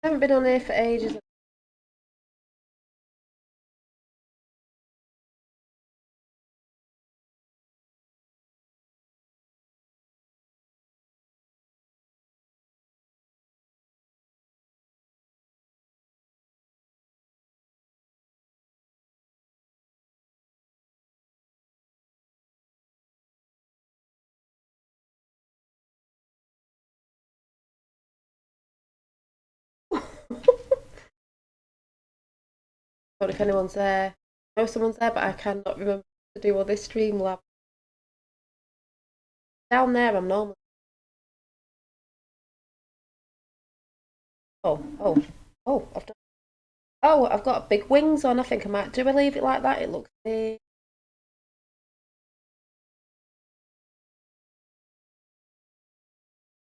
I haven't been on here for ages. I don't know if anyone's there. I know someone's there, but I cannot remember to do all this Streamlab. Down there, I'm normal. I've done. Oh, I've got big wings on. I think I might. Do I leave it like that? It looks big.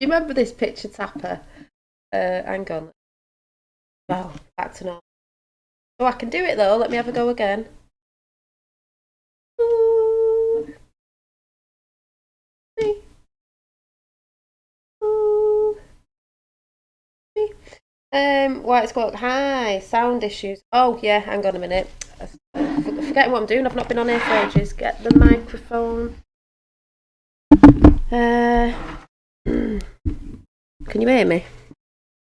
Do you remember this picture tapper? Hang on. Oh, back to normal. Oh, I can do it though. Let me have a go again. Ooh. Me. Ooh. Me. White Squawk, hi, sound issues. Oh, yeah, hang on a minute. I'm forgetting what I'm doing. I've not been on here for ages. Get the microphone. Can you hear me?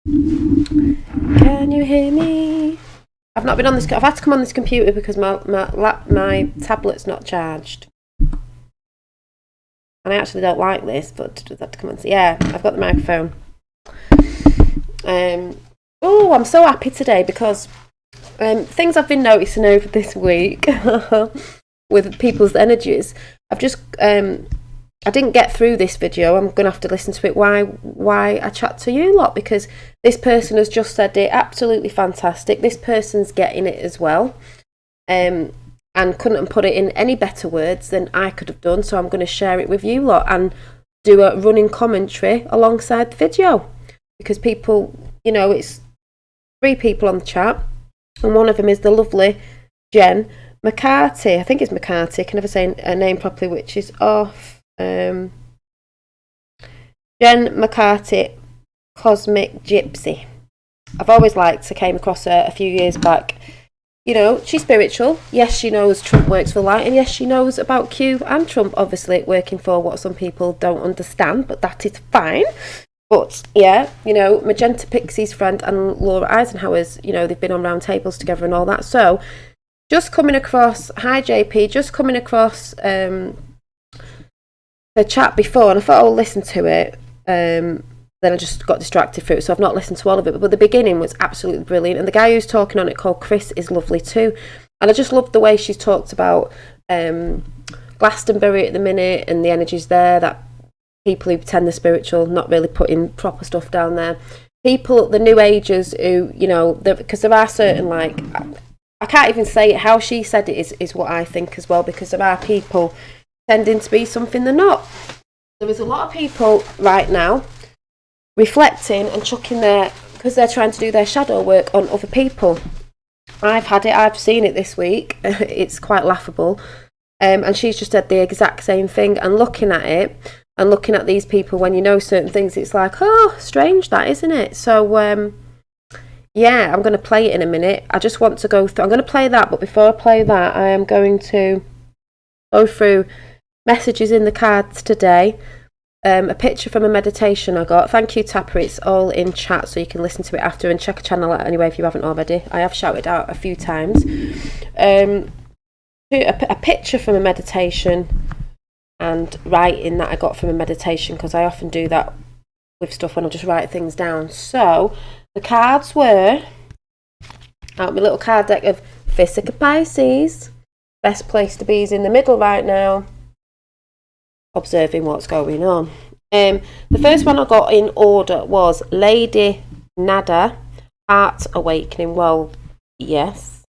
Can you hear me? I've not been on this. I've had to come on this computer because my tablet's not charged. And I actually don't like this, but I've had to come and see. Yeah, I've got the microphone. Oh, I'm so happy today because things I've been noticing over this week with people's energies. I've just I didn't get through this video. I'm going to have to listen to it. Why I chat to you lot, because this person has just said it. Absolutely fantastic. This person's getting it as well, and couldn't put it in any better words than I could have done. So I'm going to share it with you lot and do a running commentary alongside the video, because people, you know, it's 3 people on the chat, and one of them is the lovely Jen McCarthy. I think it's McCarthy. I can never say her name properly, which is off. Jen McCarthy, Cosmic Gypsy. I've always liked. I came across her a few years back. You know, she's spiritual. Yes, she knows Trump works for light, and yes, she knows about Q and Trump obviously working for what some people don't understand, but that is fine. But yeah, you know, Magenta Pixie's friend and Laura Eisenhower's, you know, they've been on round tables together and all that. So just coming across, hi JP, just coming across the chat before, and I thought I'll listen to it. Then I just got distracted through it, so I've not listened to all of it. But the beginning was absolutely brilliant, and the guy who's talking on it, called Chris, is lovely too. And I just loved the way she's talked about Glastonbury at the minute and the energies there, that people who pretend they're spiritual, not really putting proper stuff down there. People, the new agers who, you know, because there are certain, like, I can't even say it, how she said it is what I think as well, because there are people tending to be something they're not. There is a lot of people right now reflecting and chucking their, because they're trying to do their shadow work on other people. I've had it, I've seen it this week. It's quite laughable. And she's just said the exact same thing, and looking at it and looking at these people, when you know certain things, it's like, oh, strange that, isn't it? So yeah, I'm going to play it in a minute. I just want to go through, I'm going to play that, but before I play that, I am going to go through messages in the cards today. A picture from a meditation I got. Thank you, Tapper. It's all in chat, so you can listen to it after, and check a channel out anyway if you haven't already. I have shouted out a few times. A picture from a meditation, and writing that I got from a meditation, because I often do that with stuff when I just write things down. So the cards were out my little card deck of Vesica Pisces. Best place to be is in the middle right now, observing what's going on. The first one I got in order was Lady Nada, Heart Awakening. Well, yes.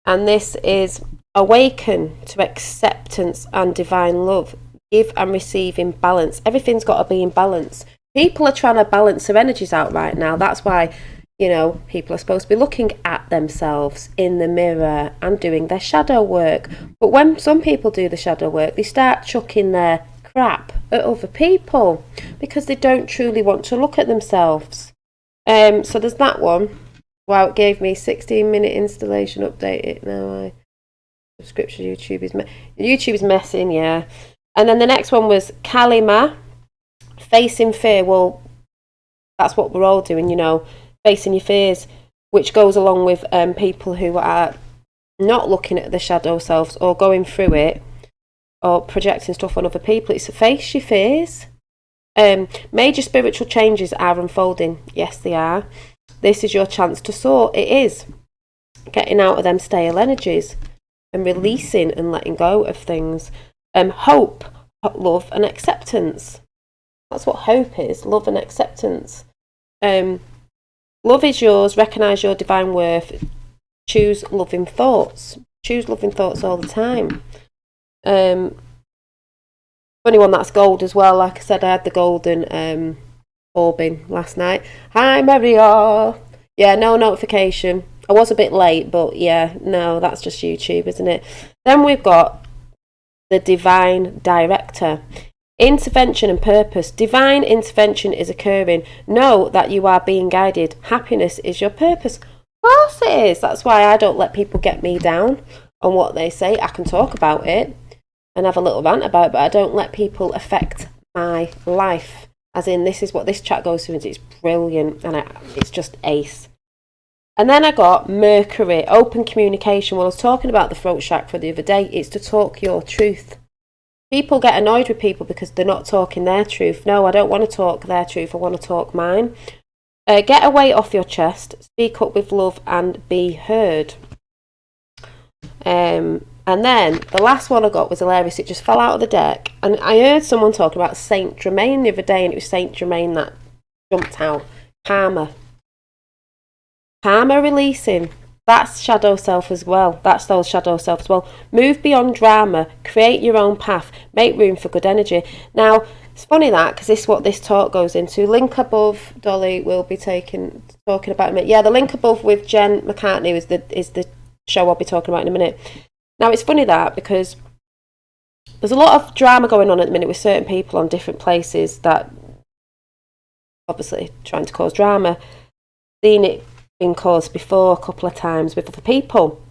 And this is awaken to acceptance and divine love. Give and receive in balance. Everything's got to be in balance. People are trying to balance their energies out right now. That's why, you know, people are supposed to be looking at themselves in the mirror and doing their shadow work. But when some people do the shadow work, they start chucking their crap at other people because they don't truly want to look at themselves. So there's that one. Wow, it gave me 16-minute installation update. It now subscription YouTube is messing, yeah. And then the next one was Kalima, facing fear. Well, that's what we're all doing, you know, facing your fears, which goes along with people who are not looking at the shadow selves or going through it or projecting stuff on other people. It's to face your fears. Major spiritual changes are unfolding. Yes, they are. This is your chance to soar. It is. Getting out of them stale energies and releasing and letting go of things. Hope, love and acceptance. That's what hope is, love and acceptance. Love is yours. Recognise your divine worth. Choose loving thoughts. Choose loving thoughts all the time. Funny one, that's gold as well. Like I said, I had the golden orbing last night. Hi Maria. Yeah, no notification. I was a bit late, but yeah, no, that's just YouTube, isn't it? Then we've got the divine director. Intervention and purpose. Divine intervention is occurring. Know that you are being guided. Happiness is your purpose. Of course it is. That's why I don't let people get me down on what they say. I can talk about it and have a little rant about it, but I don't let people affect my life. As in, this is what this chat goes through, and it's brilliant, and it's just ace. And then I got Mercury, open communication. Well, I was talking about the throat chakra the other day. It's to talk your truth. People get annoyed with people because they're not talking their truth. No, I don't want to talk their truth. I want to talk mine. Get a weight off your chest. Speak up with love and be heard. And then the last one I got was hilarious. It just fell out of the deck. And I heard someone talking about Saint Germain the other day, and it was Saint Germain that jumped out. Karma. Karma releasing. That's shadow self as well. That's those shadow self as well. Move beyond drama. Create your own path. Make room for good energy. Now, it's funny that, because this is what this talk goes into. Link above, Dolly will be talking about in a minute. Yeah, the link above with Jen McCartney is the show I'll be talking about in a minute. Now, it's funny that, because there's a lot of drama going on at the minute with certain people on different places that obviously trying to cause drama. Seen it been caused before a couple of times with other people.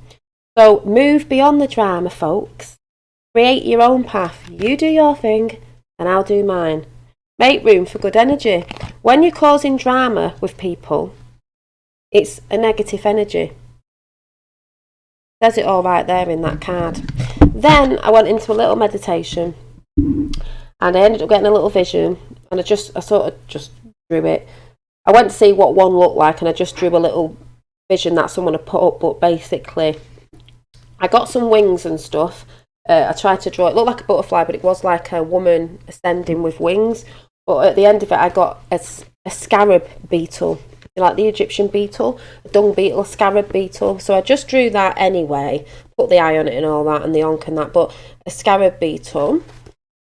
So move beyond the drama, folks. Create your own path. You do your thing and I'll do mine. Make room for good energy. When you're causing drama with people, it's a negative energy. Says it all right there in that card. Then I went into a little meditation and I ended up getting a little vision, and I sort of just drew it. I went to see what one looked like, and I just drew a little vision that someone had put up, but basically I got some wings and stuff. I tried to draw it. Looked like a butterfly, but it was like a woman ascending with wings. But at the end of it, I got a scarab beetle, like the Egyptian beetle, a dung beetle, a scarab beetle. So I just drew that anyway, put the eye on it and all that, and the onk and that, but a scarab beetle.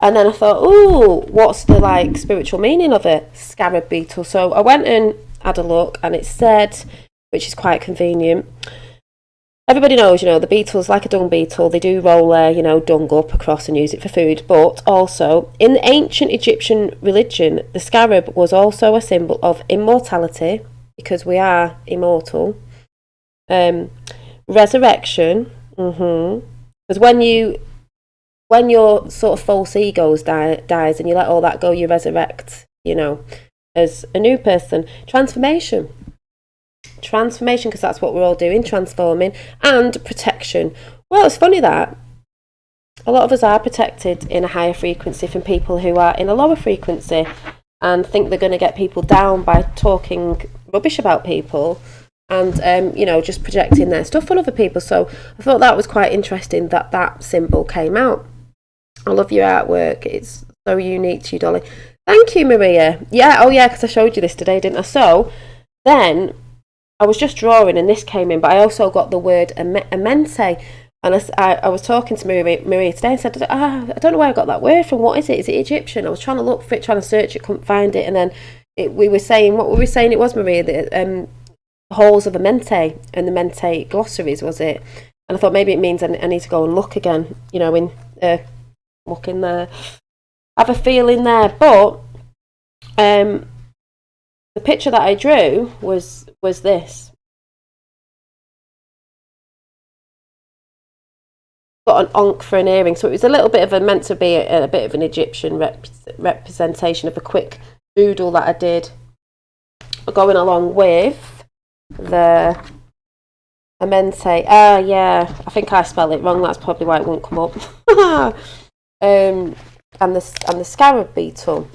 And then I thought, ooh, what's the spiritual meaning of a scarab beetle? So I went and had a look, and it said, which is quite convenient, everybody knows, the beetles, like a dung beetle, they do roll their, dung up across and use it for food. But also, in the ancient Egyptian religion, the scarab was also a symbol of immortality, because we are immortal. Resurrection, because when your sort of false egos dies and you let all that go, you resurrect, as a new person. Transformation, because that's what we're all doing, transforming. And protection. Well, it's funny that a lot of us are protected in a higher frequency from people who are in a lower frequency and think they're going to get people down by talking rubbish about people and, just projecting their stuff on other people. So I thought that was quite interesting that symbol came out. I love your artwork. It's so unique to you, Dolly. Thank you, Maria. Yeah, oh yeah, because I showed you this today, didn't I? So then I was just drawing and this came in, but I also got the word amente. And I was talking to Maria today and said, I don't know where I got that word from. What is it? Is it Egyptian? I was trying to look for it, trying to search it, couldn't find it. And then we were saying, what were we saying it was, Maria? The halls of a mente and the mente glossaries, was it? And I thought maybe it means I need to go and look again, look in there. have a feeling there. But the picture that I drew was this. Got an onk for an earring, so it was a little bit of meant to be a bit of an Egyptian representation of a quick doodle that I did, going along with the Amente. Yeah, I think I spelled it wrong. That's probably why it won't come up. And the scarab beetle.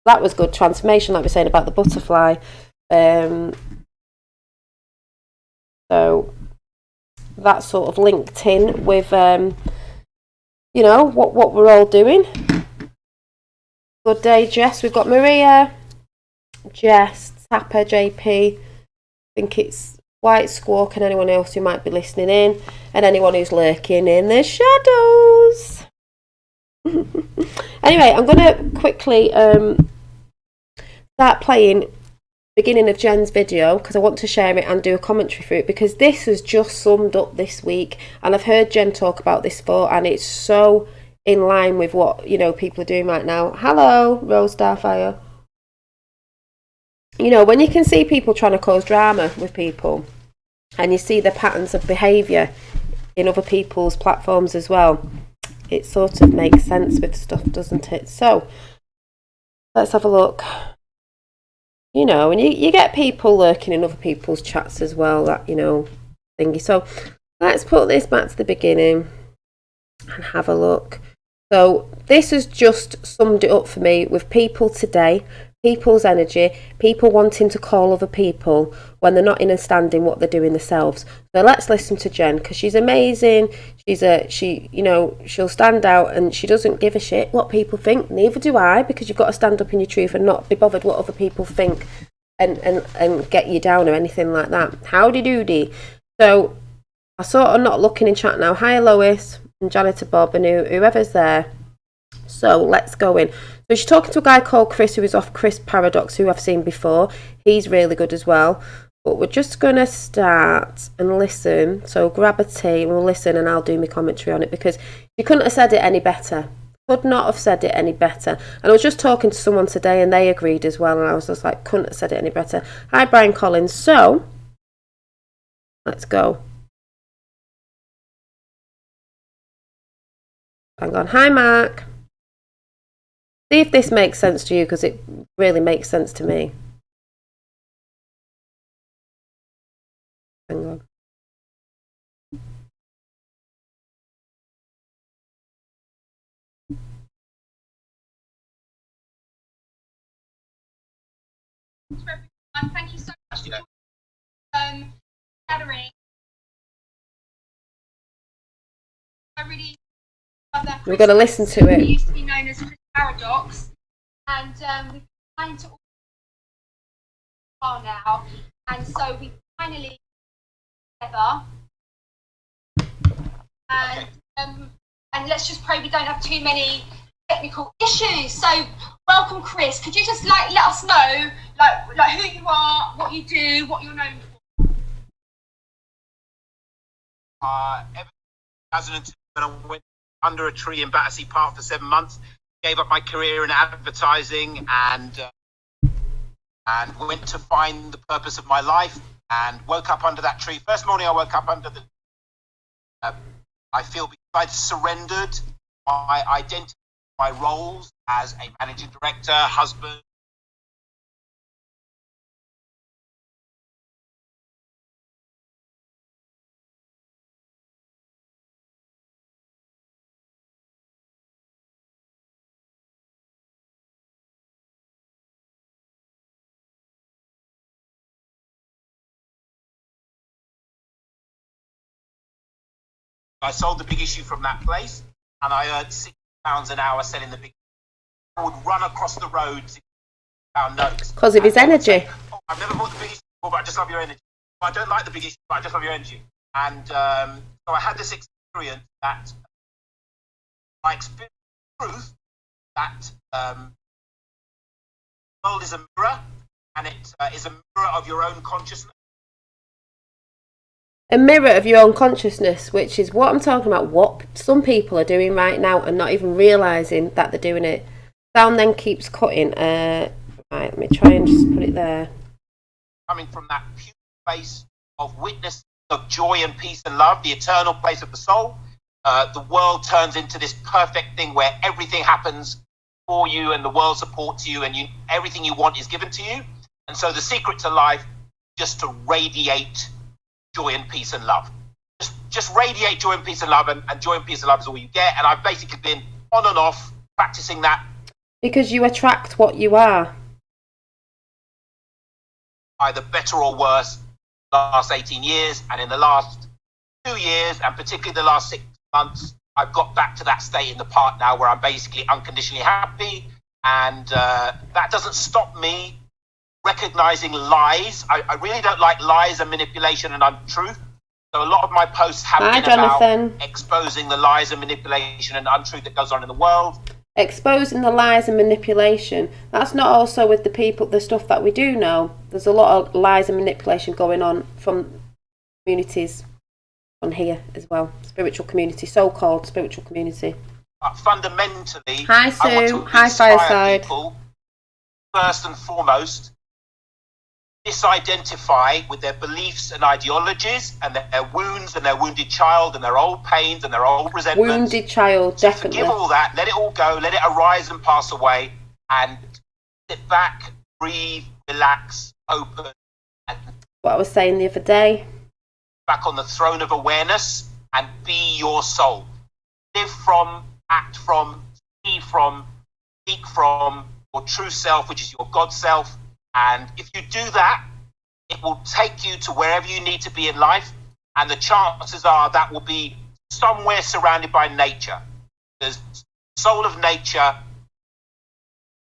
That was good transformation, like we were saying about the butterfly. So that sort of linked in with you know, what we're all doing. Good day, Jess. We've got Maria, Jess, Tapper, JP. I think it's White Squawk and anyone else who might be listening in, and anyone who's lurking in the shadows. Anyway, I'm going to quickly start playing beginning of Jen's video because I want to share it and do a commentary for it, because this has just summed up this week, and I've heard Jen talk about this before, and it's so in line with what, you know, people are doing right now. Hello, Rose Starfire. You know, when you can see people trying to cause drama with people, and you see the patterns of behaviour in other people's platforms as well, it sort of makes sense with stuff, doesn't it? So let's have a look. You know, and you get people lurking in other people's chats as well, that, you know, thingy. So let's put this back to the beginning and have a look. So this has just summed it up for me with people today, people's energy, people wanting to call other people when they're not understanding what they're doing themselves. So let's listen to Jen, because she's amazing. She you know, she'll stand out and she doesn't give a shit what people think. Neither do I, because you've got to stand up in your truth and not be bothered what other people think and get you down or anything like that. Howdy doody. So I sort of not looking in chat now. Hi Lois and Janitor Bob and whoever's there. So let's go in. So she's talking to a guy called Chris, who is off Chris Paradox, who I've seen before. He's really good as well. But we're just going to start and listen. So grab a tea and we'll listen, and I'll do my commentary on it, because you couldn't have said it any better. Could not have said it any better. And I was just talking to someone today and they agreed as well. And I was just like, couldn't have said it any better. Hi, Brian Collins. So let's go. Hang on. Hi, Mark. See if this makes sense to you, because it really makes sense to me. Hang on. Thank you so much for gathering. I really love that. We're going to listen to it. He used to be known as Chris Paradox, and we've been trying to now, and so we finally together. And let's just pray we don't have too many technical issues. So welcome, Chris. Could you just let us know like who you are, what you do, what you're known for? Ever 2002, when I went under a tree in Battersea Park for 7 months, gave up my career in advertising and went to find the purpose of my life, and woke up under that tree. First morning I woke up under the I feel because I'd surrendered my identity, my roles as a managing director, husband. I sold the Big Issue from that place, and I earned £60 an hour selling the Big Issue. I would run across the road, £60 notes. Because of his energy. Say, oh, I've never bought the Big Issue before, but I just love your energy. I don't like the Big Issue, but I just love your energy. And so I had this experience that I experienced truth that the world is a mirror, and it is a mirror of your own consciousness. a mirror of your own consciousness, which is what I'm talking about, what some people are doing right now and not even realising that they're doing it. Sound then keeps cutting. Right, let me try and just put it there. Coming from that pure place of witness, of joy and peace and love, the eternal place of the soul, the world turns into this perfect thing where everything happens for you and the world supports you and everything you want is given to you. And so the secret to life is just to radiate joy and peace and love. Just radiate joy and peace and love, and joy and peace and love is all you get. And I've basically been on and off practicing that. Because you attract what you are. Either better or worse, the last 18 years, and in the last 2 years, and particularly the last 6 months, I've got back to that state in the part now where I'm basically unconditionally happy, and that doesn't stop me recognizing lies. I really don't like lies and manipulation and untruth. So a lot of my posts have been about exposing the lies and manipulation and untruth that goes on in the world. Exposing the lies and manipulation. That's not also with the people, the stuff that we do know. There's a lot of lies and manipulation going on from communities on here as well. Spiritual community, so-called spiritual community. But fundamentally, hi Sue, I want to hi inspire Fireside. people, first and foremost, disidentify with their beliefs and ideologies and their wounds and their wounded child and their old pains and their old resentments. Wounded child, so definitely. Forgive all that, let it all go, let it arise and pass away, and sit back, breathe, relax, open, and what I was saying the other day. Back on the throne of awareness and be your soul. Live from, act from, see from, speak from your true self, which is your God self. And if you do that, it will take you to wherever you need to be in life. And the chances are that will be somewhere surrounded by nature. There's soul of nature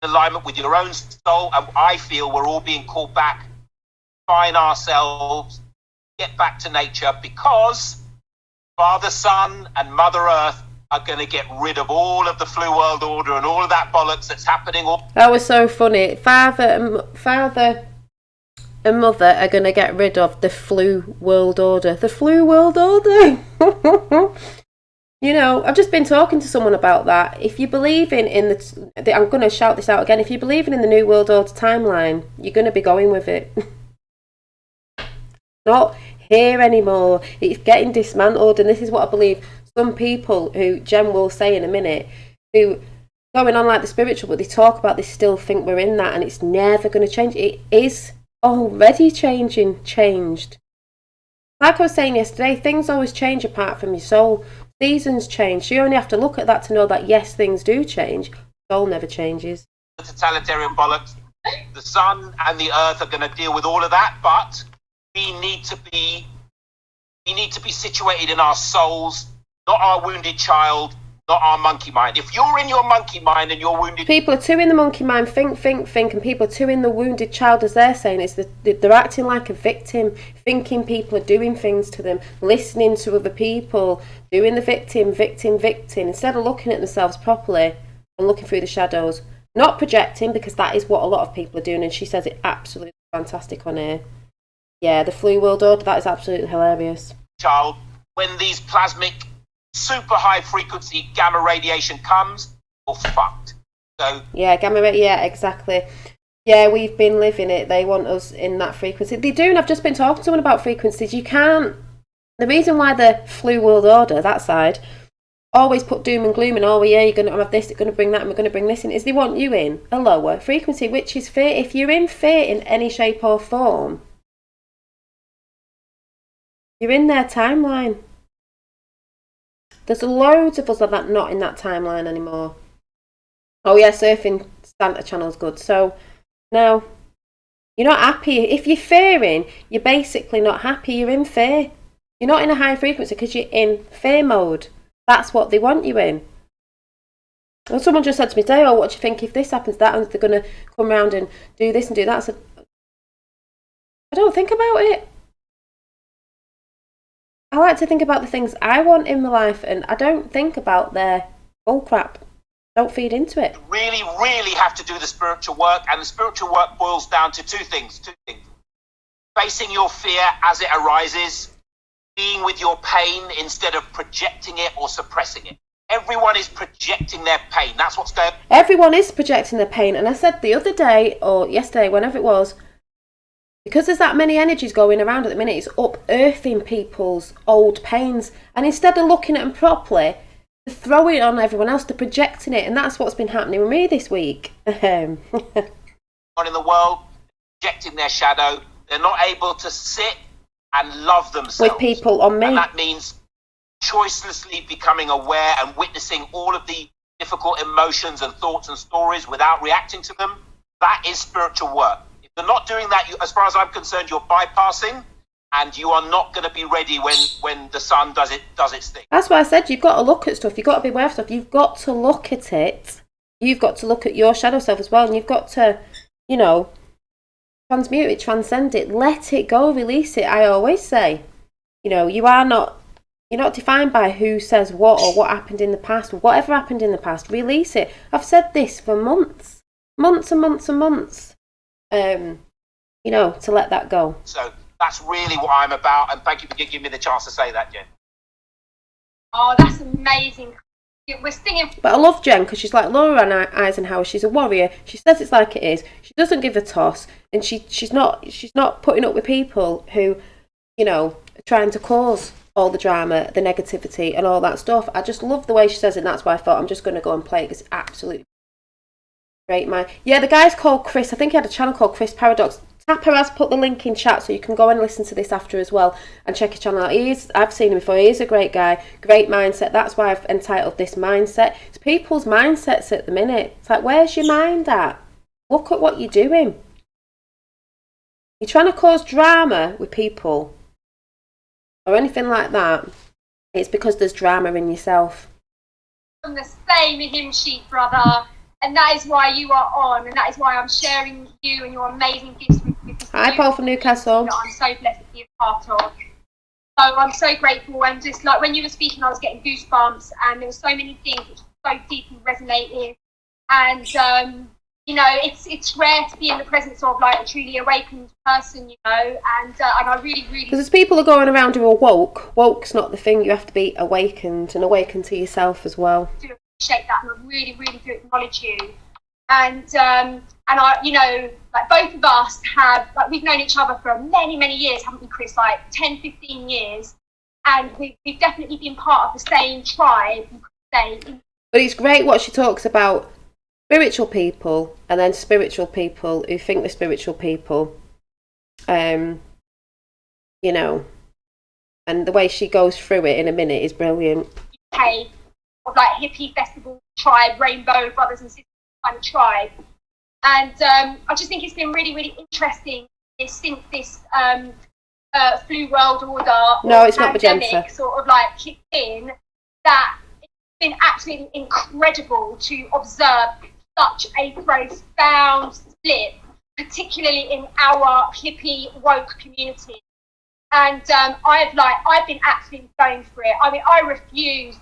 in alignment with your own soul. And I feel we're all being called back, find ourselves, get back to nature, because Father Sun and Mother Earth are going to get rid of all of the flu world order and all of that bollocks that's happening. That was so funny. Father and Mother are going to get rid of the flu world order. The flu world order. You know, I've just been talking to someone about that. If you believe in the I'm going to shout this out again. If you believe in the New World Order timeline, you're going to be going with it. Not here anymore. It's getting dismantled, and this is what I believe. Some people who Jen will say in a minute, who going on like the spiritual, but they talk about, they still think we're in that, and it's never going to change. It is already changed. Like I was saying yesterday, things always change apart from your soul. Seasons change. So you only have to look at that to know that yes, things do change. Soul never changes. The totalitarian bollocks. The sun and the earth are going to deal with all of that, but we need to be situated in our souls. Not our wounded child, not our monkey mind. If you're in your monkey mind and you're wounded... People are too in the monkey mind, think, and people are too in the wounded child, as they're saying. It's they're acting like a victim, thinking people are doing things to them, listening to other people, doing the victim, instead of looking at themselves properly and looking through the shadows. Not projecting, because that is what a lot of people are doing, and she says it absolutely fantastic on here. Yeah, the flu world order, that is absolutely hilarious. Child, when these plasmic super high frequency gamma radiation comes, you're fucked. So yeah, yeah, exactly. Yeah, we've been living it. They want us in that frequency. They do, and I've just been talking to someone about frequencies. You can't. The reason why the flu world order, that side, always put doom and gloom and oh yeah, you're going to have this, you're going to bring that, and we're going to bring this in, is they want you in a lower frequency, which is fear. If you're in fear in any shape or form, you're in their timeline. There's loads of us that are not in that timeline anymore. Oh yeah, surfing Santa channel's good. So now you're not happy. If you're fearing, you're basically not happy. You're in fear. You're not in a high frequency because you're in fear mode. That's what they want you in. Well, someone just said to me today, oh, what do you think if this happens, that, and they're going to come around and do this and do that? I said, I don't think about it. I like to think about the things I want in my life, and I don't think about their bullcrap. Don't feed into it. You really, really have to do the spiritual work, and the spiritual work boils down to two things. Facing your fear as it arises, being with your pain instead of projecting it or suppressing it. Everyone is projecting their pain. That's what's going on. Everyone is projecting their pain. And I said the other day, or yesterday, whenever it was, because there's that many energies going around at the minute, it's unearthing people's old pains. And instead of looking at them properly, they're throwing it on everyone else, they're projecting it. And that's what's been happening with me this week. In the world, projecting their shadow. They're not able to sit and love themselves. With people on me. And that means choicelessly becoming aware and witnessing all of the difficult emotions and thoughts and stories without reacting to them. That is spiritual work. If you're not doing that, as far as I'm concerned, you're bypassing, and you are not going to be ready when the sun does its thing. That's why I said you've got to look at stuff. You've got to be aware of stuff. You've got to look at it. You've got to look at your shadow self as well, and you've got to, you know, transmute it, transcend it, let it go, release it. I always say, you know, you're not defined by who says what or what happened in the past. Whatever happened in the past, release it. I've said this for months and months and months. You know, to let that go. So that's really what I'm about, and thank you for giving me the chance to say that, Jen. Oh, that's amazing. We're singing. But I love Jen because she's like Laura Eisenhower. She's a warrior. She says it's like it is. She doesn't give a toss, and she's not putting up with people who, you know, are trying to cause all the drama, the negativity, and all that stuff. I just love the way she says it. And that's why I thought I'm just going to go and play it because it's absolutely great. Yeah, the guy's called Chris. I think he had a channel called Chris Paradox. Tapper has put the link in chat, so you can go and listen to this after as well and check his channel out. I've seen him before. He is a great guy, great mindset. That's why I've entitled this Mindset. It's people's mindsets at the minute. It's like, where's your mind at? Look at what you're doing. You're trying to cause drama with people or anything like that. It's because there's drama in yourself. From the same hymn sheet, brother. And that is why you are on, and that is why I'm sharing you and your amazing gifts with you. Hi, Paul from Newcastle. That I'm so blessed to be a part of. So I'm so grateful, and just like when you were speaking, I was getting goosebumps, and there were so many things which so deeply resonated. And you know, it's rare to be in the presence of like a truly awakened person, you know, and I really because as people are going around who are woke's not the thing. You have to be awakened and awakened to yourself as well. Appreciate that, and I really do acknowledge you. And I, you know, like both of us have, like, we've known each other for many years, haven't we, Chris? Like 10-15 years, and we've definitely been part of the same tribe, you could say. But it's great what she talks about spiritual people, and then spiritual people who think they're spiritual people. You know, and the way she goes through it in a minute is brilliant. UK, of like hippie festival tribe, rainbow brothers and sisters kind of tribe, and I just think it's been really interesting since this flu world order. No, it's not Magenta. Sort of like kicked in. That it's been absolutely incredible to observe such a profound split, particularly in our hippie woke community. And I've been absolutely going for it. I mean, I refuse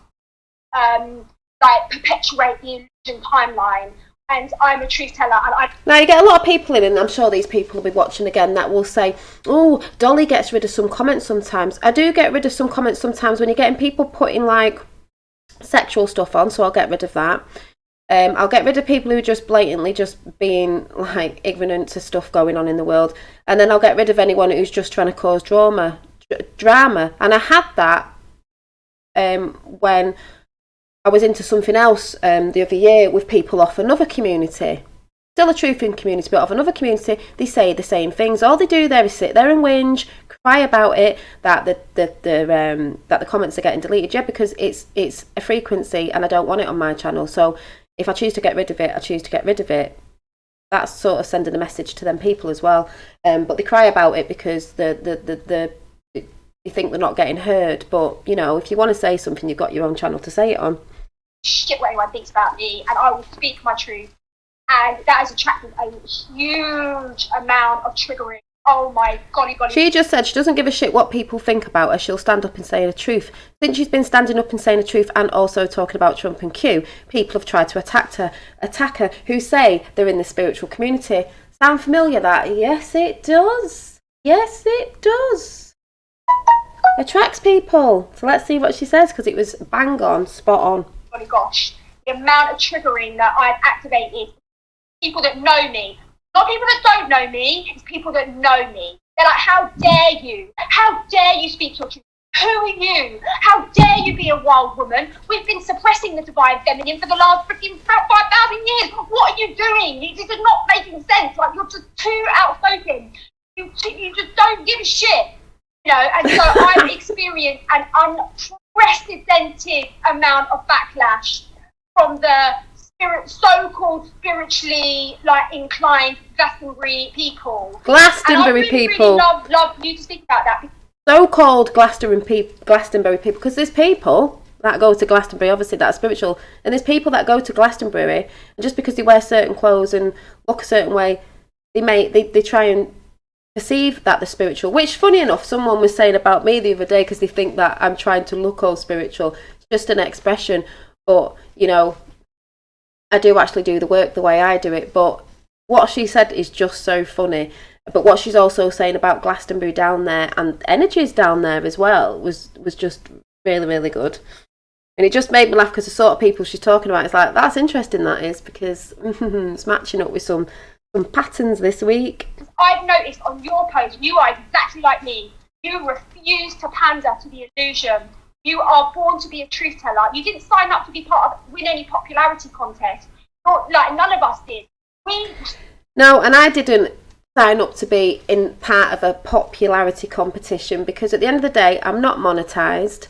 like perpetuate the illusion timeline, and I'm a truth teller. And now you get a lot of people in, and I'm sure these people will be watching again, that will say, oh, Dolly gets rid of some comments sometimes. I do get rid of some comments sometimes when you're getting people putting like sexual stuff on, so I'll get rid of that. I'll get rid of people who are just blatantly just being like ignorant to stuff going on in the world, and then I'll get rid of anyone who's just trying to cause drama. And I had that when I was into something else the other year with people off another community, still a truthing community, but of another community. They say the same things. All they do there is sit there and whinge, cry about it, that the comments are getting deleted. Yeah, because it's a frequency, and I don't want it on my channel. So if I choose to get rid of it, I choose to get rid of it. That's sort of sending a message to them people as well. But they cry about it because they think they're not getting heard. But you know, if you want to say something, you've got your own channel to say it on. Shit what anyone thinks about me, and I will speak my truth, and that has attracted a huge amount of triggering. Oh my golly. She just said she doesn't give a shit what people think about her. She'll stand up and say the truth. Since she's been standing up and saying the truth, and also talking about Trump and Q, people have tried to attack her who say they're in the spiritual community. Sound familiar, that? Yes it does. attracts people. So let's see what she says, because it was bang on, spot on. Oh my gosh, the amount of triggering that I've activated. People that know me, not people that don't know me, it's people that know me. They're like, how dare you? How dare you speak your truth? Who are you? How dare you be a wild woman? We've been suppressing the divine feminine for the last freaking 5,000 years. What are you doing? This is not making sense. Like, you're just too outspoken. You just don't give a shit. You know, and so I've experienced an unprecedented amount of backlash from the so-called spiritually inclined Glastonbury people. Glastonbury people. And I really love you to speak about that. So-called Glastonbury people, because there's people that go to Glastonbury, obviously that's spiritual, and there's people that go to Glastonbury, and just because they wear certain clothes and look a certain way, they try and perceive that they're spiritual, which, funny enough, someone was saying about me the other day, because they think that I'm trying to look all spiritual. It's just an expression, but, you know, I do actually do the work the way I do it. But what she said is just so funny. But what she's also saying about Glastonbury down there, and energies down there as well, was just really, really good. And it just made me laugh, because the sort of people she's talking about, it's like, that's interesting, that is, because it's matching up with some patterns this week. I've noticed on your post, you are exactly like me. You refuse to pander to the illusion. You are born to be a truth teller. You didn't sign up to be win any popularity contest. None of us did. No, and I didn't sign up to be in part of a popularity competition, because at the end of the day, I'm not monetized.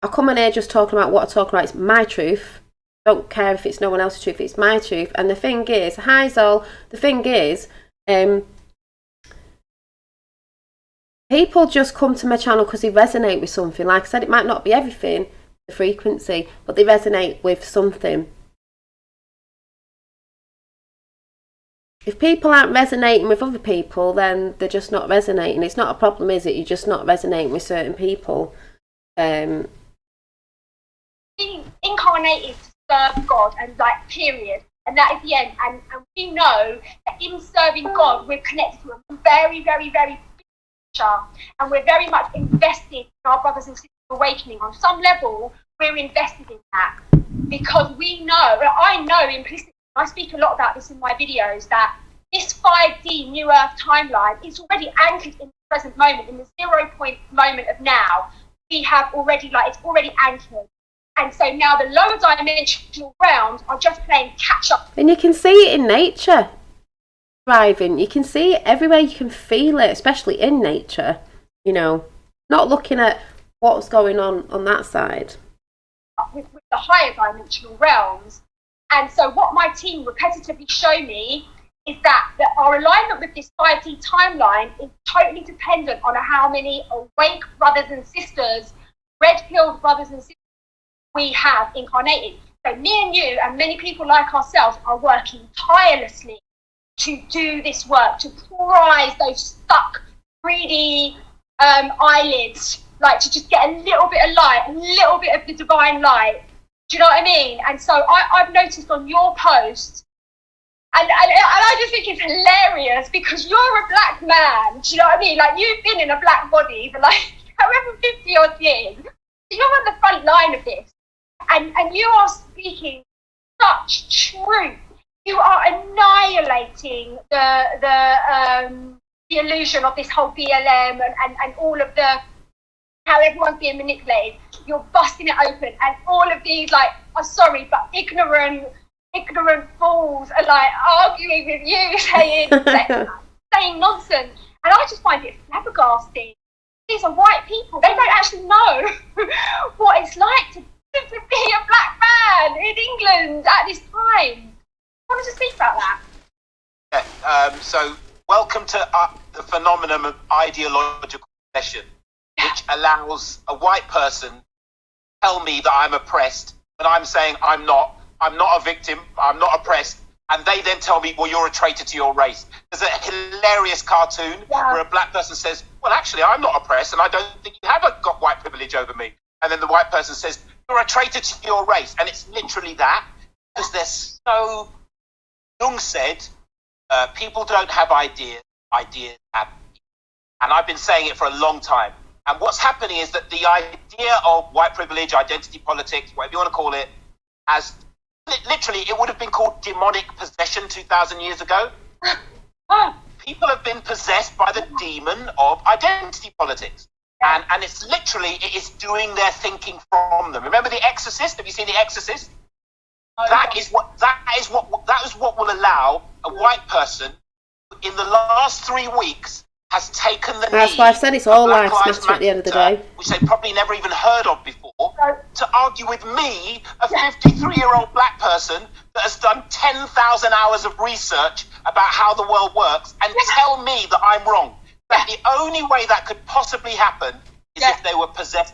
I come in here just talking about what I'm talking about. It's my truth. Don't care if it's no one else's truth, it's my truth. And the thing is, hi Zol, the thing is, people just come to my channel because they resonate with something. Like I said, it might not be everything, the frequency, but they resonate with something. If people aren't resonating with other people, then they're just not resonating. It's not a problem, is it? You're just not resonating with certain people. Being incarnated to serve God, and period. And that is the end. And we know that in serving God, we're connected to a very, very, very big picture. And we're very much invested in our brothers and sisters awakening. On some level, we're invested in that. Because I know implicitly, I speak a lot about this in my videos, that this 5D New Earth timeline is already anchored in the present moment, in the 0 point moment of now. We have already, it's already anchored. And so now the lower dimensional realms are just playing catch up. And you can see it in nature, thriving. You can see it everywhere. You can feel it, especially in nature. You know, not looking at what's going on that side. With the higher dimensional realms. And so what my team repetitively show me is that our alignment with this 5D timeline is totally dependent on how many awake brothers and sisters, red-pilled brothers and sisters we have incarnated. So me and you and many people like ourselves are working tirelessly to do this work, to prise those stuck, greedy eyelids, to just get a little bit of light, a little bit of the divine light. Do you know what I mean? And so I've noticed on your post, and I just think it's hilarious, because you're a black man. Do you know what I mean? You've been in a black body for however 50 odd years. So you're on the front line of this, and you are speaking such truth. You are annihilating the illusion of this whole BLM and all of the how everyone's being manipulated. You're busting it open, and all of these ignorant fools are arguing with you, saying nonsense. And I just find it flabbergasting. These are white people. They don't actually know what it's like to be a black man in England at this time. I wanted to speak about that. Yeah, so welcome to the phenomenon of ideological possession, which allows a white person to tell me that I'm oppressed, and I'm saying I'm not a victim, I'm not oppressed, and they then tell me, well, you're a traitor to your race. There's a hilarious cartoon where a black person says, well, actually, I'm not oppressed, and I don't think you have got white privilege over me. And then the white person says, you're a traitor to your race. And it's literally that, because they're so, Jung said, people don't have ideas have. And I've been saying it for a long time. And what's happening is that the idea of white privilege, identity politics, whatever you want to call it, has literally, it would have been called demonic possession 2,000 years ago. People have been possessed by the demon of identity politics. And it's literally, it is doing their thinking from them. Remember The Exorcist? Have you seen The Exorcist? That is what will allow a white person in the last 3 weeks has taken the That's knee why I've said it's all Black lives Lives matter at the end of the day. which they probably never even heard of before, to argue with me, a 53-year-old black person that has done 10,000 hours of research about how the world works, and tell me that I'm wrong. That the only way that could possibly happen is if they were possessed.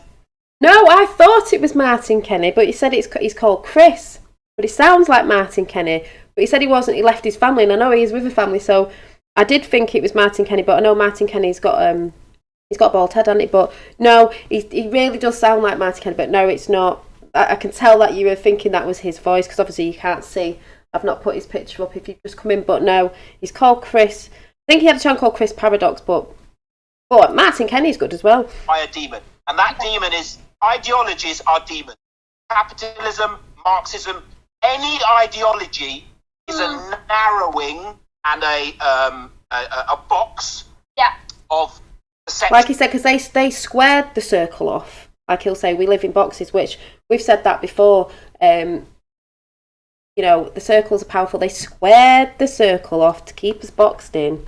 No, I thought it was Martin Kenny, but he said he's called Chris. But he sounds like Martin Kenny. But he said he wasn't. He left his family, and I know he's with a family, so I did think it was Martin Kenny. But I know Martin Kenny's got he's got a bald head, hasn't he? But no, he really does sound like Martin Kenny. But no, it's not. I can tell that you were thinking that was his voice, because obviously you can't see. I've not put his picture up if you just come in. But no, he's called Chris. I think he had a channel called Chris Paradox, but Martin Kenny's good as well. By a demon. And that demon is, ideologies are demons. Capitalism, Marxism, any ideology is a narrowing and a box of perception. Like he said, because they squared the circle off. Like he'll say, we live in boxes, which we've said that before. You know, the circles are powerful. They squared the circle off to keep us boxed in.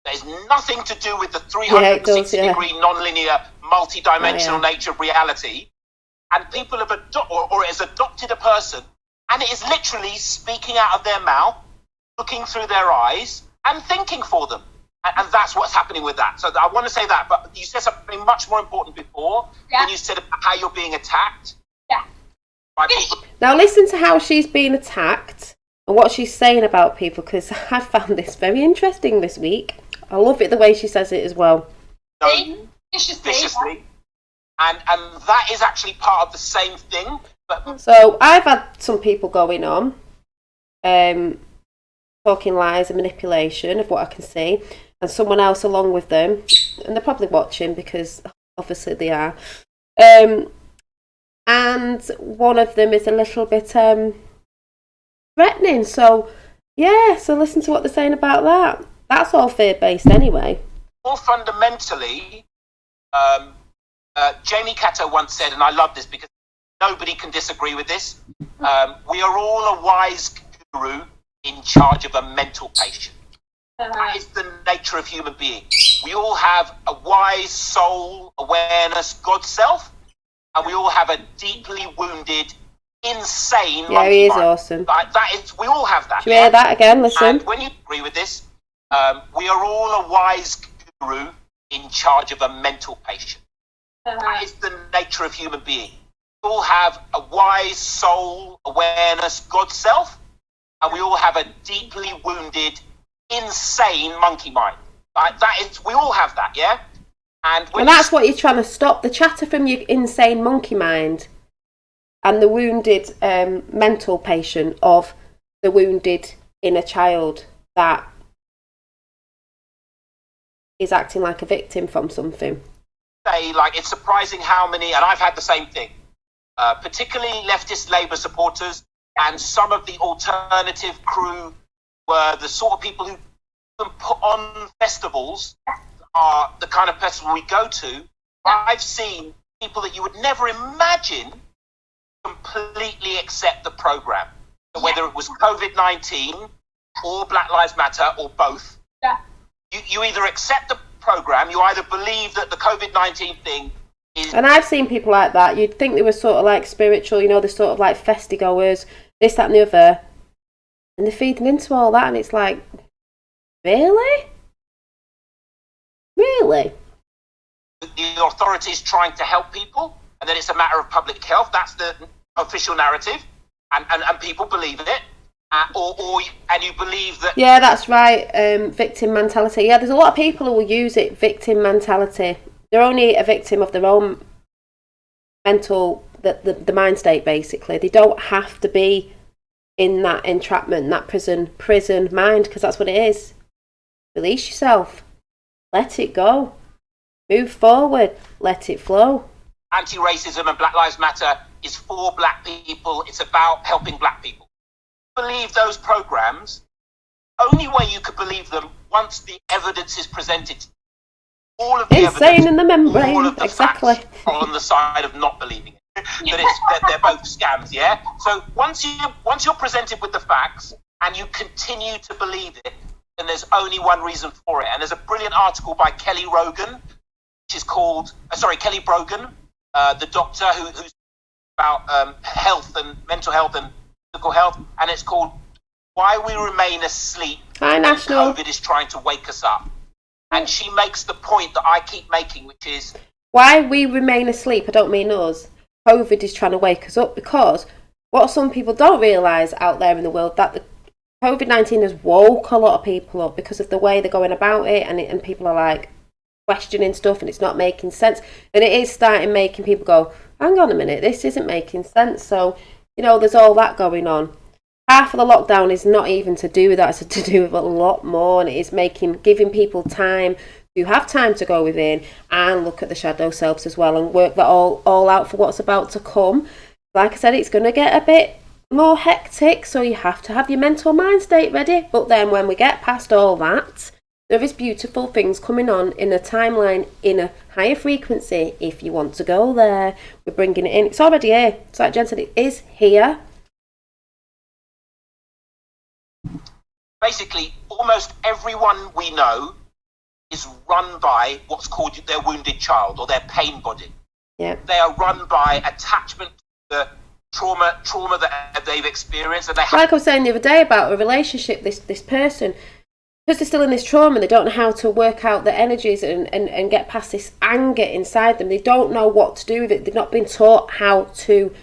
There's nothing to do with the 360-degree non-linear, multi-dimensional nature of reality. And people have or has adopted a person, and it is literally speaking out of their mouth, looking through their eyes, and thinking for them. And that's what's happening with that. So I want to say that, but you said something much more important before, when you said about how you're being attacked. By people. Now listen to how she's being attacked and what she's saying about people, because I found this very interesting this week. I love it the way she says it as well. Viciously. And that is actually part of the same thing. But So I've had some people going on, talking lies and manipulation of what I can see, and someone else along with them, and they're probably watching because obviously they are. And one of them is a little bit threatening. So so listen to what they're saying about that. That's all fear-based anyway. more fundamentally, Jamie Cato once said, and I love this because nobody can disagree with this, we are all a wise guru in charge of a mental patient. That is the nature of human being. We all have a wise soul, awareness, God self, and we all have a deeply wounded, insane Yeah, monkey he is mind. awesome. Like, that is, we all have that. Should we hear that again? Listen. And when you agree with this, we are all a wise guru in charge of a mental patient. That is the nature of human being. We all have a wise soul, awareness, God self, and we all have a deeply wounded, insane monkey mind. Like, that is, we all have that, yeah? And that's what you're trying to stop, the chatter from your insane monkey mind and the wounded mental patient of the wounded inner child that is acting like a victim from something. Say, like, it's surprising how many, and I've had the same thing, particularly leftist Labour supporters and some of the alternative crew were the sort of people who can put on festivals, are the kind of festival we go to. I've seen people that you would never imagine completely accept the programme. So whether it was COVID-19 or Black Lives Matter or both, you either accept the programme, you either believe that the COVID-19 thing is... And I've seen people like that. You'd think they were sort of like spiritual, you know, they're sort of like festi-goers, this, that and the other. And they're feeding into all that, and it's like, really? Really? The authorities trying to help people, and then it's a matter of public health. That's the official narrative, and people believe it, and you believe that. Yeah, that's right. Victim mentality. Yeah, there's a lot of people who will use it. Victim mentality. They're only a victim of their own mental, the mind state. Basically, they don't have to be in that entrapment, that prison mind, because that's what it is. Release yourself. Let it go. Move forward. Let it flow. Anti-racism and Black Lives Matter is for black people. It's about helping black people. Believe those programs. Only way you could believe them once the evidence is presented. All of the Insane in the membrane. all of the Exactly. facts are on the side of not believing it. That they're both scams, yeah? So once you're presented with the facts and you continue to believe it, then there's only one reason for it. And there's a brilliant article by Kelly Rogan, which is called, Kelly Brogan, the doctor who's about health and mental health and physical health, and it's called Why We Remain Asleep Hi, When National. COVID is Trying to Wake Us Up. And she makes the point that I keep making, which is, Why we remain asleep, I don't mean us. COVID is trying to wake us up, because what some people don't realise out there in the world, that the COVID-19 has woke a lot of people up because of the way they're going about it, and people are like questioning stuff and it's not making sense. And it is starting making people go, hang on a minute, this isn't making sense. So, you know, there's all that going on. Half of the lockdown is not even to do with that, it's to do with a lot more, and it is giving people time to have time to go within and look at the shadow selves as well, and work that all out for what's about to come. Like I said, it's going to get a bit more hectic, so you have to have your mental mind state ready. But then when we get past all that, there is beautiful things coming on in a timeline, in a higher frequency, if you want to go there. We're bringing it in. It's already here. So like Jen said, it is here. basically almost everyone we know is run by what's called their wounded child or their pain body. Yeah. They are run by attachment to the trauma that they've experienced, and they have. Like I was saying the other day about a relationship, this person, because they're still in this trauma, they don't know how to work out their energies and get past this anger inside them. They don't know what to do with it. They've not been taught how to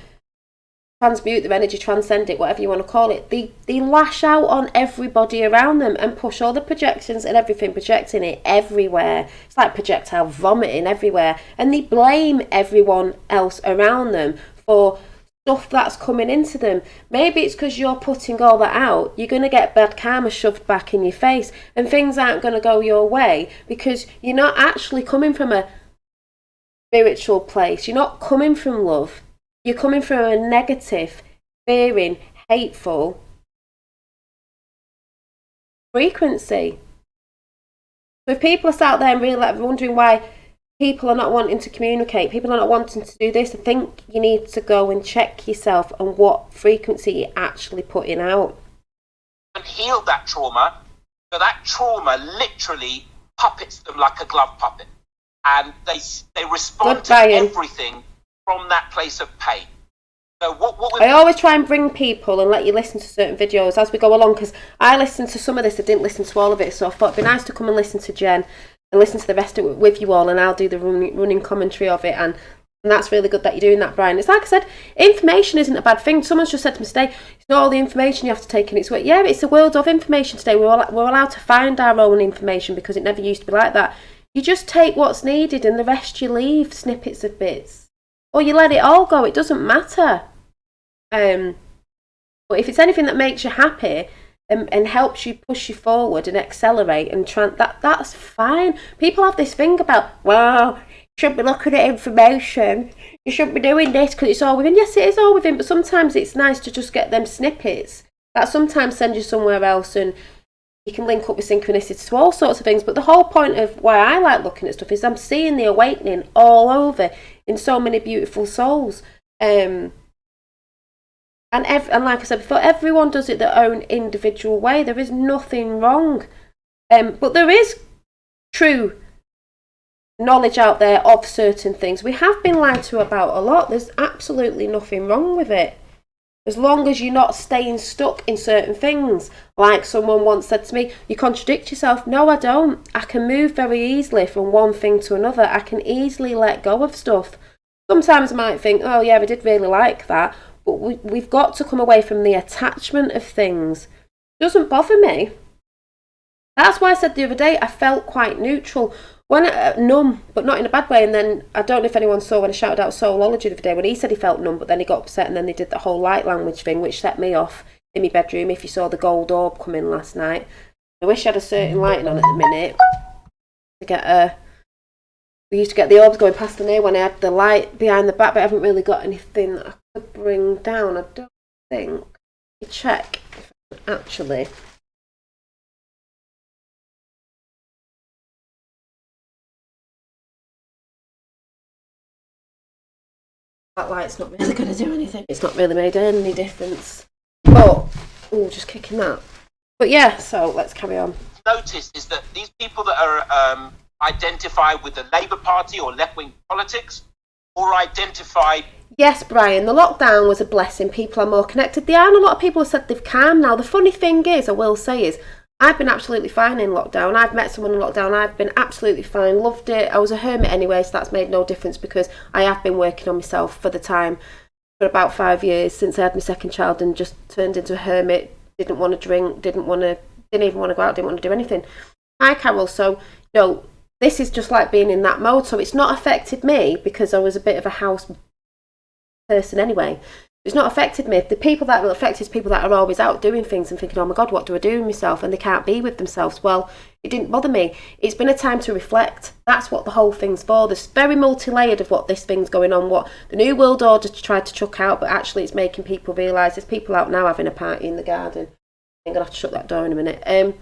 transmute their energy, transcend it, whatever you want to call it. They lash out on everybody around them and push all the projections and everything, projecting it everywhere. It's like projectile vomiting everywhere. And they blame everyone else around them for stuff that's coming into them. Maybe it's because you're putting all that out. You're going to get bad karma shoved back in your face, and things aren't going to go your way because you're not actually coming from a spiritual place. You're not coming from love. You're coming from a negative, fearing, hateful frequency. So if people are out there and really wondering why people are not wanting to communicate, people are not wanting to do this, I think you need to go and check yourself and what frequency you're actually putting out. And heal that trauma, so that trauma literally puppets them like a glove puppet, and they respond to everything from that place of pain. So what I always try and bring people and let you listen to certain videos as we go along, because I listened to some of this, I didn't listen to all of it, so I thought it'd be nice to come and listen to Jen and listen to the rest of it with you all, and I'll do the running commentary of it, and that's really good that you're doing that, Brian. It's like I said, information isn't a bad thing. Someone's just said to me today, it's not all the information you have to take in its way. Yeah, it's a world of information today. We're allowed to find our own information because it never used to be like that. You just take what's needed and the rest you leave snippets of bits. Or you let it all go, it doesn't matter. But if it's anything that makes you happy and helps you push you forward and accelerate and that's fine. People have this thing about, well, you shouldn't be looking at information, you shouldn't be doing this because it's all within. Yes, it is all within, but sometimes it's nice to just get them snippets that sometimes send you somewhere else, and you can link up with synchronicities to all sorts of things. But the whole point of why I like looking at stuff is I'm seeing the awakening all over in so many beautiful souls. And like I said before, everyone does it their own individual way. There is nothing wrong. But there is true knowledge out there of certain things. We have been lied to about a lot. There's absolutely nothing wrong with it. As long as you're not staying stuck in certain things. Like someone once said to me, you contradict yourself. No, I don't. I can move very easily from one thing to another. I can easily let go of stuff. Sometimes I might think, oh yeah, I did really like that. But we've got to come away from the attachment of things. It doesn't bother me. That's why I said the other day I felt quite neutral. Numb, but not in a bad way. And then I don't know if anyone saw when I shouted out Soulology the other day when he said he felt numb, but then he got upset, and then they did the whole light language thing, which set me off in my bedroom. If you saw the gold orb come in last night, I wish I had a certain lighting on at the minute to get We used to get the orbs going past the knee when I had the light behind the back, but I haven't really got anything that I could bring down. I don't think. You check if I can actually. That light's not really going to do anything. It's not really made any difference. But, just kicking that. But yeah, so let's carry on. Notice is that these people that are identified with the Labour Party or left-wing politics, or identified... Yes, Brian, the lockdown was a blessing. People are more connected. There are a lot of people who said they've calmed now. The funny thing is, I will say, is I've been absolutely fine in lockdown. I've met someone in lockdown. I've been absolutely fine. Loved it. I was a hermit anyway, so that's made no difference because I have been working on myself for the time for about 5 years since I had my second child and just turned into a hermit. Didn't want to drink. Didn't even want to go out. Didn't want to do anything. Hi, Carol. So, this is just like being in that mode. So it's not affected me because I was a bit of a house person anyway. It's not affected me. The people that will affect is people that are always out doing things and thinking, oh my God, what do I do with myself? And they can't be with themselves. Well, it didn't bother me. It's been a time to reflect. That's what the whole thing's for. There's very multi-layered of what this thing's going on, what the New World Order tried to chuck out, but actually it's making people realise there's people out now having a party in the garden. I'm going to have to shut that door in a minute. And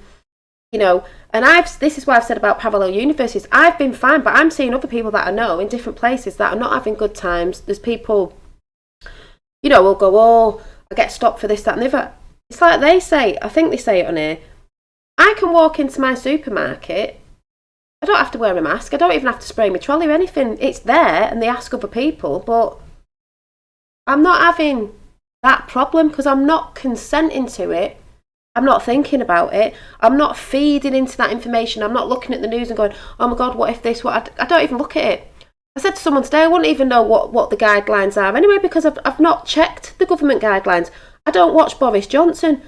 this is what I've said about parallel universes. I've been fine, but I'm seeing other people that I know in different places that are not having good times. There's people... will go, oh, I get stopped for this, that and the other. It's like they say, I think they say it on here, I can walk into my supermarket, I don't have to wear a mask, I don't even have to spray my trolley or anything. It's there and they ask other people, but I'm not having that problem because I'm not consenting to it. I'm not thinking about it. I'm not feeding into that information. I'm not looking at the news and going, oh my God, what if this, what? I don't even look at it. I said to someone today, I wouldn't even know what the guidelines are anyway because I've not checked the government guidelines. I don't watch Boris Johnson.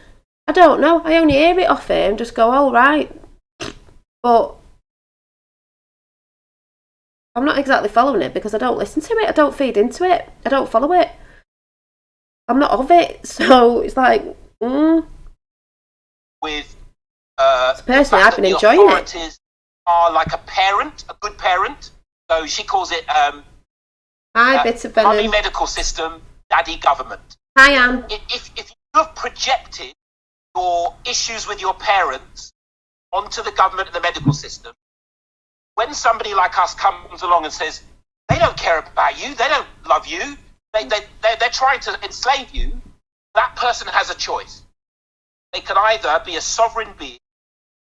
I don't know. I only hear it off here and just go, oh, right. But I'm not exactly following it because I don't listen to it. I don't feed into it. I don't follow it. I'm not of it. So it's like, With so personally, I've been enjoying it. The authorities are like a parent, a good parent. So she calls it Hi, bits of venom. Mummy medical system, daddy government. Hi, Anne. If you have projected your issues with your parents onto the government and the medical system, when somebody like us comes along and says, they don't care about you, they don't love you, they're trying to enslave you, that person has a choice. They can either be a sovereign being,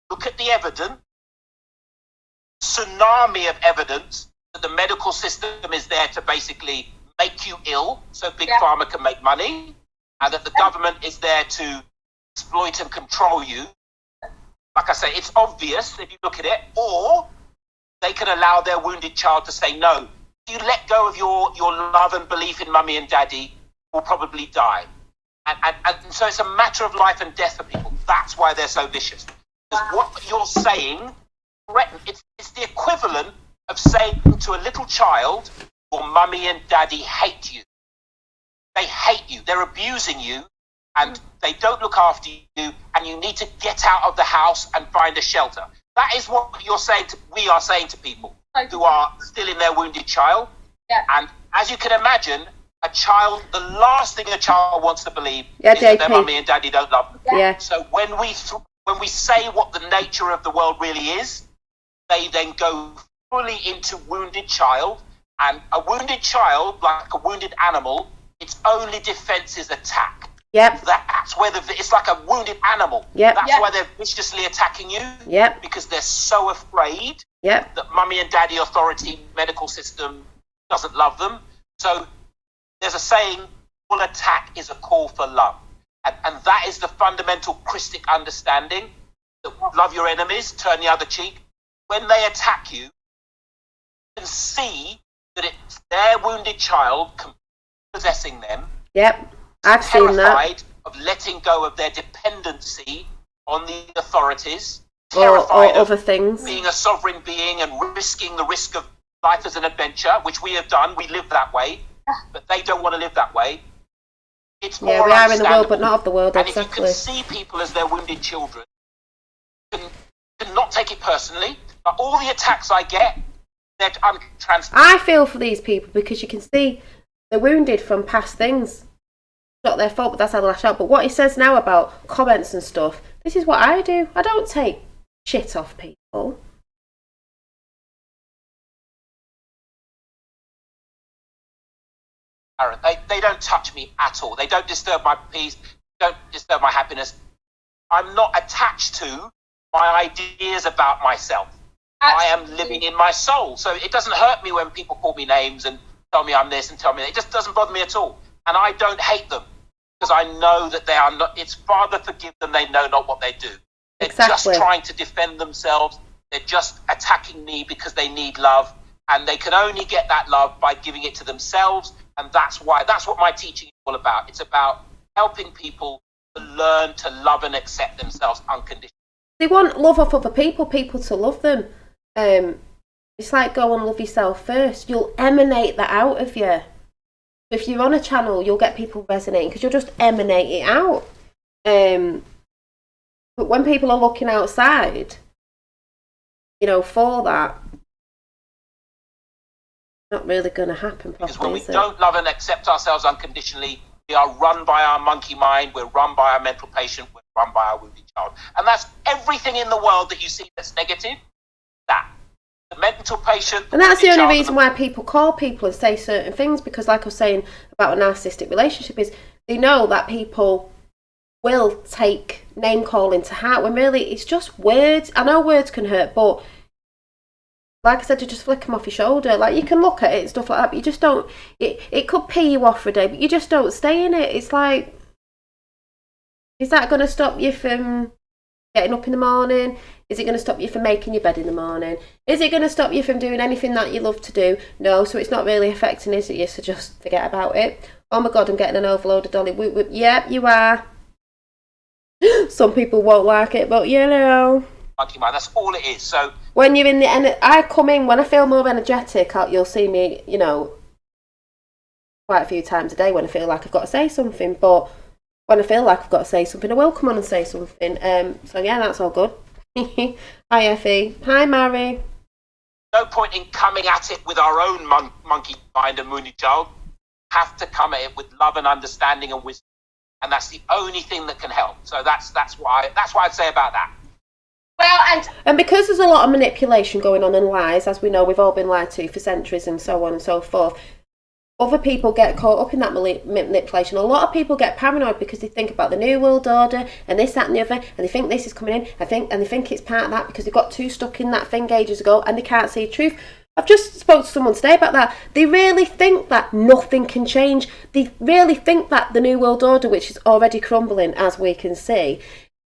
look at the evidence, tsunami of evidence that the medical system is there to basically make you ill so big pharma can make money, and that the government is there to exploit and control you. Like I say, it's obvious if you look at it. Or they can allow their wounded child to say, no, if you let go of your love and belief in mummy and daddy, will probably die. And so it's a matter of life and death for people. That's why they're so vicious. Because what you're saying, it's the equivalent of saying to a little child, your mummy and daddy hate you. They hate you. They're abusing you, and they don't look after you, and you need to get out of the house and find a shelter. That is what we are saying to people who are still in their wounded child. Yeah. And as you can imagine, the last thing a child wants to believe is that their mummy and daddy don't love them. Yeah. So when we say what the nature of the world really is, they then go fully into wounded child. And a wounded child, like a wounded animal, its only defense is attack. Yep. That's where it's like a wounded animal. Yep. That's why they're viciously attacking you. Yep. Because they're so afraid that mummy and daddy authority medical system doesn't love them. So there's a saying, all attack is a call for love. And that is the fundamental Christic understanding, that love your enemies, turn the other cheek. When they attack you, you can see that it's their wounded child possessing them. Yep, I've seen that. Terrified of letting go of their dependency on the authorities. Or Terrified other of things. being a sovereign being and risking the risk of life as an adventure, which we have done. We live that way, but they don't want to live that way. It's more we are in the world, but not of the world, and exactly. if you can see people as their wounded children, you can not take it personally. But all the attacks I get they're untransparent. I feel for these people because you can see they're wounded from past things. It's not their fault, but that's how they lash out. But what he says now about comments and stuff, this is what I do. I don't take shit off people. They don't touch me at all. They don't disturb my peace, don't disturb my happiness. I'm not attached to my ideas about myself. I am living in my soul. So it doesn't hurt me when people call me names and tell me I'm this and tell me that. It just doesn't bother me at all. And I don't hate them because I know that they are not, it's Father forgive them, they know not what they do. They're Exactly. just trying to defend themselves. They're just attacking me because they need love. And they can only get that love by giving it to themselves. And that's what my teaching is all about. It's about helping people to learn to love and accept themselves unconditionally. They want love of other people to love them. It's like go and love yourself first. You'll emanate that out of you. If you're on a channel, you'll get people resonating because you'll just emanate it out. But when people are looking outside, for that, not really going to happen properly. Because when we don't love and accept ourselves unconditionally, we are run by our monkey mind, we're run by our mental patient, we're run by our wounded child. And that's everything in the world that you see that's negative, that. The mental patient. And that's the only reason why people call people and say certain things, because like I was saying about a narcissistic relationship, is they know that people will take name calling to heart when really it's just words. I know words can hurt, but like I said, you just flick them off your shoulder. Like, you can look at it and stuff like that, but you just don't, it could pee you off for a day, but you just don't stay in it. It's like, is that going to stop you from getting up in the morning? Is it going to stop you from making your bed in the morning? Is it going to stop you from doing anything that you love to do? No, so it's not really affecting, is it? You so just forget about it. Oh my God, I'm getting an overload of Dolly. Whoop, whoop. Yep, you are. Some people won't like it, but monkey mind, that's all it is. So when you're in I come in, when I feel more energetic, you'll see me, quite a few times a day when I feel like I've got to say something. But when I feel like I've got to say something, I will come on and say something. So yeah, that's all good. Hi Effie. Hi Mary. No point in coming at it with our own monkey mind and wounded child. Have to come at it with love and understanding and wisdom, and that's the only thing that can help. So that's why I'd say about that. Well, and because there's a lot of manipulation going on and lies, as we know, we've all been lied to for centuries and so on and so forth. Other people get caught up in that manipulation. A lot of people get paranoid because they think about the New World Order and this, that and the other, and they think this is coming in, and they think it's part of that because they got too stuck in that thing ages ago and they can't see truth. I've just spoke to someone today about that. They really think that nothing can change. They really think that the New World Order, which is already crumbling, as we can see,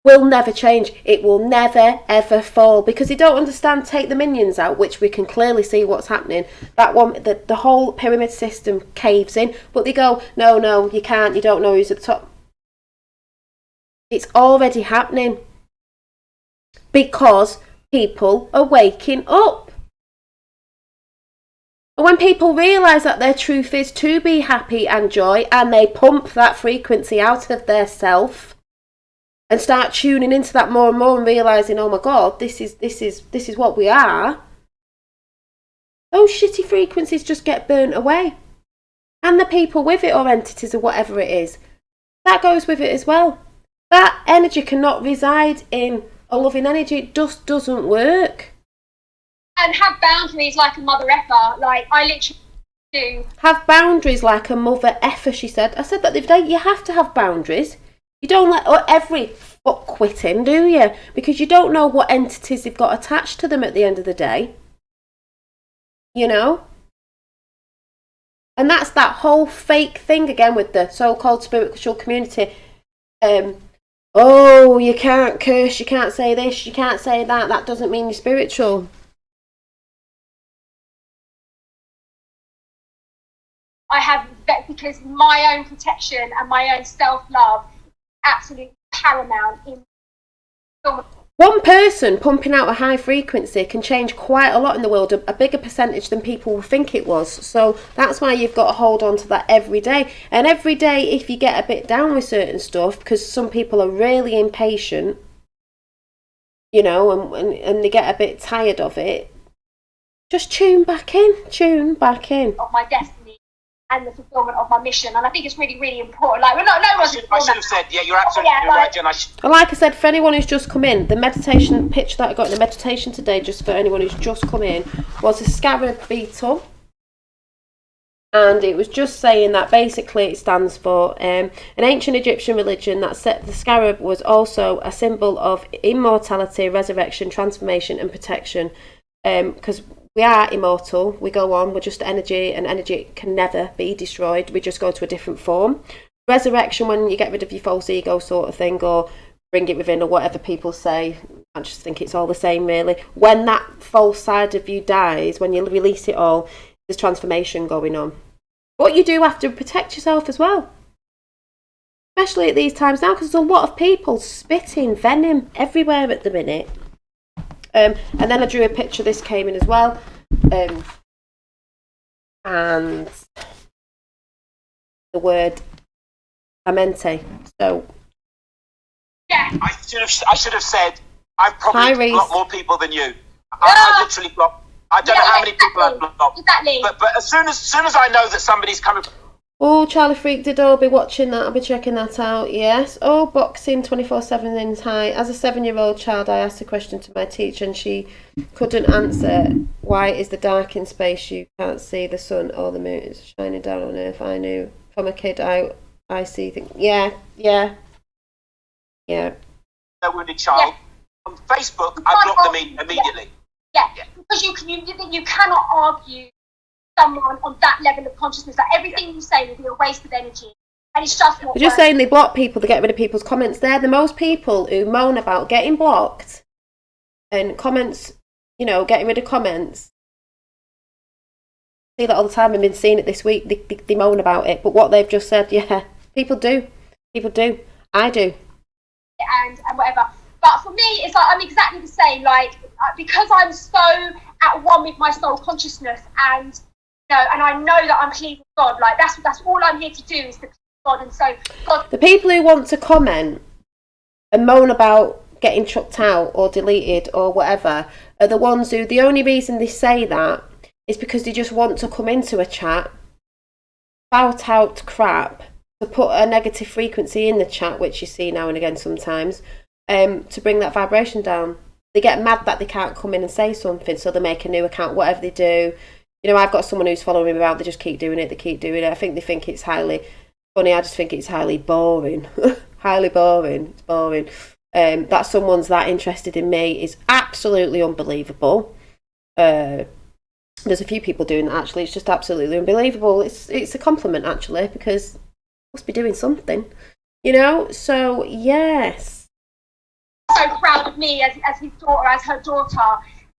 will never change. It will never ever fall because they don't understand. Take the minions out, which we can clearly see what's happening. That one, the whole pyramid system caves in, but they go, no, you can't. You don't know who's at the top. It's already happening because people are waking up. And when people realise that their truth is to be happy and joy, and they pump that frequency out of their self and start tuning into that more and more and realising, oh my God, this is what we are, those shitty frequencies just get burnt away. And the people with it, or entities or whatever it is, that goes with it as well. That energy cannot reside in a loving energy. It just doesn't work. and have boundaries like a mother effer. Like, I literally do. Have boundaries like a mother effer, she said. I said that the other day, you have to have boundaries. You don't let every fuck quitting, do you? Because you don't know what entities they've got attached to them at the end of the day. You know? And that's that whole fake thing again with the so-called spiritual community. Oh, you can't curse, you can't say this, you can't say that. That doesn't mean you're spiritual. I have that because my own protection and my own self-love is absolutely paramount in film. One person pumping out a high frequency can change quite a lot in the world, a bigger percentage than people will think it was. So that's why you've got to hold on to that every day. And every day, if you get a bit down with certain stuff, because some people are really impatient, you know, and they get a bit tired of it, just tune back in. Of my destiny and the fulfillment of my mission. And I think it's really, really important. Like, no one's I should have said, yeah, you're absolutely right, Jen. And like I said, for anyone who's just come in, the meditation picture that I got in the meditation today, just for anyone who's just come in, was a scarab beetle. And it was just saying that basically it stands for an ancient Egyptian religion that said the scarab was also a symbol of immortality, resurrection, transformation and protection. Because we are immortal, we go on, we're just energy, and energy can never be destroyed. We just go to a different form. Resurrection, when you get rid of your false ego sort of thing, or bring it within, or whatever people say, I just think it's all the same really. When that false side of you dies, when you release it all, there's transformation going on. But you do have to protect yourself as well. Especially at these times now, because there's a lot of people spitting venom everywhere at the minute. And then I drew a picture, this came in as well. And the word amente. So yeah. I should have said, I've probably blocked more people than you. I literally blocked. I don't know how many people I've blocked. Exactly. But as soon as I know that somebody's coming. Oh, Charlie Freak did all be watching that. I'll be checking that out. Yes. Oh, boxing 24/7 in high. As a 7-year-old child, I asked a question to my teacher and she couldn't answer. Why is the dark in space? You can't see the sun or the moon is shining down on Earth. I knew from a kid. I see things. Yeah. A wounded child on Facebook. I blocked them immediately. Yeah, because you cannot argue someone on that level of consciousness. Like everything you say will be a waste of energy, and it's just not. They're just saying they block people to get rid of people's comments. They're the most people who moan about getting blocked and comments. You know, getting rid of comments. I see that all the time. I've been seeing it this week. They moan about it, but what they've just said, yeah, people do. I do. And whatever. But for me, it's like I'm exactly the same. Like because I'm so at one with my soul consciousness, and and I know that I'm clean with God. Like that's all I'm here to do is to please God. And so God. The people who want to comment and moan about getting chucked out or deleted or whatever are the ones who the only reason they say that is because they just want to come into a chat, spout out crap, to put a negative frequency in the chat, which you see now and again sometimes, to bring that vibration down. They get mad that they can't come in and say something, so they make a new account, whatever they do. You know, I've got someone who's following me around, they just keep doing it. I think they think it's highly funny. I just think it's highly boring. Highly boring. It's boring. That someone's that interested in me is absolutely unbelievable. There's a few people doing that, actually. It's just absolutely unbelievable. It's a compliment, actually, because must be doing something, so yes. So proud of me as his daughter, as her daughter,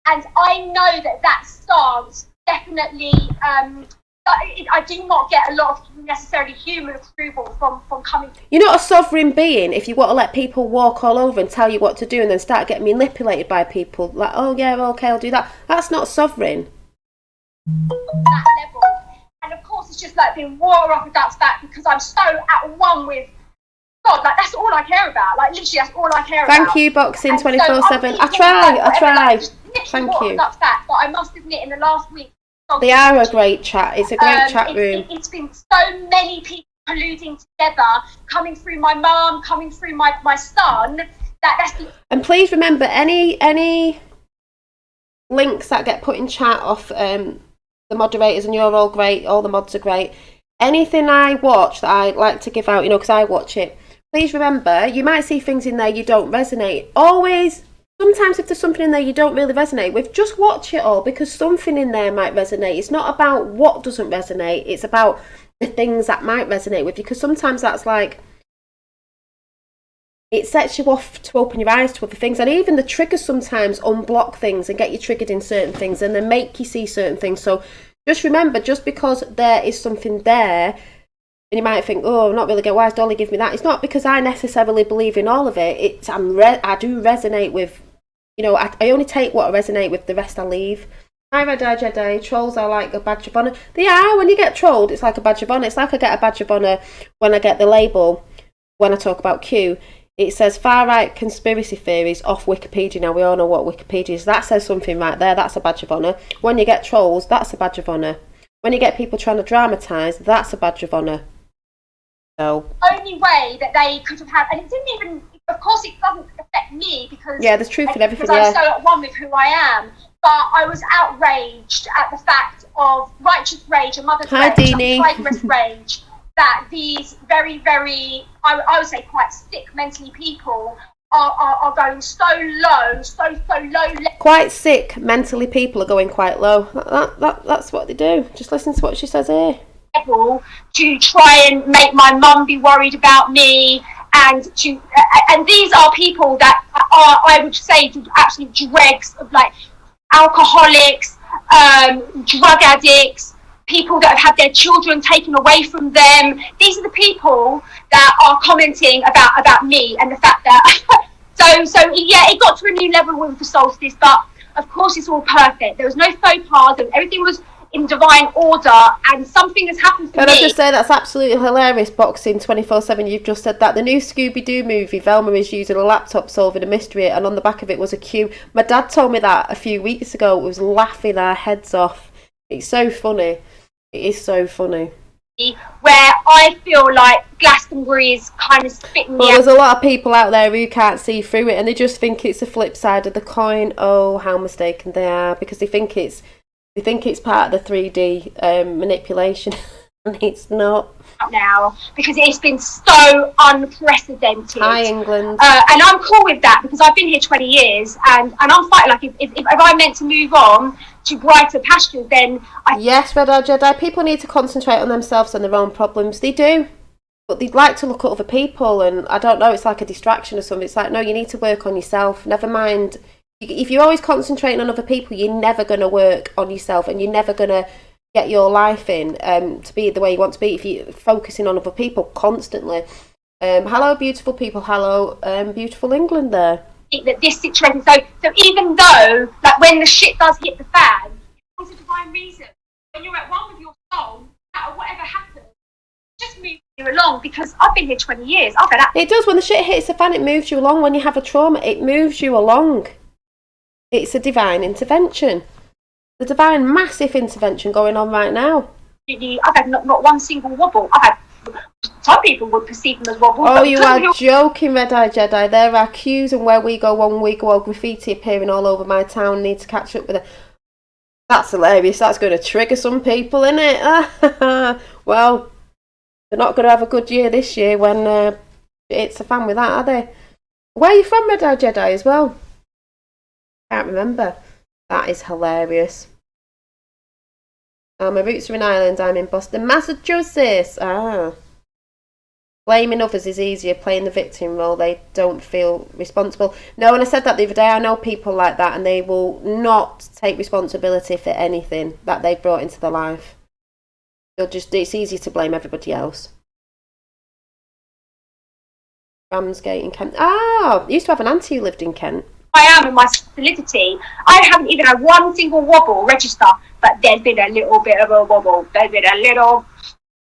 and I know that stance definitely I do not get a lot of necessarily human approval from coming. You're not a sovereign being if you want to let people walk all over and tell you what to do and then start getting manipulated by people like, oh yeah, okay, I'll do that. That's not sovereign. That level. And of course, it's just like being water off a duck's back because I'm so at one with God. Like, that's all I care about. Like, literally, that's all I care about. Thank you, Boxing 24/7. I try. Thank you. But I must admit, in the last week, they are a great chat. It's a great chat room. It's been so many people colluding together, coming through my mum, coming through my son. That's the. And please remember, any links that get put in chat off the moderators, and you're all great, all the mods are great. Anything I watch that I like to give out, because I watch it, please remember, you might see things in there you don't resonate. Always, sometimes if there's something in there you don't really resonate with, just watch it all, because something in there might resonate. It's not about what doesn't resonate, it's about the things that might resonate with you, because sometimes that's like, it sets you off to open your eyes to other things, and even the triggers sometimes unblock things and get you triggered in certain things and then make you see certain things. So just remember, just because there is something there and you might think, oh, I'm not really getting, why does Dolly give me that? It's not because I necessarily believe in all of it. I do resonate with, I only take what I resonate with, the rest I leave. Hi Red Eye Jedi, trolls are like a badge of honour. They are. When you get trolled, it's like a badge of honour. It's like I get a badge of honour when I get the label when I talk about Q. It says far-right conspiracy theories off Wikipedia. Now, we all know what Wikipedia is. That says something right there. That's a badge of honour. When you get trolls, that's a badge of honour. When you get people trying to dramatise, that's a badge of honour. So, only way that they could have had, and it didn't even, of course it doesn't affect me because yeah, there's truth in everything, because I'm so at one with who I am, but I was outraged at the fact of righteous rage, a mother's Hi, rage, Deanie. tigress rage, that these very, very, I would say quite sick mentally people are going so low, so low. Quite sick mentally people are going quite low. That's what they do. Just listen to what she says here. Level to try and make my mum be worried about me, and these are people that are, I would say, absolute dregs of like alcoholics, drug addicts, people that have had their children taken away from them. These are the people that are commenting about me and the fact that so yeah, it got to a new level with the solstice, but of course it's all perfect. There was no faux pas and everything was in divine order, and something has happened for me. Can I just say that's absolutely hilarious, Boxing 24/7, you've just said that. The new Scooby-Doo movie, Velma is using a laptop solving a mystery, and on the back of it was a cue. My dad told me that a few weeks ago. It was laughing our heads off. It's so funny. It is so funny. Where I feel like Glastonbury is kind of spitting me Well, out. there's a lot of people out there who can't see through it, and they just think it's the flip side of the coin. Oh, how mistaken they are, because they think it's part of the 3D manipulation, and it's not. Now, because it's been so unprecedented. Hi, England. And I'm cool with that because I've been here 20 years, and I'm fighting. Like if I'm meant to move on to brighter pastures, then Yes, Red Eye Jedi, people need to concentrate on themselves and their own problems. They do. But they'd like to look at other people, and I don't know, it's like a distraction or something. It's like, no, you need to work on yourself. Never mind. If you're always concentrating on other people, you're never going to work on yourself, and you're never going to get your life in to be the way you want to be if you're focusing on other people constantly. Hello, beautiful people. Hello, beautiful England there. that this situation. So even though, like, when the shit does hit the fan, there's a divine reason. When you're at one with your soul, no matter whatever happens, just move you along, because I've been here 20 years. I've had that. It does. When the shit hits the fan, it moves you along. When you have a trauma, it moves you along. It's a divine intervention. The divine massive intervention going on right now. I've had not one single wobble. I've had, some people would perceive them as wobbles. Oh, you are joking, Red Eye Jedi. There are queues, and where we go, graffiti appearing all over my town. Need to catch up with it. That's hilarious. That's going to trigger some people, isn't it? Well, they're not going to have a good year this year when it's a fan with that, are they? Where are you from, Red Eye Jedi, as well? Can't remember. That is hilarious. My roots are in Ireland. I'm in Boston, Massachusetts. Blaming others is easier. Playing the victim role, they don't feel responsible. No, and I said that the other day. I know people like that, and they will not take responsibility for anything that they've brought into their life. It's easy to blame everybody else. Ramsgate in Kent. I used to have an auntie who lived in Kent. I am in my solidity. I haven't even had one single wobble register, but there's been a little bit of a wobble. There's been a little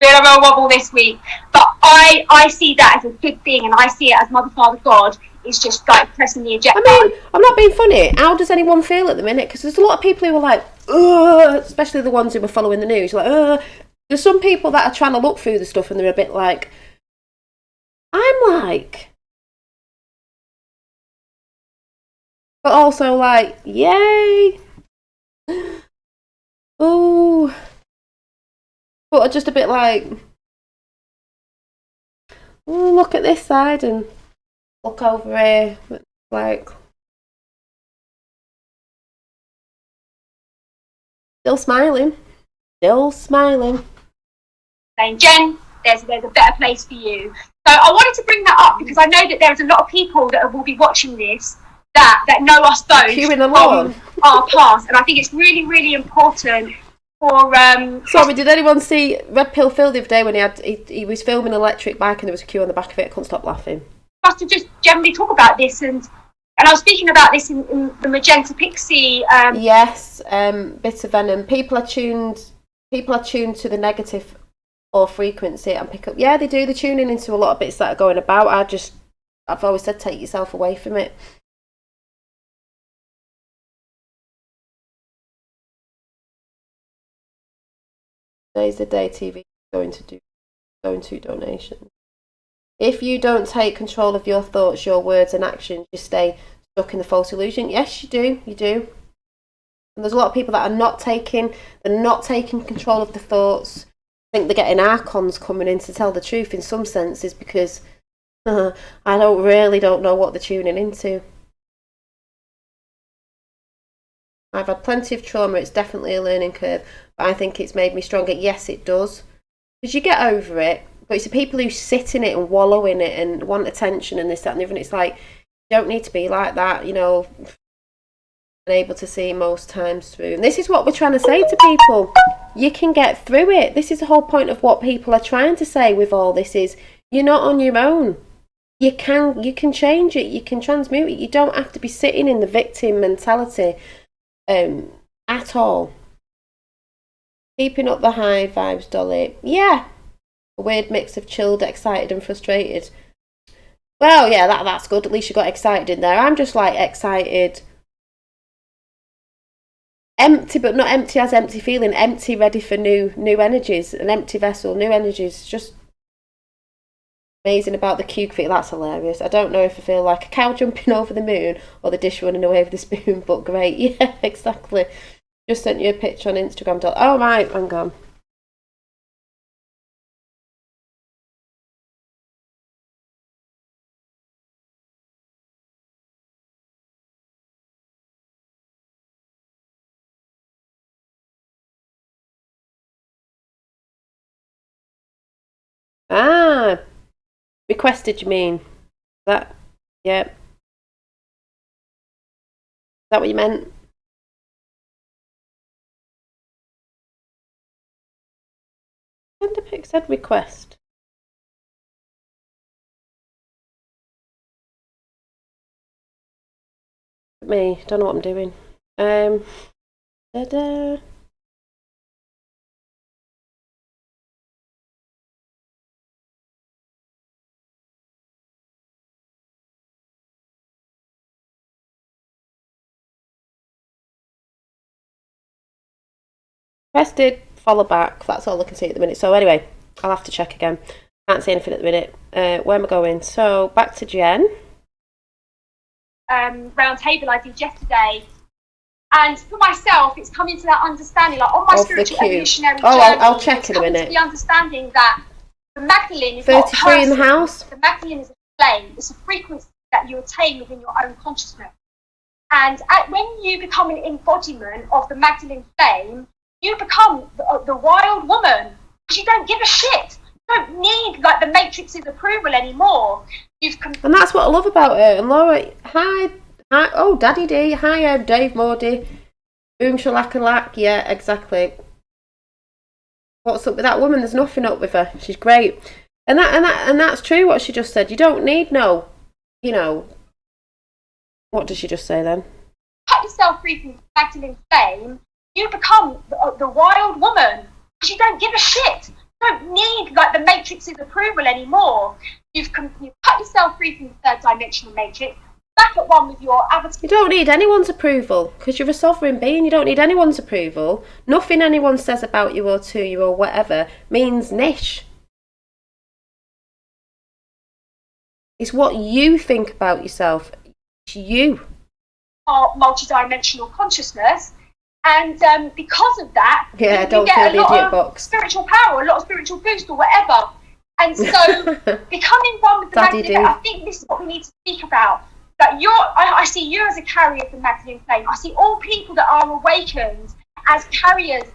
bit of a wobble this week. But I see that as a good thing, and I see it as Mother, Father, God is just like pressing the eject button. I'm not being funny. How does anyone feel at the minute? Because there's a lot of people who are like, ugh, especially the ones who are following the news, like, ugh. There's some people that are trying to look through the stuff, and they're a bit like, but also like, yay. Ooh. But just a bit like, ooh, look at this side and look over here. Like, still smiling. Saying, Jen, there's a better place for you. So I wanted to bring that up because I know that there's a lot of people that will be watching this that know us both from our past, and I think it's really, really important for. Sorry, did anyone see Red Pill Phil the other day when he was filming an electric bike and there was a queue on the back of it? I couldn't stop laughing. For us to just generally talk about this, and I was speaking about this in the Magenta Pixie. Yes, bit of venom. People are tuned to the negative or frequency and pick up. Yeah, they do. They're tuning into a lot of bits that are going about. I just I've always said take yourself away from it. Today's the day TV going to donations. If you don't take control of your thoughts, your words and actions, you stay stuck in the false illusion. Yes, you do. You do. And there's a lot of people that are not taking control of the thoughts. I think they're getting archons coming in to tell the truth in some senses because I don't know what they're tuning into. I've had plenty of trauma. It's definitely a learning curve, but I think it's made me stronger. Yes, it does. Because you get over it. But it's the people who sit in it and wallow in it and want attention and this, that, and the other. And it's like, you don't need to be like that, you know. Able to see most times through. And this is what we're trying to say to people. You can get through it. This is the whole point of what people are trying to say with all this is you're not on your own. You can change it. You can transmute it. You don't have to be sitting in the victim mentality at all. Keeping up the high vibes, Dolly. Yeah. A weird mix of chilled, excited and frustrated. Well, yeah, that's good. At least you got excited in there. I'm just like excited. Empty, but not empty as empty feeling. Empty, ready for new energies. An empty vessel, new energies. Just amazing about the cube feet. That's hilarious. I don't know if I feel like a cow jumping over the moon or the dish running away with the spoon, but great. Yeah, exactly. Just sent you a picture on Instagram. Oh, right, hang on. Ah, requested, you mean? That, yeah. Is that what you meant? Send a pic said request. Me, don't know what I'm doing. Da-da. Requested, follow back. That's all I can see at the minute. So anyway, I'll have to check again. Can't see anything at the minute. Where am I going? So back to Jen. Round table I did yesterday, and for myself, it's coming to that understanding, like on my spiritual evolutionary journey. I'll check in a minute. The understanding that the Magdalene is 33 in the house. The Magdalene is a flame. It's a frequency that you attain within your own consciousness. And when you become an embodiment of the Magdalene flame, you become the wild woman because you don't give a shit. You don't need like the Matrix's approval anymore. And that's what I love about her. And Laura, hi, oh, Daddy D, hi, Dave Mordy, boom shalakalak, yeah, exactly. What's up with that woman? There's nothing up with her. She's great, and that's true. What she just said. You don't need no, you know. What did she just say then? Cut yourself free from Magdalene flame. You become the wild woman because you don't give a shit. You don't need like the Matrix's approval anymore. You've cut yourself free from the third dimensional matrix. Back at one with your avatar. You don't need anyone's approval because you're a sovereign being. You don't need anyone's approval. Nothing anyone says about you or to you or whatever means niche. It's what you think about yourself. It's you. Our multi-dimensional consciousness. And because of that, yeah, you don't get feel a lot the idiot of box. Spiritual power, a lot of spiritual boost or whatever. And so becoming one with the Magdalene, I think this is what we need to speak about. That I see you as a carrier of the Magdalene flame. I see all people that are awakened as carriers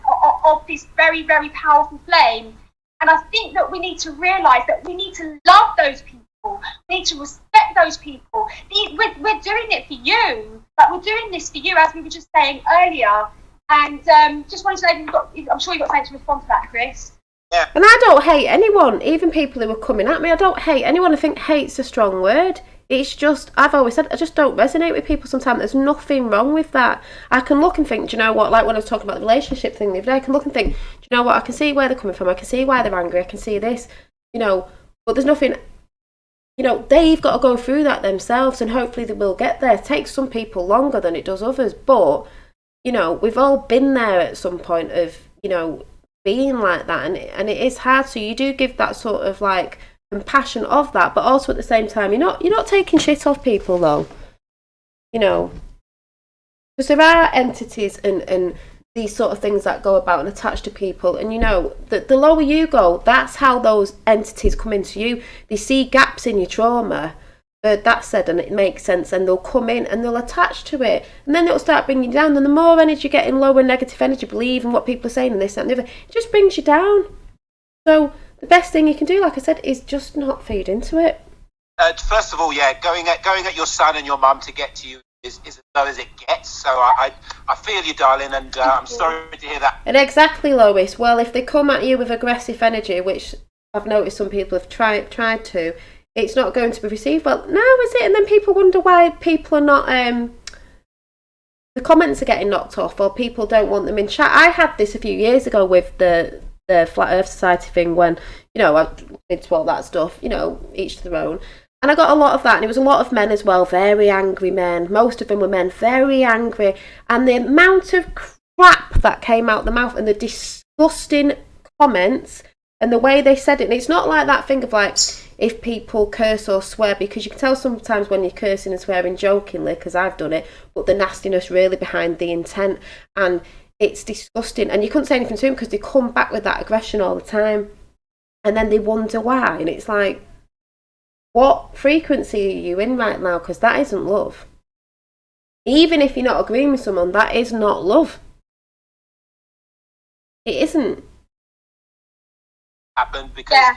of this very, very powerful flame. And I think that we need to realise that we need to love those people. We need to respect those people. We're doing it for you. Like we're doing this for you, as we were just saying earlier. And just wanted to know if I'm sure you've got something to respond to that, Chris. Yeah. And I don't hate anyone, even people who are coming at me. I don't hate anyone. I think hate's a strong word. It's just, I've always said, I just don't resonate with people sometimes. There's nothing wrong with that. I can look and think, do you know what, like when I was talking about the relationship thing the other day, I can look and think, do you know what, I can see where they're coming from. I can see why they're angry. I can see this, you know, but there's nothing you know, they've got to go through that themselves, and hopefully they will get there. It takes some people longer than it does others, but, you know, we've all been there at some point of, you know, being like that, and it is hard. So you do give that sort of like compassion of that, but also at the same time, you're not taking shit off people though, you know, because there are entities and these sort of things that go about and attach to people, and you know, the lower you go, that's how those entities come into you. They see gaps in your trauma, that's said, and it makes sense, and they'll come in and they'll attach to it, and then it'll start bringing you down, and the more energy you get in lower negative energy, believing what people are saying and this, that and the other, it just brings you down. So the best thing you can do, like I said, is just not feed into it. First of all, yeah, going at your son and your mum to get to you is as low as it gets. So I feel you, darling, and I'm sorry to hear that. And exactly, Lois. Well, if they come at you with aggressive energy, which I've noticed some people have tried to, it's not going to be received well. No, is it? And then people wonder why people are not. The comments are getting knocked off, or people don't want them in chat. I had this a few years ago with the Flat Earth Society thing, when, you know, I did all that stuff, you know, each to their own. And I got a lot of that, and it was a lot of men as well, very angry men. Most of them were men, very angry. And the amount of crap that came out the mouth, and the disgusting comments, and the way they said it. And it's not like that thing of like, if people curse or swear, because you can tell sometimes when you're cursing and swearing jokingly, because I've done it, but the nastiness really behind the intent. And it's disgusting. And you couldn't say anything to them because they come back with that aggression all the time. And then they wonder why. And it's like, what frequency are you in right now? Because that isn't love. Even if you're not agreeing with someone, that is not love. It isn't. Happen because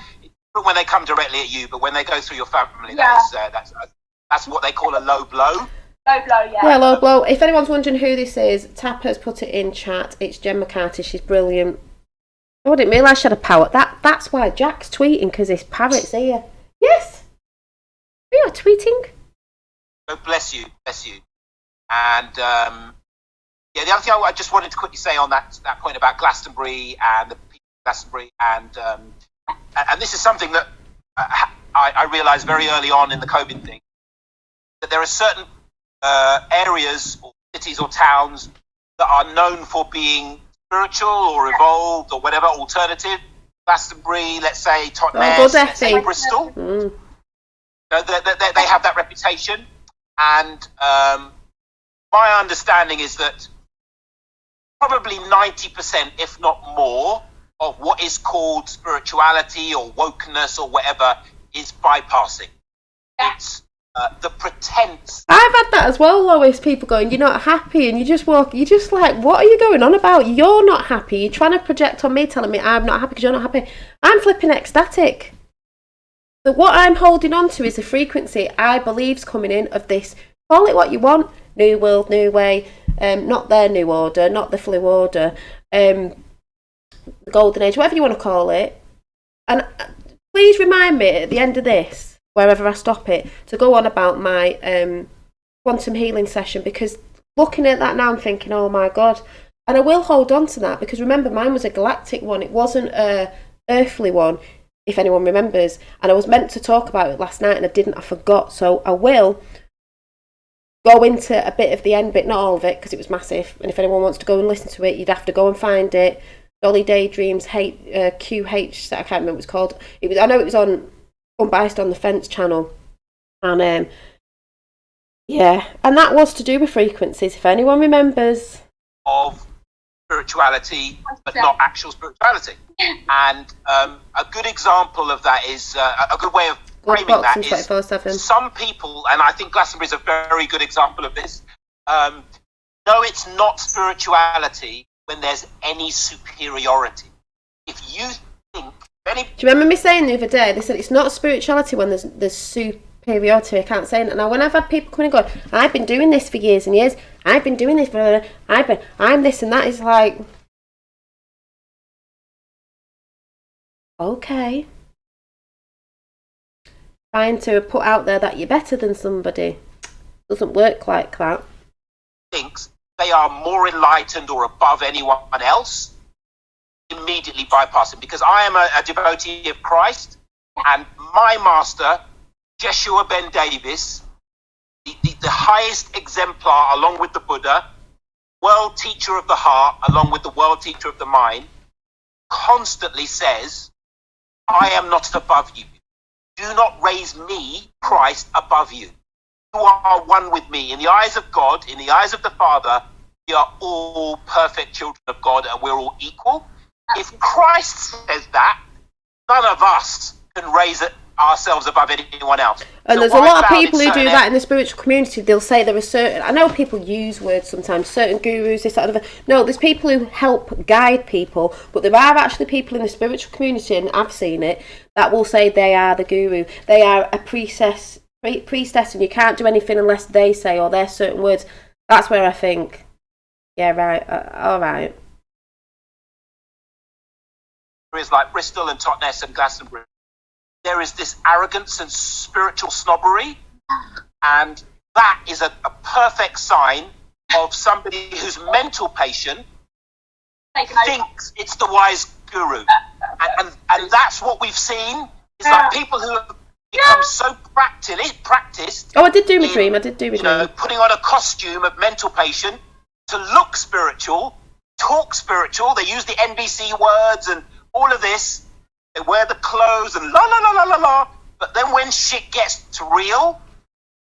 when they come directly at you, but when they go through your family, that's what they call a low blow. Low blow, yeah. Well, low blow. If anyone's wondering who this is, Tapper's put it in chat. It's Jen McCarthy. She's brilliant. Oh, I didn't realise she had a power. That's why Jack's tweeting, because his parrot's here. Yes. We are tweeting. Oh, bless you. And the other thing I just wanted to quickly say on that point about Glastonbury and the people of Glastonbury, and this is something that I realised very early on in the COVID thing, that there are certain areas or cities or towns that are known for being spiritual or evolved or whatever, alternative. Glastonbury, let's say Totnes, let's say Bristol. Mm. They have that reputation, and my understanding is that probably 90%, if not more, of what is called spirituality or wokeness or whatever is bypassing. It's the pretense. I've had that as well, Lois. People going, you're not happy, and you just like, what are you going on about? You're not happy. You're trying to project on me, telling me I'm not happy because you're not happy. I'm flipping ecstatic. So what I'm holding on to is the frequency I believe's coming in of this. Call it what you want. New world, new way. Not their new order, not the flu order. The golden age, whatever you want to call it. And please remind me at the end of this, wherever I stop it, to go on about my quantum healing session, because looking at that now I'm thinking, oh my God. And I will hold on to that, because remember, mine was a galactic one. It wasn't a earthly one, if anyone remembers. And I was meant to talk about it last night and I didn't. I forgot. So I will go into a bit of the end bit, not all of it, because it was massive. And if anyone wants to go and listen to it, you'd have to go and find it. Dolly Daydreams, QH, I can't remember what it's called. I know it was on Unbiased on the Fence channel. And and that was to do with frequencies, if anyone remembers. Of spirituality, but not actual spirituality. And a good example of that is a good way of framing that is some people, and I think Glastonbury is a very good example of this, no, it's not spirituality when there's any superiority. If you think any... Do you remember me saying the other day, they said it's not spirituality when there's superiority? I can't say it. Now, when I've had people come and go, I've been doing this for years and years, I've been doing this for, I'm this and that, it's like, okay. Trying to put out there that you're better than somebody doesn't work like that. Thinks they are more enlightened or above anyone else, immediately bypassing. Because I am a devotee of Christ, and my master Jeshua Ben Davis, the highest exemplar along with the Buddha, world teacher of the heart along with the world teacher of the mind, constantly says, I am not above you. Do not raise me, Christ, above you. You are one with me. In the eyes of God, in the eyes of the Father, we are all perfect children of God and we're all equal. If Christ says that, none of us can raise ourselves above anyone else. And So there's a what I lot of found in people who do certain that in the spiritual community. They'll say there are certain, I know people use words sometimes, certain gurus, this, that, and the other. No, there's people who help guide people, but there are actually people in the spiritual community, and I've seen it, that will say they are the guru. They are a priestess, and you can't do anything unless they say, or their certain words. That's where I think, yeah, right, all right. areas like Bristol and Totnes and Glastonbury, there is this arrogance and spiritual snobbery, and that is a perfect sign of somebody whose mental patient thinks it's the wise guru, and that's what we've seen. Is like people who have become so practiced. Oh, I did do my dream. Putting on a costume of mental patient to look spiritual, talk spiritual. They use the NBC words and all of this. They wear the clothes and la la la la la la. But then when shit gets real,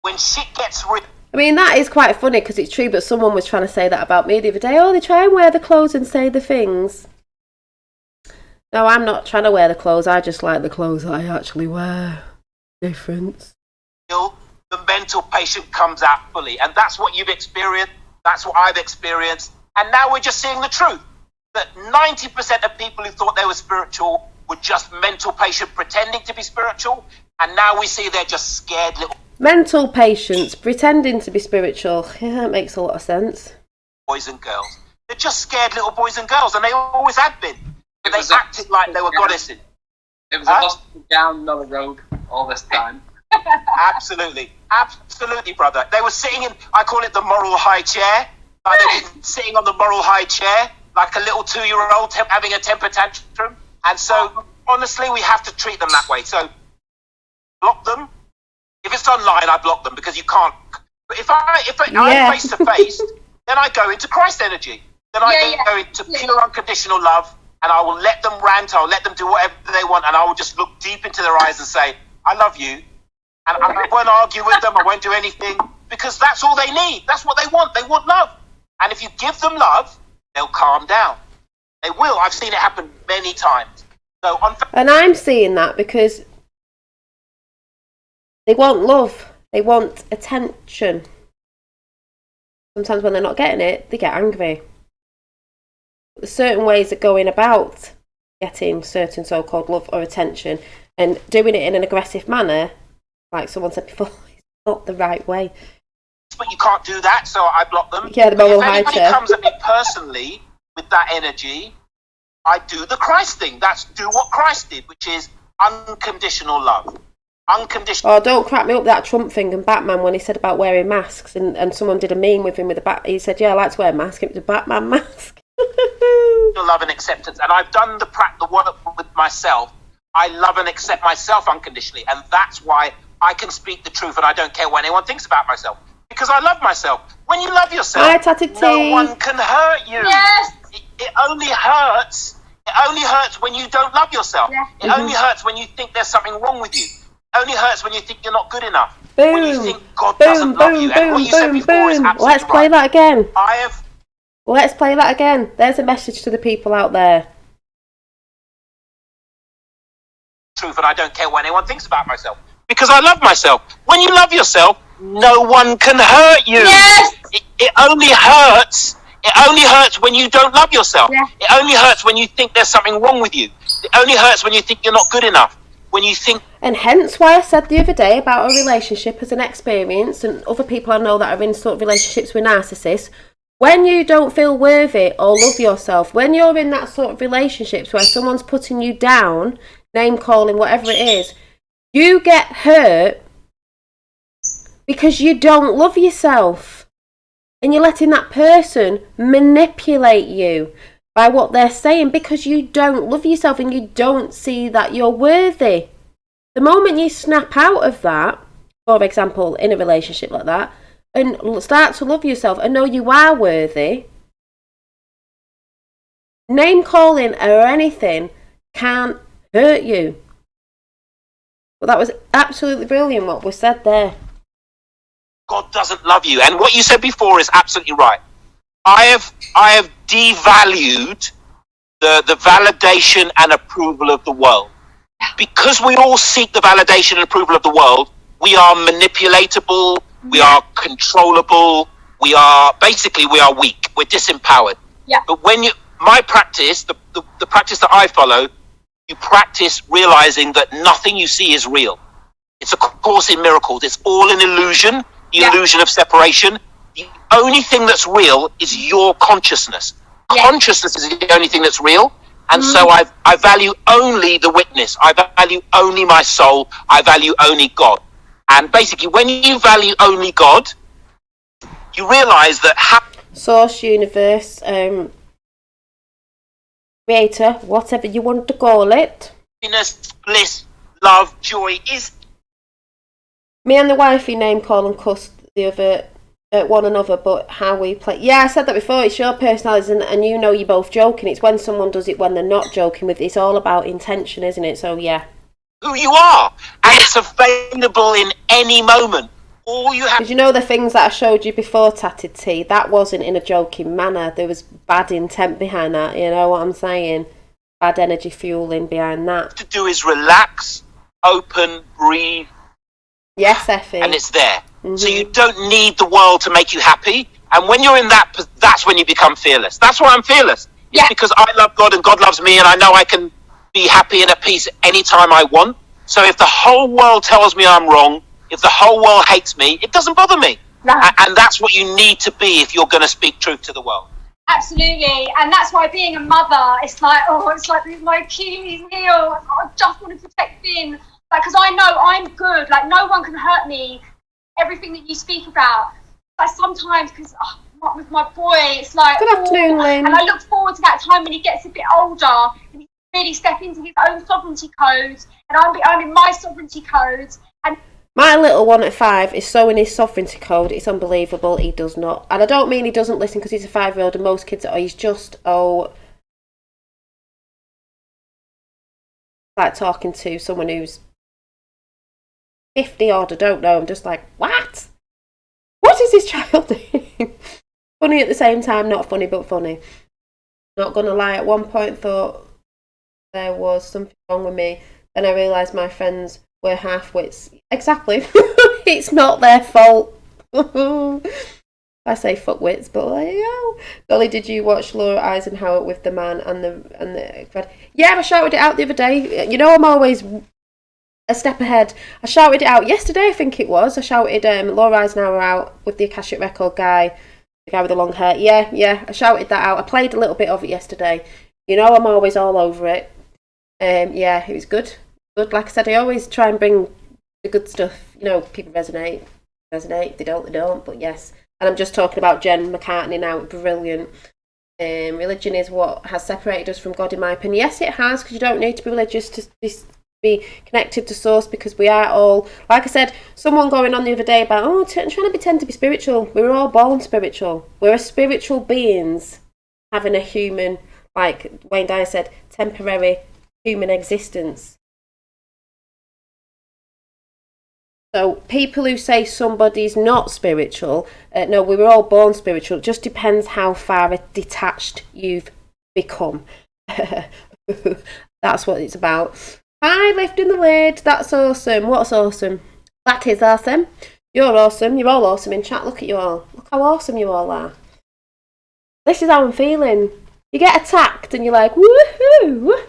I mean, that is quite funny because it's true, but someone was trying to say that about me the other day. Oh, they try and wear the clothes and say the things. No, I'm not trying to wear the clothes. I just like the clothes that I actually wear. Difference. The mental patient comes out fully. And that's what you've experienced. That's what I've experienced. And now we're just seeing the truth. That 90% of people who thought they were spiritual were just mental patient pretending to be spiritual. And now we see they're just scared little mental patients pretending to be spiritual. Yeah, that makes a lot of sense. Boys and girls. They're just scared little boys and girls, and they always have been. They acted like they were goddesses. It was a hospital gown, not a robe, all this time. Absolutely, brother. They were sitting in, I call it the moral high chair. Like they were sitting on the moral high chair, like a little 2-year-old having a temper tantrum. And so, honestly, we have to treat them that way. So, block them. If it's online, I block them because you can't. But if I'm face to face, then I go into Christ energy. Then I go into pure unconditional love, and I will let them rant. I'll let them do whatever they want, and I will just look deep into their eyes and say, "I love you," and I won't argue with them. I won't do anything because that's all they need. That's what they want. They want love, and if you give them love, they'll calm down. They will. I've seen it happen many times. So and I'm seeing that because they want love. They want attention. Sometimes when they're not getting it, they get angry. There's certain ways of going about getting certain so-called love or attention, and doing it in an aggressive manner, like someone said before, is not the right way. But you can't do that, so I block them. Yeah, the moral high chair. If anybody comes at me personally with that energy, I do the Christ thing. That's do what Christ did, which is unconditional love. Unconditional. Oh, don't crack me up that Trump thing and Batman when he said about wearing masks, and someone did a meme with him with a bat. He said, "Yeah, I like to wear a mask." It was a Batman mask. Love and acceptance, and I've done the work with myself. I love and accept myself unconditionally, and that's why I can speak the truth, and I don't care what anyone thinks about myself because I love myself. When you love yourself, no one can hurt you. Yes. It only hurts. It only hurts when you don't love yourself. Yeah. It only hurts when you think there's something wrong with you. It only hurts when you think you're not good enough. Boom. When you think God doesn't love you. And what you said before is absolutely Let's play that again. Let's play that again. There's a message to the people out there. Truth, and I don't care what anyone thinks about myself because I love myself. When you love yourself, no one can hurt you. Yes. It only hurts. It only hurts when you don't love yourself. Yeah. It only hurts when you think there's something wrong with you. It only hurts when you think you're not good enough. When you think. And hence why I said the other day about a relationship as an experience, and other people I know that are in sort of relationships with narcissists. When you don't feel worthy or love yourself, when you're in that sort of relationships where someone's putting you down, name calling, whatever it is, you get hurt because you don't love yourself. And you're letting that person manipulate you by what they're saying because you don't love yourself and you don't see that you're worthy. The moment you snap out of that, for example, in a relationship like that, and start to love yourself and know you are worthy, name calling or anything can't hurt you. Well, that was absolutely brilliant what was said there. God doesn't love you. And what you said before is absolutely right. I have devalued the validation and approval of the world. Because we all seek the validation and approval of the world, we are manipulatable, we are controllable, we are weak, we're disempowered. Yeah. But when my practice, the practice that I follow, you practice realizing that nothing you see is real. It's a Course in Miracles. It's all an illusion, the illusion of separation. The only thing that's real is your consciousness. Yeah. Consciousness is the only thing that's real. And so I value only the witness. I value only my soul. I value only God. And basically, when you value only God, you realize that Source, universe, creator, whatever you want to call it. Happiness, bliss, love, joy is... Me and the wifey name call and cuss the other one another, but how we play. Yeah, I said that before. It's your personality, and you know you're both joking. It's when someone does it when they're not joking. With it's all about intention, isn't it? So yeah. Who you are, and it's available in any moment. All you have. Did you know the things that I showed you before, Tatty T? That wasn't in a joking manner. There was bad intent behind that. You know what I'm saying? Bad energy fueling behind that. To do is relax, open, breathe. Yes, Effie. And it's there. Mm-hmm. So you don't need the world to make you happy. And when you're in that, that's when you become fearless. That's why I'm fearless. It's because I love God and God loves me, and I know I can be happy and at peace anytime I want. So if the whole world tells me I'm wrong, if the whole world hates me, it doesn't bother me. No. And that's what you need to be if you're going to speak truth to the world. Absolutely. And that's why being a mother, it's like my Achilles heel. I just want to protect Finn. Because I know I'm good. Like, no one can hurt me. Everything that you speak about. Like, sometimes, because with my boy, it's like... Good afternoon, Lynn. And I look forward to that time when he gets a bit older and he really step into his own sovereignty codes, and I'm in my sovereignty codes. And my little one at 5 is so in his sovereignty code, it's unbelievable. He does not. And I don't mean he doesn't listen because he's a 5-year-old, and most kids are. He's just, like talking to someone who's 50 odd, I don't know. I'm just like, what? What is this child doing? Funny at the same time, not funny, but funny. Not gonna lie, at one point thought there was something wrong with me. Then I realised my friends were half-wits. Exactly. It's not their fault. I say fuck-wits, but like, oh. Dolly, did you watch Laura Eisenhower with the man and the... Yeah, I shouted it out the other day. You know I'm always a step ahead. I shouted it out yesterday, I think it was. I shouted Laura Eisenhower out with the Akashic Record guy, the guy with the long hair. Yeah, I shouted that out. I played a little bit of it yesterday. You know I'm always all over it. Yeah, it was good. Good. Like I said, I always try and bring the good stuff. You know, people resonate. They don't. But yes. And I'm just talking about Jen McCartney now. Brilliant. Religion is what has separated us from God, in my opinion. Yes, it has, because you don't need to be religious to be connected to source, because we are all, like I said, someone going on the other day about, trying to pretend to be spiritual. We were all born spiritual. We're spiritual beings having a human, like Wayne Dyer said, temporary human existence. So people who say somebody's not spiritual, no, we were all born spiritual. It just depends how far detached you've become. That's what it's about. Hi, lifting the lid. That's awesome. What's awesome? That is awesome. You're awesome. You're all awesome in chat. Look at you all. Look how awesome you all are. This is how I'm feeling. You get attacked and you're like, woohoo!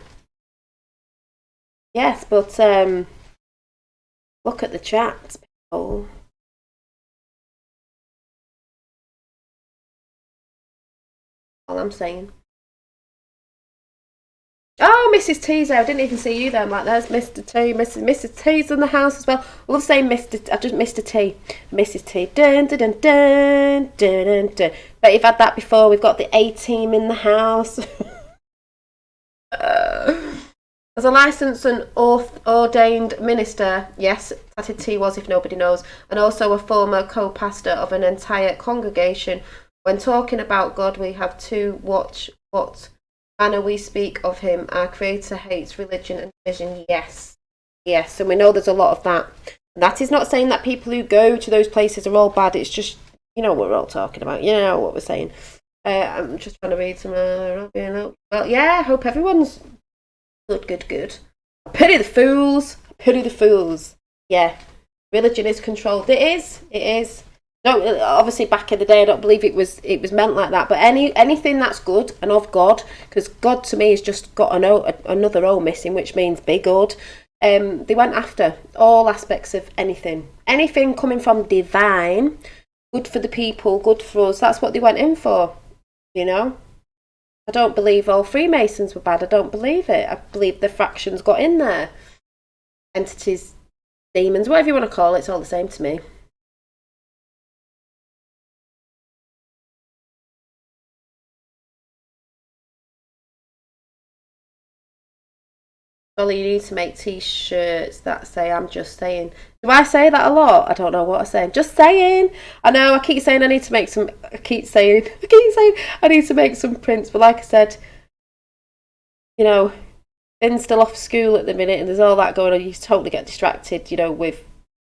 Yes, but look at the chat, people. All I'm saying. Oh, Mrs. T's there. I didn't even see you there. I'm like, there's Mr. T. Mrs. T's in the house as well. I love saying Mr. T. Mrs. T. Dun, dun, dun, dun, dun, dun, dun. Bet you've had that before. We've got the A-team in the house. As a licensed and ordained minister, yes, Tatted T was, if nobody knows, and also a former co-pastor of an entire congregation, when talking about God, we have to watch what manner we speak of him. Our Creator hates religion and division. Yes, and we know there's a lot of that. And that is not saying that people who go to those places are all bad. It's just, you know what we're all talking about. You know what we're saying. I'm just trying to read some. Well, yeah, I hope everyone's good. I pity the fools. Yeah, religion is controlled. It is. No, obviously back in the day, I don't believe it was meant like that. But anything that's good and of God, because God to me has just got another O missing, which means be good. They went after all aspects of anything coming from divine, good for the people, good for us. That's what they went in for, you know. I don't believe all Freemasons were bad. I don't believe it. I believe the fractions got in there. Entities, demons, whatever you want to call it, it's all the same to me. Dolly, you need to make t-shirts that say I'm just saying. Do I say that a lot? I don't know what I'm saying. Just saying. I know I keep saying I need to make some. I keep saying I need to make some prints. But like I said, you know, Finn's still off school at the minute and there's all that going on. You totally get distracted, you know, with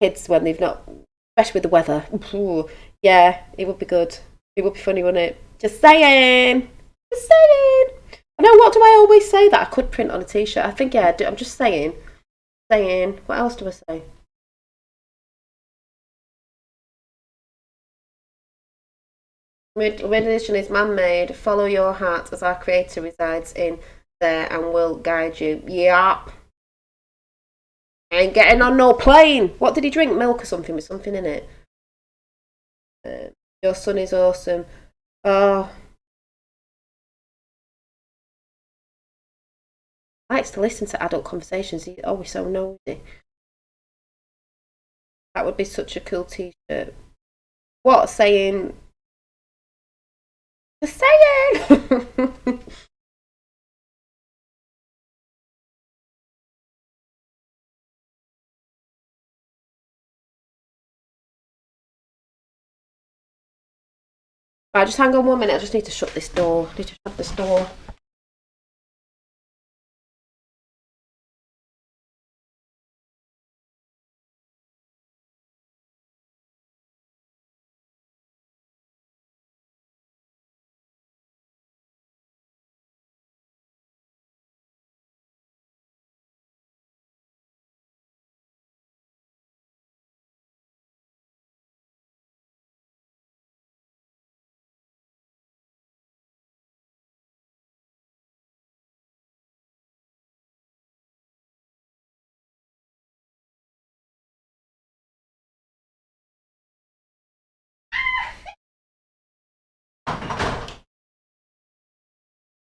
kids when they've not, especially with the weather. Ooh, yeah, it would be good. It would be funny, wouldn't it? Just saying. No, what do I always say that I could print on a t-shirt? I think, yeah, I'm just saying. What else do I say? Religion is man-made. Follow your heart as our Creator resides in there and will guide you. Yep. Ain't getting on no plane. What did he drink? Milk or something with something in it? Your son is awesome. Oh. Likes to listen to adult conversations. He's always so nosy. That would be such a cool t-shirt. What, saying? Just saying! Right, just hang on 1 minute. I just need to shut this door. I need to shut this door.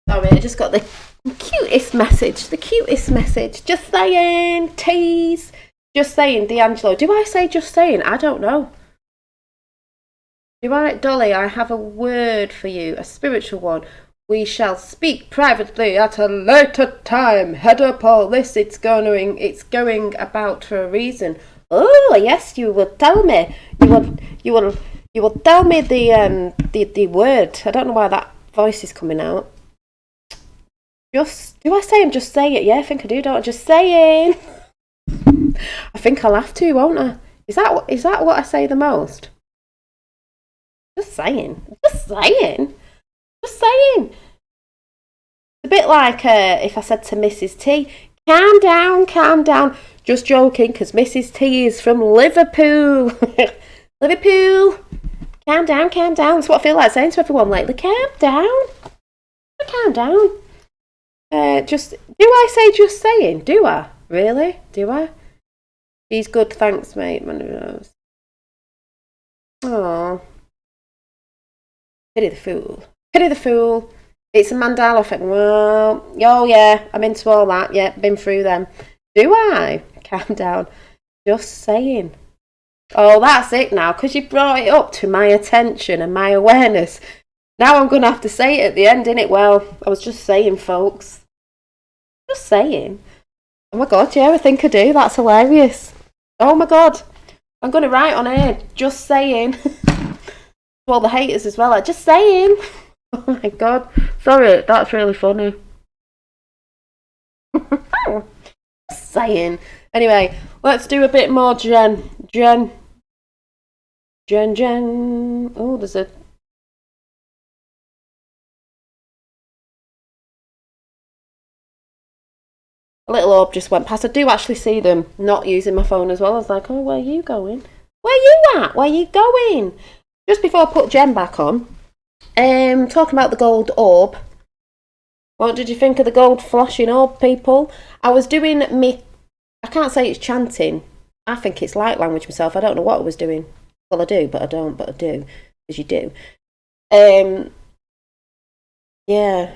Sorry, I just got the cutest message. Just saying, tease. Just saying, D'Angelo. Do I say just saying? I don't know. Do I, Dolly? I have a word for you, a spiritual one. We shall speak privately at a later time. Head up all this. It's going about for a reason. Oh yes, you will tell me. You will tell me the word. I don't know why that voice is coming out. Do I say I'm just saying it? Yeah, I think I do, don't I? Just saying. I think I'll have to, won't I? Is that what I say the most? Just saying. It's a bit like if I said to Mrs. T, calm down. Just joking, because Mrs. T is from Liverpool. Liverpool. Calm down. That's what I feel like saying to everyone lately. Calm down. Do I say just saying? Do I? Really? Do I? He's good, thanks, mate. Oh. Pity the fool. It's a Mandela effect. Well, oh yeah, I'm into all that. Yeah, been through them. Do I? Calm down. Just saying. Oh, that's it now, because you brought it up to my attention and my awareness. Now I'm going to have to say it at the end, innit? Well, I was just saying, folks. Just saying. Oh my god, yeah, I think I do. That's hilarious. Oh my god. I'm going to write on here, just saying. To all the haters as well, like, just saying. Oh my god. Sorry, that's really funny. Just saying. Anyway, let's do a bit more Jen. Oh, there's a... A little orb just went past. I do actually see them not using my phone as well. I was like, oh, where are you going? Where are you at? Where are you going? Just before I put Jen back on, talking about the gold orb. What did you think of the gold flashing orb, people? I was doing me... I can't say it's chanting. I think it's light language myself. I don't know what I was doing. Well, I do, but I don't, but I do. Because you do. Yeah.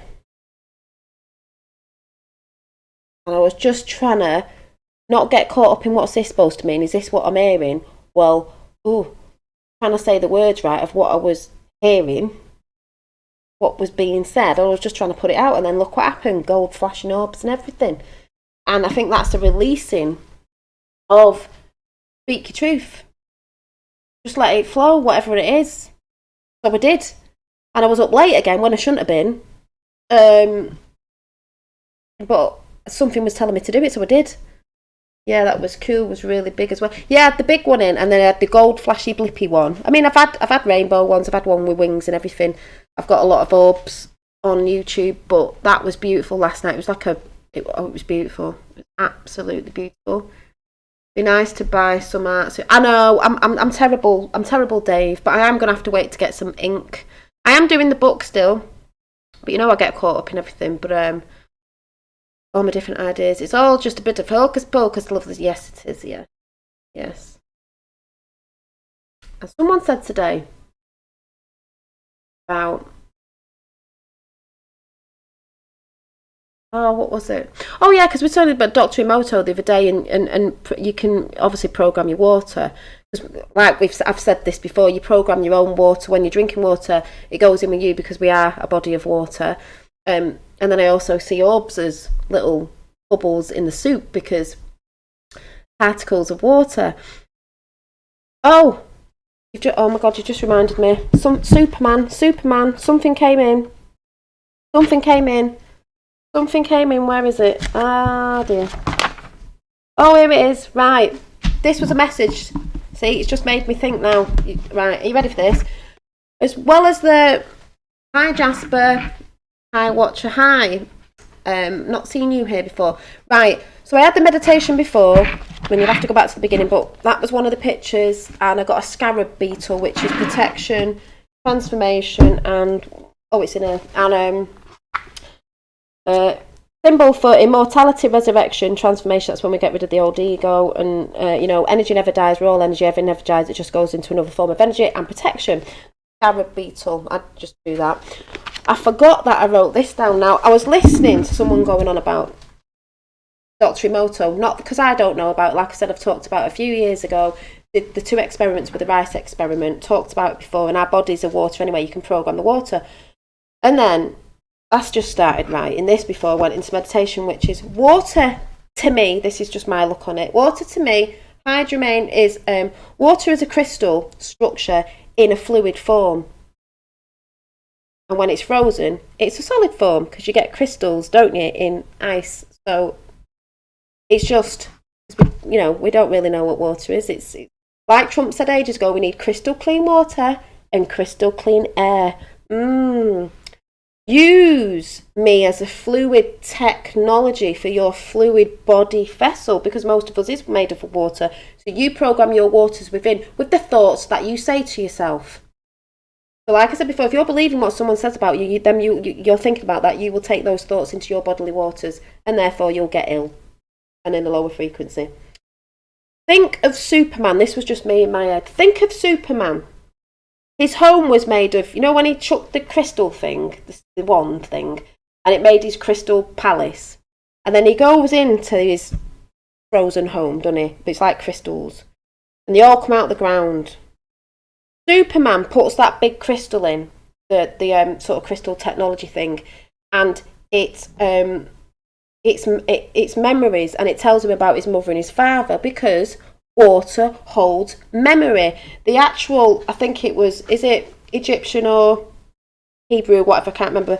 And I was just trying to not get caught up in what's this supposed to mean. Is this what I'm hearing? Well, trying to say the words right of what I was hearing, what was being said. I was just trying to put it out, and then look what happened. Gold flashing orbs and everything. And I think that's the releasing of speak your truth. Just let it flow, whatever it is. So I did. And I was up late again when I shouldn't have been. But something was telling me to do it, so I did. Yeah, that was cool. It was really big as well. Yeah, I had the big one in, and then I had the gold flashy blippy one. I mean, I've had rainbow ones. I've had one with wings and everything. I've got a lot of orbs on YouTube, but that was beautiful last night. It was like it was beautiful. It was absolutely beautiful. Be nice to buy some art. I know I'm terrible. I'm terrible, Dave. But I am gonna have to wait to get some ink. I am doing the book still, but I get caught up in everything. But all my different ideas. It's all just a bit of hocus pocus. Love this. Yes, it is. Yeah, yes. And someone said today about... Oh, what was it? Oh, yeah, because we were talking about Dr. Emoto the other day, and you can obviously program your water. Like I've said this before, you program your own water. When you're drinking water, it goes in with you because we are a body of water. And then I also see orbs as little bubbles in the soup because particles of water. Oh, oh my God, you just reminded me. Superman, something came in. Where is it? Ah, dear. Oh, here it is. Right. This was a message. See, it's just made me think now. Right, are you ready for this? As well as the... Hi, Jasper. Hi, Watcher. Hi. Not seen you here before. Right, so I had the meditation before, when you'd have to go back to the beginning, but that was one of the pictures, and I got a scarab beetle, which is protection, transformation, and... Oh, it's in here. And... symbol for immortality, resurrection, transformation. That's when we get rid of the old ego, and energy never dies. We're all energy. Everything never dies. It just goes into another form of energy. And protection. Scarab beetle. I'd just do that. I forgot that I wrote this down. Now I was listening to someone going on about Dr. Emoto, not because I don't know about it. Like I said, I've talked about it a few years ago. The 2 experiments with the rice experiment. Talked about it before. And our bodies are water anyway. You can program the water, and then. That's just started writing this before I went into meditation, which is water to me. This is just my look on it. Water to me, hydromane is water is a crystal structure in a fluid form, and when it's frozen, it's a solid form because you get crystals, don't you, in ice. So it's just, we don't really know what water is. It's like Trump said ages ago. We need crystal clean water and crystal clean air. Use me as a fluid technology for your fluid body vessel, because most of us is made of water. So you program your waters within with the thoughts that you say to yourself. So like I said before, if you're believing what someone says about you, you're thinking about that, you will take those thoughts into your bodily waters, and therefore you'll get ill and in a lower frequency. Think of Superman. This was just me in my head. Think of Superman. His home was made of, when he chucked the crystal thing, the wand thing, and it made his crystal palace. And then he goes into his frozen home, doesn't he? But it's like crystals. And they all come out of the ground. Superman puts that big crystal in, the sort of crystal technology thing, and it it's memories, and it tells him about his mother and his father because water holds memory. The actual, I think it was, is it Egyptian or Hebrew or whatever, I can't remember,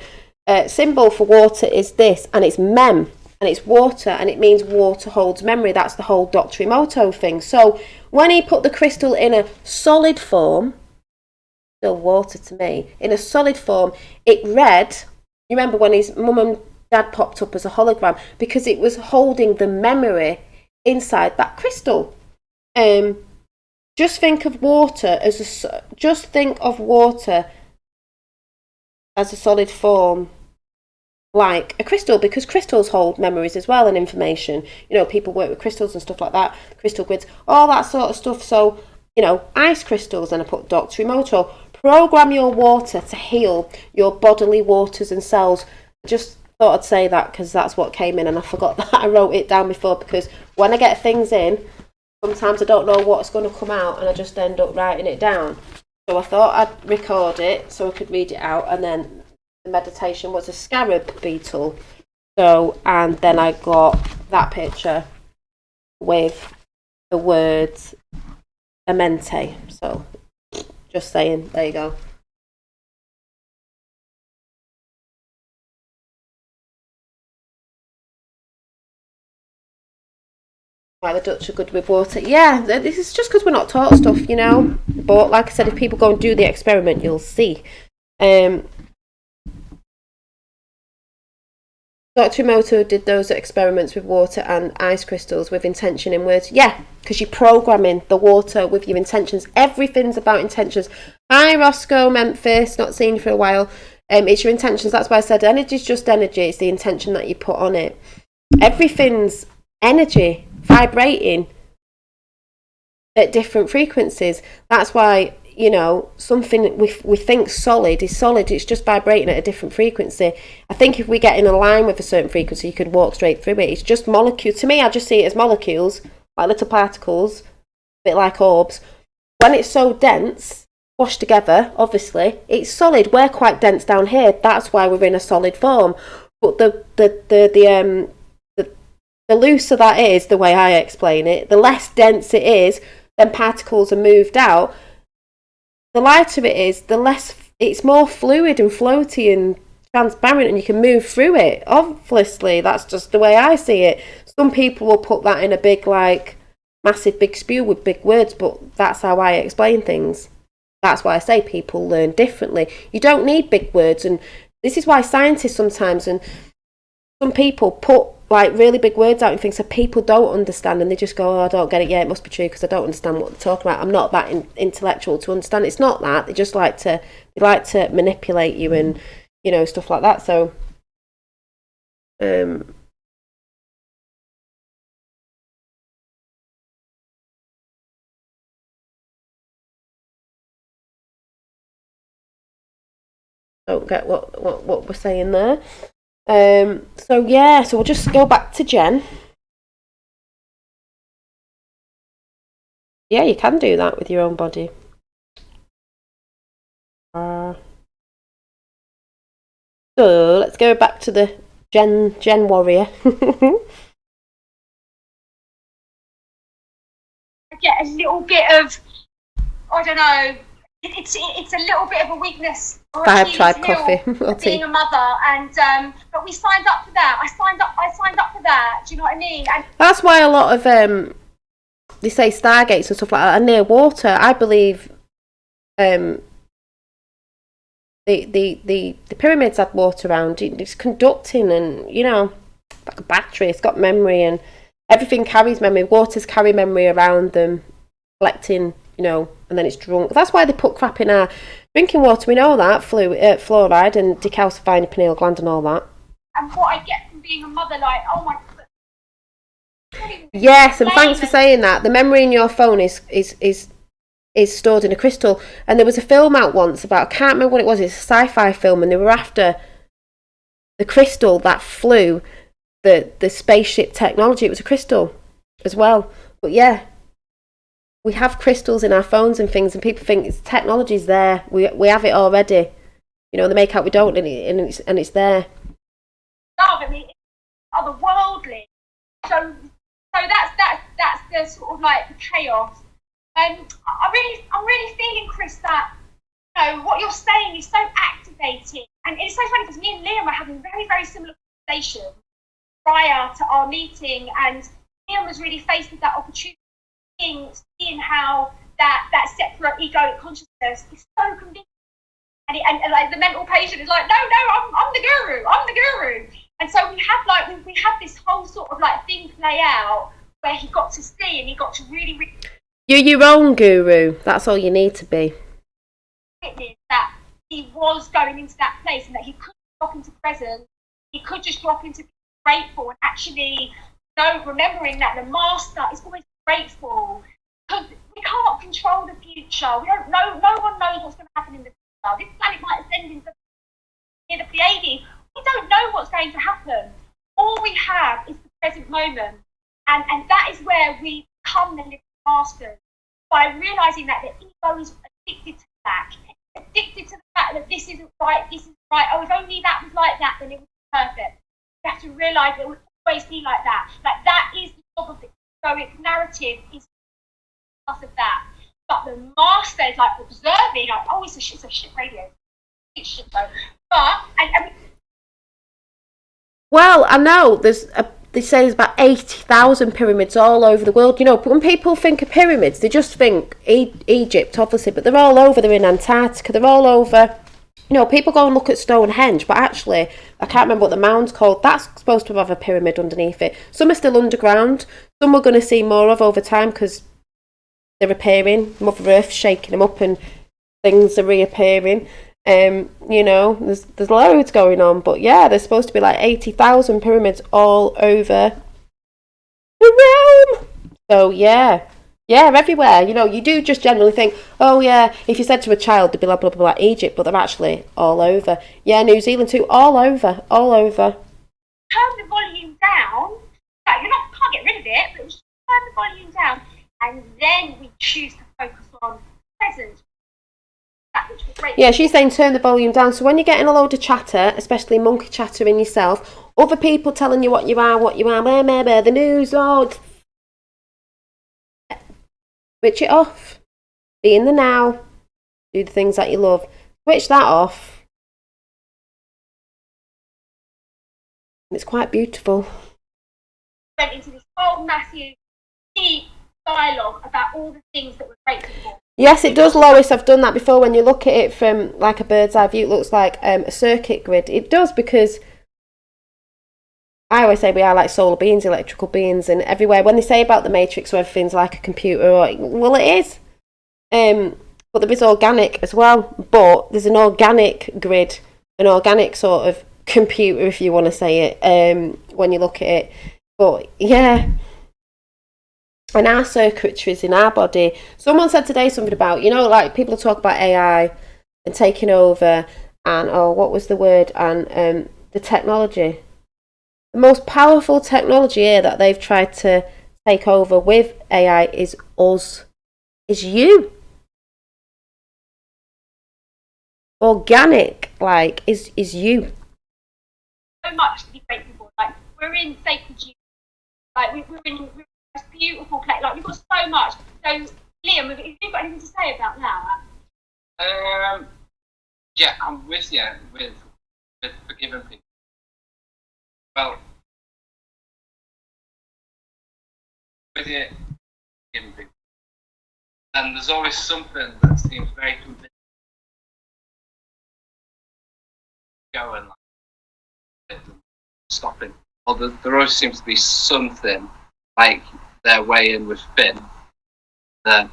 symbol for water is this, and it's mem, and it's water, and it means water holds memory. That's the whole Dr. Emoto thing. So when he put the crystal in a solid form, still water to me, in a solid form, it read, you remember when his mum and dad popped up as a hologram, because it was holding the memory inside that crystal. Just think of water as a solid form, like a crystal, because crystals hold memories as well and information. You know, people work with crystals and stuff like that, crystal grids, all that sort of stuff. So, you know, ice crystals, and I put Dr. Emoto, program your water to heal your bodily waters and cells. Just thought I'd say that because that's what came in, and I forgot that I wrote it down before, because when I get things in, sometimes I don't know what's going to come out, and I just end up writing it down. So I thought I'd record it so I could read it out, and then the meditation was a scarab beetle. So, and then I got that picture with the words Amente. So, just saying, there you go. Why the Dutch are good with water. Yeah, this is just because we're not taught stuff, you know. But like I said, if people go and do the experiment, you'll see. Dr. Emoto did those experiments with water and ice crystals with intention in words. Yeah, because you're programming the water with your intentions. Everything's about intentions. Hi, Roscoe, Memphis. Not seen you for a while. It's your intentions. That's why I said energy is just energy. It's the intention that you put on it. Everything's energy, vibrating at different frequencies. That's why, you know, something we think solid is solid. It's just vibrating at a different frequency. I think if we get in a line with a certain frequency, you could walk straight through it. It's just molecules. To me, I just see it as molecules, like little particles, a bit like orbs. When it's so dense, washed together, obviously, it's solid. We're quite dense down here. That's why we're in a solid form. But the looser that is, the way I explain it, the less dense it is, then particles are moved out. The lighter it is, the less, it's more fluid and floaty and transparent, and you can move through it. Obviously, that's just the way I see it. Some people will put that in a big, like, massive big spew with big words, but that's how I explain things. That's why I say people learn differently. You don't need big words, and this is why scientists sometimes, and some people put like really big words out and things that people don't understand, and they just go, oh, I don't get it. Yeah, it must be true because I don't understand what they're talking about. I'm not that intellectual to understand. It's not that. They just like to manipulate you and, you know, stuff like that. So don't get what we're saying there. So yeah, so we'll just go back to Jen. Yeah, you can do that with your own body. So let's go back to the Jen warrior. I get a little bit of, I don't know, it's a little bit of a weakness. Or I have tried coffee or tea. Being a mother, and but we signed up for that. I signed up for that. Do you know what I mean? And that's why a lot of they say stargates and stuff like that are near water. I believe the pyramids had water around. It's conducting, and you know, like a battery. It's got memory, and everything carries memory. Waters carry memory around them, collecting, you know, and then it's drunk. That's why they put crap in our drinking water. We know that, fluoride and decalcifying the pineal gland and all that. And what I get from being a mother, like, oh my God. Yes, and thanks for saying that. The memory in your phone is stored in a crystal. And there was a film out once about, I can't remember what it was, it's a sci-fi film, and they were after the crystal that flew the spaceship technology. It was a crystal as well. But yeah, we have crystals in our phones and things, and people think technology's there. We have it already. You know, they make out we don't, and it's there. Love, I mean, other world. So that's the sort of like the chaos. I'm really feeling, Chris, that what you're saying is so activating, and it's so funny because me and Liam are having very, very similar conversations prior to our meeting, and Liam was really faced with that opportunity, seeing how that separate egoic consciousness is so convincing, and like the mental patient is like, no, I'm the guru, and so we have this whole sort of like thing play out where he got to see and he got to really You're your own guru. That's all you need to be. Witness that he was going into that place and that he could drop into presence, he could just drop into being grateful and actually remembering that the master is always grateful, because we can't control the future. We don't know, no one knows what's going to happen in the future. This planet might ascend into the Pleiades. We don't know what's going to happen. All we have is the present moment, and that is where we become the living masters, by realizing that the ego is addicted to that, addicted to the fact that this isn't right, oh, if only that was like that, then it would be perfect. You have to realize it will always be like that. Like, that is the job of the egoic narrative, is because of that. But the master is like observing, like, oh, it's a shit radio. It's shit though. But, and well, I know they say there's about 80,000 pyramids all over the world. When people think of pyramids, they just think Egypt, obviously, but they're all over. They're in Antarctica, they're all over. People go and look at Stonehenge, but actually, I can't remember what the mound's called. That's supposed to have a pyramid underneath it. Some are still underground. Some we're going to see more of over time because they're appearing. Mother Earth's shaking them up and things are reappearing. There's loads going on, but yeah, there's supposed to be like 80,000 pyramids all over the realm. So yeah, everywhere. You do just generally think, oh yeah, if you said to a child, they'd be like blah blah blah Egypt, but they're actually all over. Yeah, New Zealand too, all over. Turn the volume down. No, can't get rid of it, but just turn the volume down, and then we choose to focus on present. Yeah, she's saying turn the volume down. So when you're getting a load of chatter, especially monkey chatter in yourself, other people telling you what you are, the news, Lord, switch it off. Be in the now. Do the things that you love. Switch that off. It's quite beautiful. Went into this whole massive, deep dialogue about all the things that we're grateful for. Yes, it does, Lois. I've done that before. When you look at it from like a bird's eye view, it looks like a circuit grid. It does, because I always say we are like solar beings, electrical beings, and everywhere. When they say about the Matrix, where everything's like a computer, well, it is. But there is organic as well. But there's an organic grid, an organic sort of computer, if you want to say it, when you look at it. But yeah. And our circuitries in our body. Someone said today something about, like people talk about AI and taking over, and what was the word? And the technology. The most powerful technology here that they've tried to take over with AI is us. Is you. Organic, like, is you. So much to be grateful for. Like, we're in sacred union. Like, we're in this beautiful place. Like, we've got so much. So, Liam, have you got anything to say about that? Yeah, I'm with you with forgiving people. Well, with you forgiving people, and there's always something that seems very convincing. Going like stopping. Well, there always seems to be something like their way in with Finn that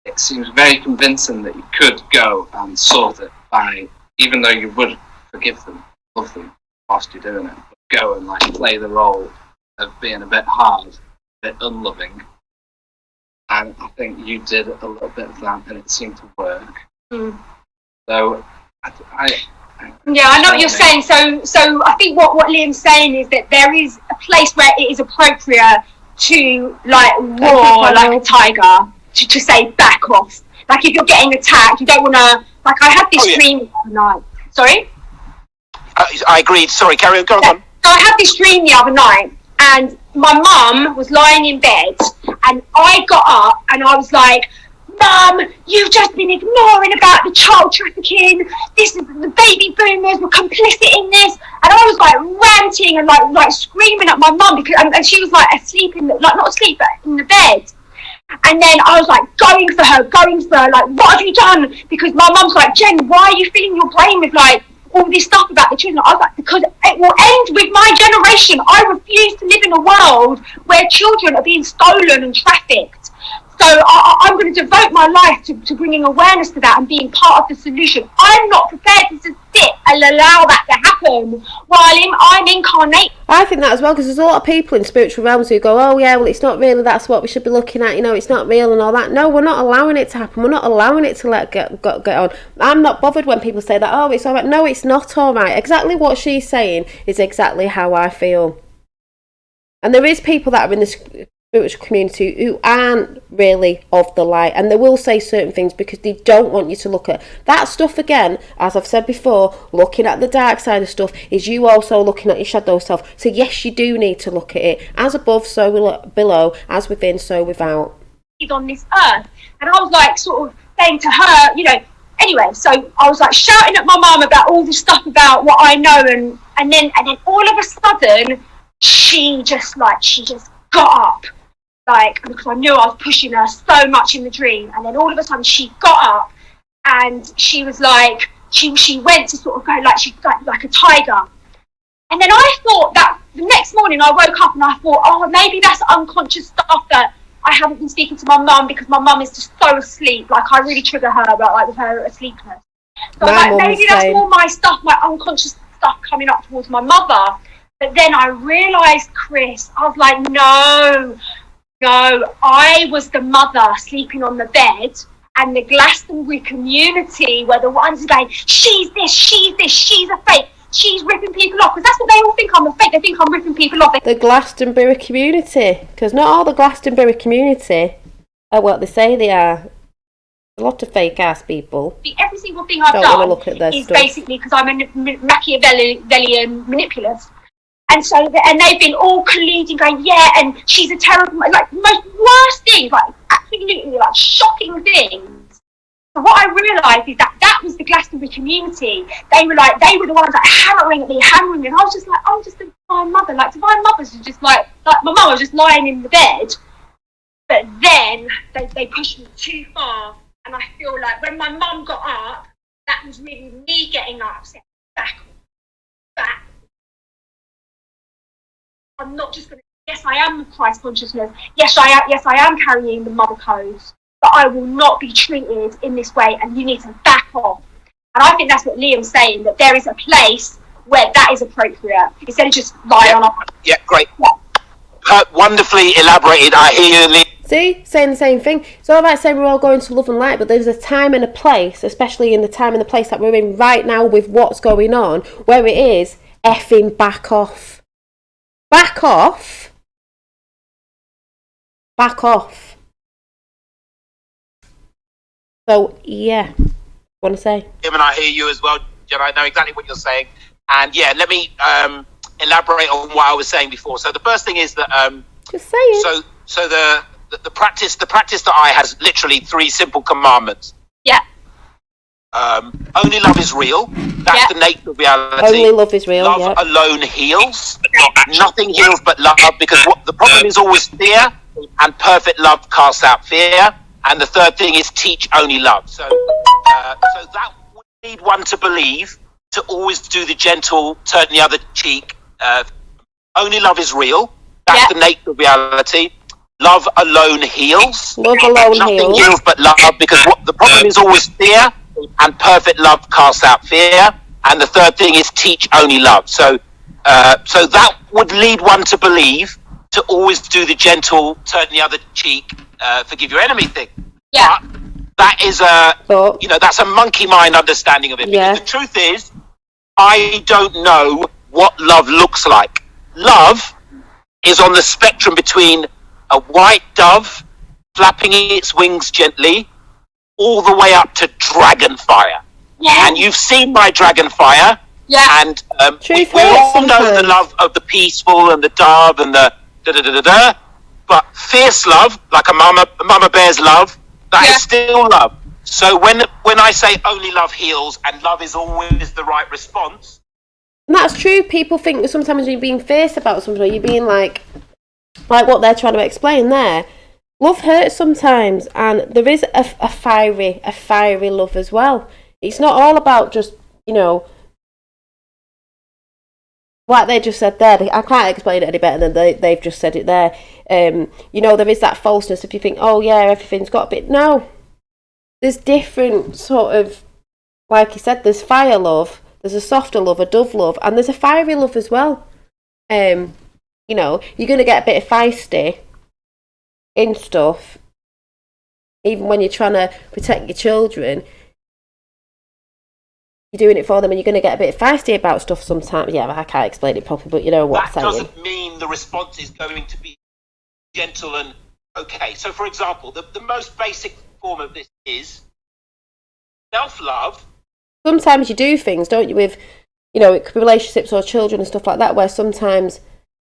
it seems very convincing that you could go and sort it by, even though you would forgive them, love them whilst you're doing it, but go and like play the role of being a bit hard, a bit unloving. And I think you did a little bit of that, and it seemed to work. So yeah, I know what you're saying. So I think what Liam's saying is that there is a place where it is appropriate to like roar like a tiger, to say back off. Like, if you're getting attacked, you don't want to. Like, I had this dream the other night. Sorry. I agreed. Sorry, carry on. Go on. So I had this dream the other night and my mum was lying in bed, and I got up and I was like, Mum, you've just been ignoring about the child trafficking. The baby boomers were complicit in this, and I was like ranting and like screaming at my mum because, and she was like asleep not asleep, but in the bed. And then I was like going for her, like, what have you done? Because my mum's like, Jen, why are you filling your brain with like all this stuff about the children? I was like, because it will end with my generation. I refuse to live in a world where children are being stolen and trafficked. So I'm going to devote my life to bringing awareness to that and being part of the solution. I'm not prepared to sit and allow that to happen while I'm incarnate. I think that as well, because there's a lot of people in spiritual realms who go, oh yeah, well it's not really, that's what we should be looking at, it's not real and all that. No, we're not allowing it to happen. We're not allowing it to get on. I'm not bothered when people say that, oh, it's all right. No, it's not all right. Exactly what she's saying is exactly how I feel. And there is people that are in this spiritual community who aren't really of the light, and they will say certain things because they don't want you to look at that stuff. Again, as I've said before, looking at the dark side of stuff is you also looking at your shadow self. So yes, you do need to look at it. As above, so below, as within, so without. On this earth. And I was like sort of saying to her, anyway, so I was like shouting at my mum about all this stuff about what I know, and then all of a sudden she just got up, like, because I knew I was pushing her so much in the dream, and then all of a sudden she got up and she was like, she went to sort of go like a tiger. And then I thought that the next morning I woke up and I thought, oh, maybe that's unconscious stuff that I haven't been speaking to my mum because my mum is just so asleep. Like, I really trigger her about like with her asleepness. So I was like, maybe that's all my stuff, my unconscious stuff coming up towards my mother. But then I realised, Chris, I was like, no, I was the mother sleeping on the bed, and the Glastonbury community were the ones going, she's this, she's a fake, she's ripping people off, because that's what they all think, I'm a fake, they think I'm ripping people off. The Glastonbury community, because not all the Glastonbury community are what they say they are. A lot of fake ass people. Every single thing I've done is basically because I'm a Machiavellian manipulative. And so, and they've been all colluding, going, yeah, and she's a terrible, like, most worst things, like, absolutely, like, shocking things. So what I realised is that was the Glastonbury community. They were the ones, like, hammering me, and I was just like, I'm just a divine mother. Like, divine mothers are just like my mum was just lying in the bed. But then, they pushed me too far, and I feel like when my mum got up, that was really me getting upset. Back. I'm not just going to, yes, I am Christ consciousness. Yes, I am carrying the mother codes, but I will not be treated in this way, and you need to back off. And I think that's what Liam's saying, that there is a place where that is appropriate, instead of just lying on. Yeah, great. Yeah. Wonderfully elaborated. I hear you, Liam. See, saying the same thing. It's all about saying we're all going to love and light, but there's a time and a place, especially in the time and the place that we're in right now with what's going on, where it is effing back off. Back off. Back off. So, yeah. Want to say? Him and I hear you as well, Jen. I know exactly what you're saying. And yeah, let me elaborate on what I was saying before. So the first thing is that just saying. So the practice that I has literally 3 simple commandments. Yeah. Only love is real. That's the nature of reality. Only love is real. Love alone heals. Nothing heals but love, because the problem is always fear, and perfect love casts out fear. And the third thing is teach only love. So that would lead one to believe to always do the gentle, turn the other cheek. Only love is real. That's the nature of reality. Love alone heals. Love alone Nothing heals but love, because the problem is always fear, and perfect love casts out fear. And the third thing is teach only love. So that would lead one to believe to always do the gentle, turn the other cheek, forgive your enemy thing. Yeah. But that is that's a monkey mind understanding of it. Because the truth is, I don't know what love looks like. Love is on the spectrum between a white dove flapping its wings gently, all the way up to dragon fire. Yeah. And you've seen my dragon fire. Yeah. And we Truth all hurts know the sometimes. love of the peaceful and the dove and the da-da-da-da-da. But fierce love, like a mama bear's love, that is still love. So when I say only love heals and love is always the right response, And that's true. People think that sometimes you're being fierce about something, or you're being like what they're trying to explain there. Love hurts sometimes, and there is a fiery love as well. It's not all about just, you know, like they just said there. I can't explain it any better than they've just said it there. You know, there is that falseness if you think, oh yeah, everything's got a bit. No, there's different sort of, like you said, there's fire love, there's a softer love, a dove love, and there's a fiery love as well. You know, you're going to get a bit of feisty in stuff, even when you're trying to protect your children. You're doing it for them, and you're going to get a bit feisty about stuff sometimes. Yeah, I can't explain it properly, but you know what I'm that saying. doesn't mean the response is going to be gentle and okay. So, for example, the most basic form of this is self-love. Sometimes you do things, don't you, with, you know, it could be relationships or children and stuff like that, where sometimes,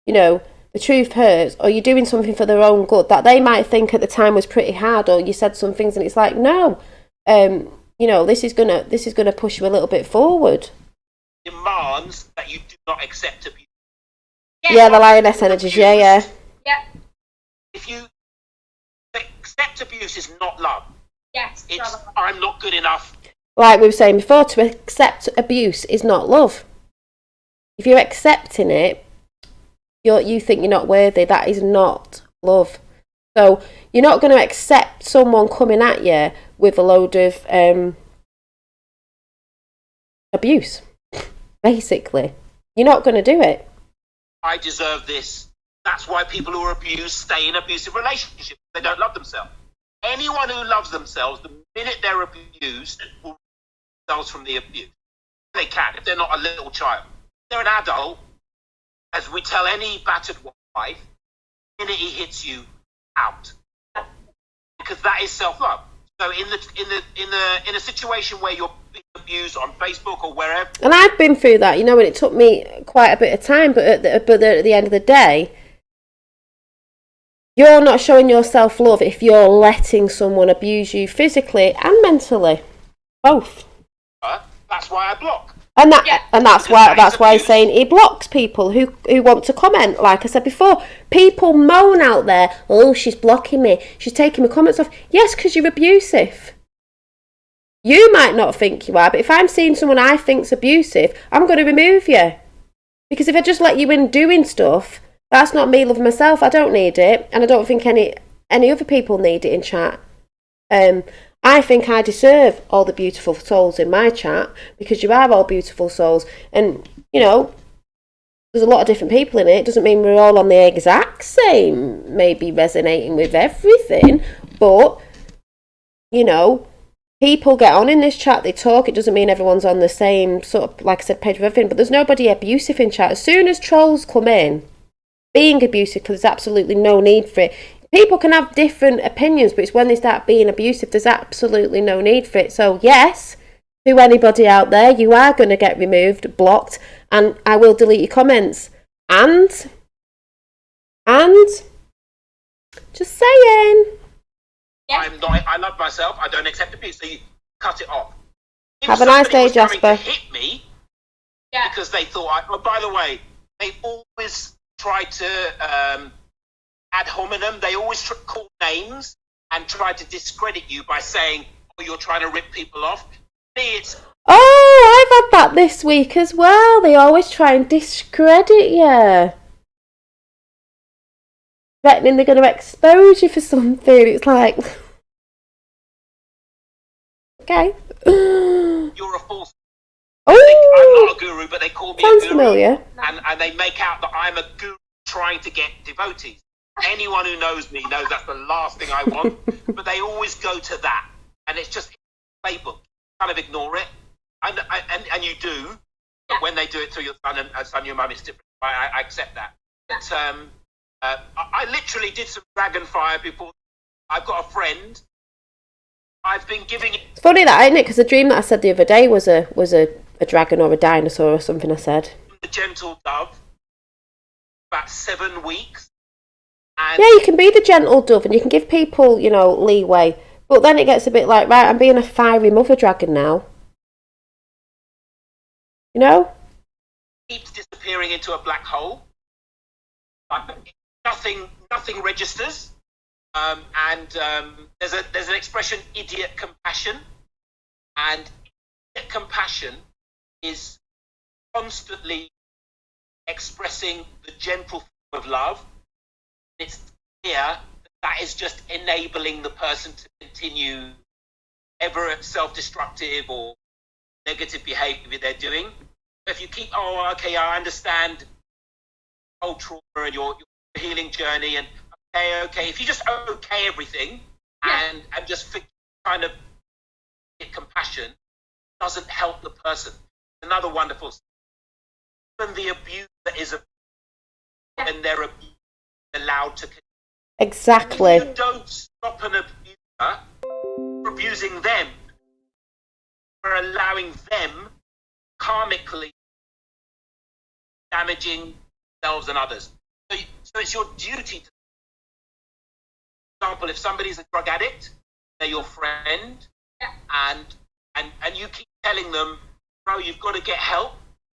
you know, the truth hurts, or you're doing something for their own good that they might think at the time was pretty hard, or you said some things and it's like, no, you know, this is gonna push you a little bit forward. Demands that you do not accept abuse. Yeah, the lioness energies. Yeah. If you accept abuse, is not love. Yes. It's I'm not good enough. Like we were saying before, to accept abuse is not love. If you're accepting it, you think you're not worthy. That is not love. So you're not going to accept someone coming at you with a load of abuse. Basically, you're not going to do it. I deserve this. That's why people who are abused stay in abusive relationships. They don't love themselves. Anyone who loves themselves, the minute they're abused, will remove themselves from the abuse. They can, if they're not a little child. If they're an adult, as we tell any battered wife, the minute he hits you, out. Because that is self-love. So in a situation where you're being abused on Facebook or wherever, And I've been through that, you know, and it took me quite a bit of time, but at the end of the day, you're not showing your self-love if you're letting someone abuse you physically and mentally. Both. that's why I block. And that's why abuse. he's saying he blocks people who want to comment. Like I said before, people moan out there, oh, she's blocking me, she's taking my comments off. Yes, because you're abusive. You might not think you are, but if I'm seeing someone I think's abusive, I'm going to remove you. Because if I just let you in doing stuff, that's not me loving myself. I don't need it, and I don't think any other people need it in chat. I think I deserve all the beautiful souls in my chat, because you are all beautiful souls. And, you know, there's a lot of different people in it. It doesn't mean we're all on the exact same, maybe resonating with everything. But, you know, people get on in this chat, they talk. It doesn't mean everyone's on the same sort of, like I said, page of everything. But there's nobody abusive in chat. As soon as trolls come in, being abusive, because there's absolutely no need for it. People can have different opinions, but it's when they start being abusive, there's absolutely no need for it. So yes, to anybody out there, you are going to get removed, blocked, and I will delete your comments. And just saying. Yes. I love myself. I don't accept abuse. So you cut it off. If Have a nice somebody day, was coming Jasper. to hit me Yeah. because they thought. Oh, by the way, they always try to ad hominem. They always call names and try to discredit you by saying, "Oh, you're trying to rip people off." Me, it's Oh, I've had that this week as well. They always try and discredit you. Threatening they're going to expose you for something. It's like, okay. you're a false. I'm Oh, not a guru, but they call me sounds a guru, familiar. and they make out that I'm a guru trying to get devotees. Anyone who knows me knows that's the last thing I want. But they always go to that, and it's just playbook. Kind of ignore it, and you do. But when they do it to your son, your mum, it's different. I accept that. But I literally did some dragon fire before. I've got a friend. I've been giving it. It's funny that, isn't it? Because the dream that I said the other day was a a dragon or a dinosaur or something, I said. The gentle dove, about 7 weeks. And Yeah, you can be the gentle dove and you can give people, you know, leeway. But then it gets a bit like, right, I'm being a fiery mother dragon now. You know? keeps disappearing into a black hole. Like, nothing registers. There's an expression, idiot compassion. And idiot compassion is constantly expressing the gentle form of love. It's clear that is just enabling the person to continue ever self-destructive or negative behavior they're doing. If you keep, oh, okay, I understand whole trauma and your healing journey, and okay, if you just okay everything and just kind of get compassion, doesn't help the person. Another wonderful thing. Even the abuse that is when they're allowed to continue. Exactly. If you don't stop an abuser from abusing them, for allowing them karmically damaging themselves and others. So it's your duty to, for example, if somebody's a drug addict, they're your friend, and you keep telling them, bro, you've got to get help,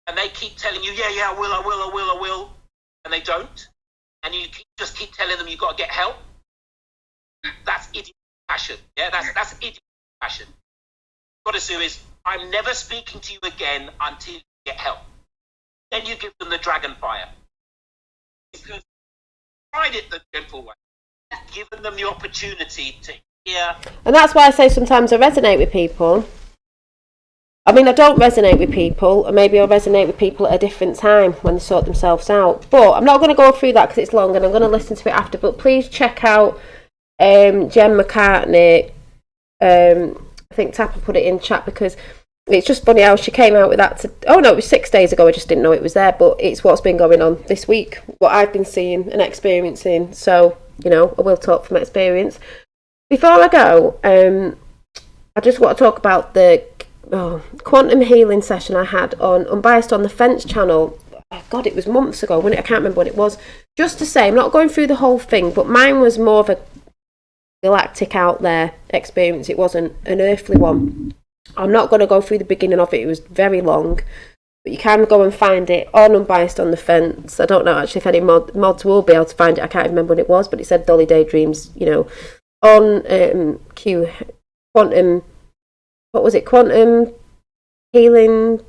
and they keep telling you, yeah, I will, and they don't, and you just keep telling them you've got to get help. That's idiot passion. Yeah, that's idiot passion. What to do is, I'm never speaking to you again until you get help. Then you give them the dragon fire. Because you tried it the gentle way. You've given them the opportunity to hear. And that's why I say sometimes I resonate with people. I mean, I don't resonate with people, and maybe I'll resonate with people at a different time when they sort themselves out. But I'm not going to go through that because it's long, and I'm going to listen to it after. But please check out Jen McCartney. I think Tapper put it in chat because it's just funny how she came out with that. It was 6 days ago. I just didn't know it was there, but it's what's been going on this week, what I've been seeing and experiencing. So, you know, I will talk from experience. Before I go, I just want to talk about the quantum healing session I had on Unbiased on the Fence channel. Oh, God, it was months ago, wasn't it? I can't remember when it was. Just to say, I'm not going through the whole thing, but mine was more of a galactic out there experience. It wasn't an earthly one. I'm not going to go through the beginning of it. It was very long, but you can go and find it on Unbiased on the Fence. I don't know actually if any mods will be able to find it. I can't remember when it was, but it said Dolly Daydreams, you know, on quantum, what was it, quantum healing,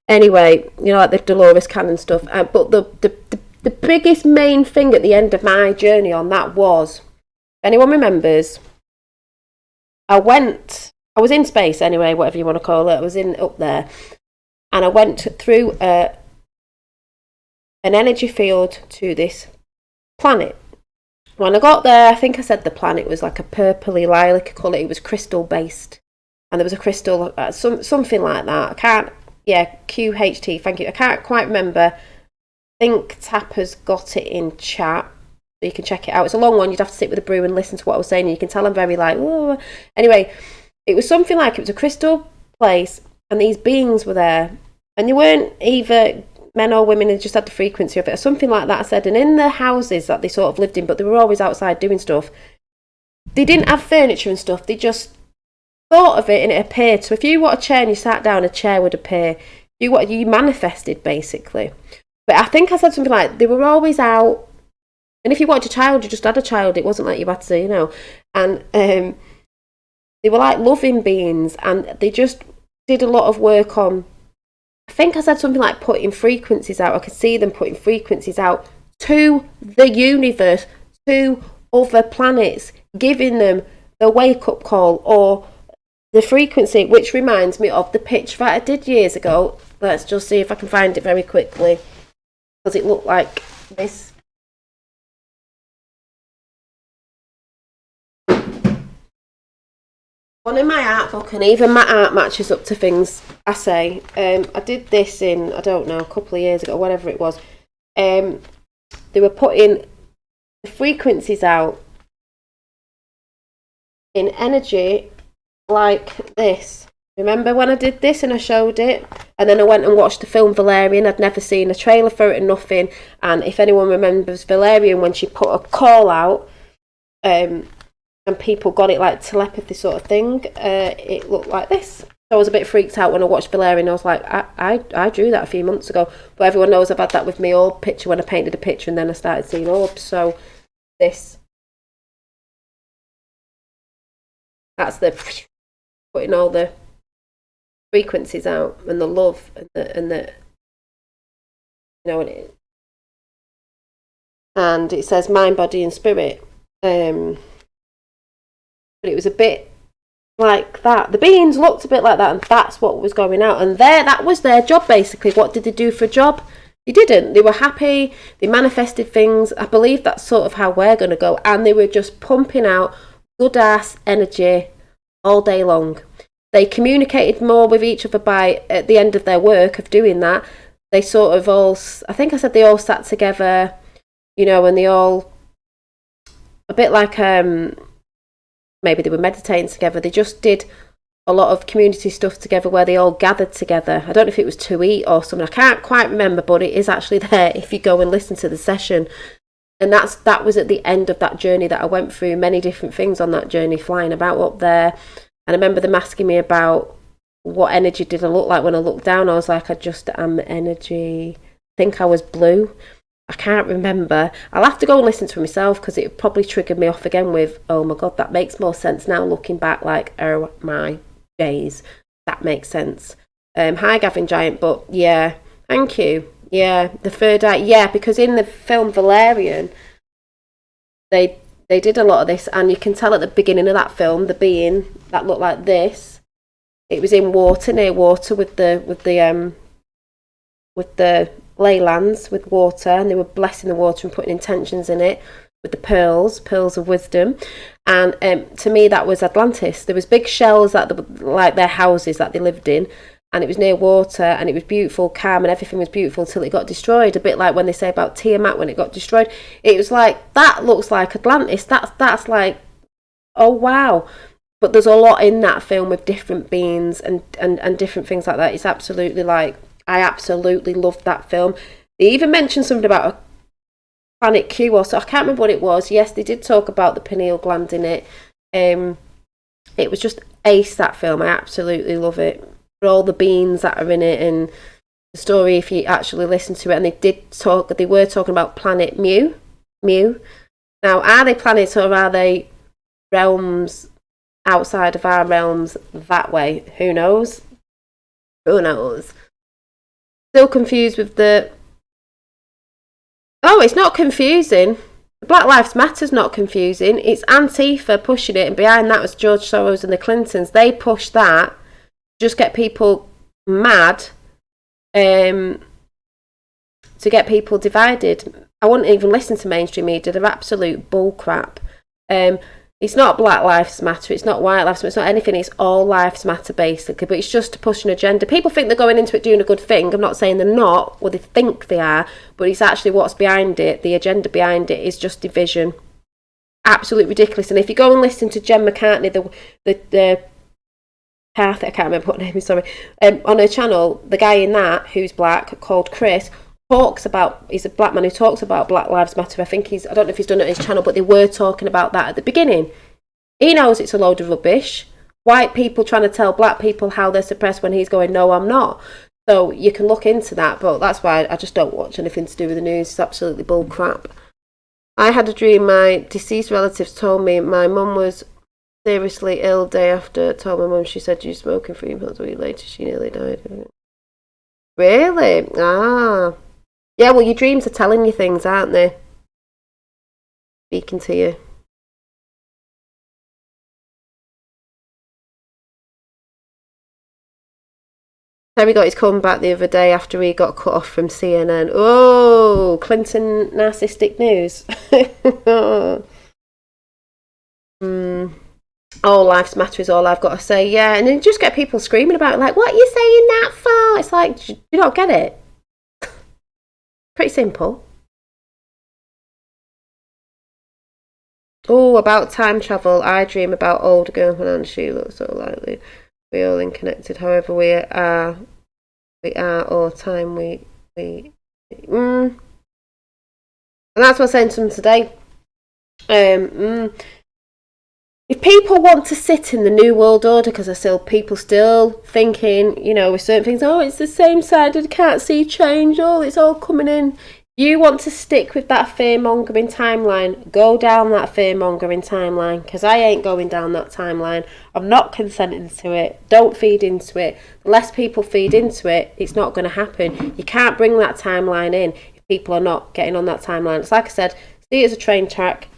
anyway, like the Dolores Cannon stuff. But the biggest main thing at the end of my journey on that was, if anyone remembers, I was in space anyway, whatever you want to call it. I was up there, and I went through an energy field to this planet. When I got there, I think I said the planet was like a purpley lilac colour. It was crystal based, and there was a crystal, something like that. QHT. Thank you. I can't quite remember. I think Tapper's got it in chat, so you can check it out. It's a long one. You'd have to sit with a brew and listen to what I was saying. And you can tell I'm very like, oh. Anyway, it was something like it was a crystal place, and these beings were there, and they weren't either men or women, and just had the frequency of it or something like that. I said, and in the houses that they sort of lived in, but they were always outside doing stuff, they didn't have furniture and stuff. They just thought of it and it appeared. So if you want a chair and you sat down, a chair would appear. You manifested basically. But I think I said something like they were always out, and if you wanted a child, you just had a child. It wasn't like you had to, and they were like loving beings, and they just did a lot of work on, I think I said something like putting frequencies out. I could see them putting frequencies out to the universe, to other planets, giving them the wake-up call or the frequency, which reminds me of the pitch that I did years ago. Let's just see if I can find it very quickly, because it looked like this. One in my art book, and even my art matches up to things I say. I did this in, I don't know, a couple of years ago, whatever it was. They were putting the frequencies out in energy like this. Remember when I did this and I showed it? And then I went and watched the film Valerian. I'd never seen a trailer for it and nothing. And if anyone remembers Valerian, when she put a call out, and people got it like telepathy sort of thing, it looked like this. So I was a bit freaked out when I watched Valerian. I was like, I drew that a few months ago. But everyone knows I've had that with my orb picture when I painted a picture and then I started seeing orbs. So this. That's the putting all the frequencies out and the love and the you know, and it says mind, body and spirit. But it was a bit like that. The beings looked a bit like that, and that's what was going out. And that was their job basically. What did they do for a job? They didn't. They were happy. They manifested things. I believe that's sort of how we're going to go. And they were just pumping out good ass energy all day long. They communicated more with each other by at the end of their work of doing that. They sort of all, I think I said they all sat together, you know, and they all, a bit like maybe they were meditating together. They just did a lot of community stuff together where they all gathered together. I don't know if it was to eat or something. I can't quite remember, but it is actually there if you go and listen to the session. And that was at the end of that journey that I went through. Many different things on that journey, flying about up there. And I remember them asking me about what energy did I look like when I looked down. I was like, I just am energy. I think I was blue. I can't remember. I'll have to go and listen to it myself because it probably triggered me off again with, oh my God, that makes more sense now looking back, like, oh my days. That makes sense. Hi, Gavin Giant, but yeah, thank you. Yeah, the third eye. Yeah, because in the film Valerian, they did a lot of this, and you can tell at the beginning of that film, the being that looked like this, it was in water, near water with the leylands with water, and they were blessing the water and putting intentions in it with the pearls of wisdom. And to me, that was Atlantis. There was big shells that like their houses that they lived in, and it was near water, and it was beautiful, calm, and everything was beautiful till it got destroyed. A bit like when they say about Tiamat when it got destroyed. It was like, that looks like Atlantis. That's like, oh wow. But there's a lot in that film with different beings and different things like that. It's absolutely like, I absolutely loved that film. They even mentioned something about a Planet Q or so. I can't remember what it was. Yes, they did talk about the pineal gland in it. It was just ace, that film. I absolutely love it. For all the beings that are in it and the story, if you actually listen to it. And they were talking about Planet Mu. Now, are they planets or are they realms outside of our realms that way? Who knows? Still confused with the... Oh, it's not confusing. Black Lives Matter's not confusing. It's Antifa pushing it, and behind that was George Soros and the Clintons. They pushed that, just get people mad, to get people divided. I wouldn't even listen to mainstream media. They're absolute bullcrap. It's not Black Lives Matter, it's not White Lives Matter, it's not anything, it's all lives matter basically, but it's just to push an agenda. People think they're going into it doing a good thing. I'm not saying they're not, well, they think they are, but it's actually what's behind it. The agenda behind it is just division. Absolutely ridiculous. And if you go and listen to Jen McCartney, the Path, I can't remember what name is, sorry, on her channel, the guy in that, who's black, called Chris, he's a black man who talks about Black Lives Matter. I don't know if he's done it on his channel, but they were talking about that at the beginning. He knows it's a load of rubbish. White people trying to tell black people how they're suppressed when he's going, no, I'm not. So you can look into that, but that's why I just don't watch anything to do with the news. It's absolutely bull crap. I had a dream my deceased relatives told me my mum was seriously ill. Day after, told my mum, she said you're smoking 3 months. A week later, she nearly died. Really? Ah. Yeah, well, your dreams are telling you things, aren't they? Speaking to you. Terry got his comeback the other day after he got cut off from CNN. Oh, Clinton narcissistic news. All lives matter is all I've got to say. Yeah, and then just get people screaming about it, like, what are you saying that for? It's like, you don't get it. Pretty simple. Oh, about time travel. I dream about older girl and she looks so likely. We all connected. However, we are all time. And that's what I was saying to them today. If people want to sit in the New World Order, because there's still people still thinking, you know, with certain things, oh, it's the same side, I can't see change, oh, it's all coming in. You want to stick with that fear-mongering timeline, go down that fear-mongering timeline, because I ain't going down that timeline. I'm not consenting to it. Don't feed into it. The less people feed into it, it's not going to happen. You can't bring that timeline in if people are not getting on that timeline. It's like I said, see it as a train track,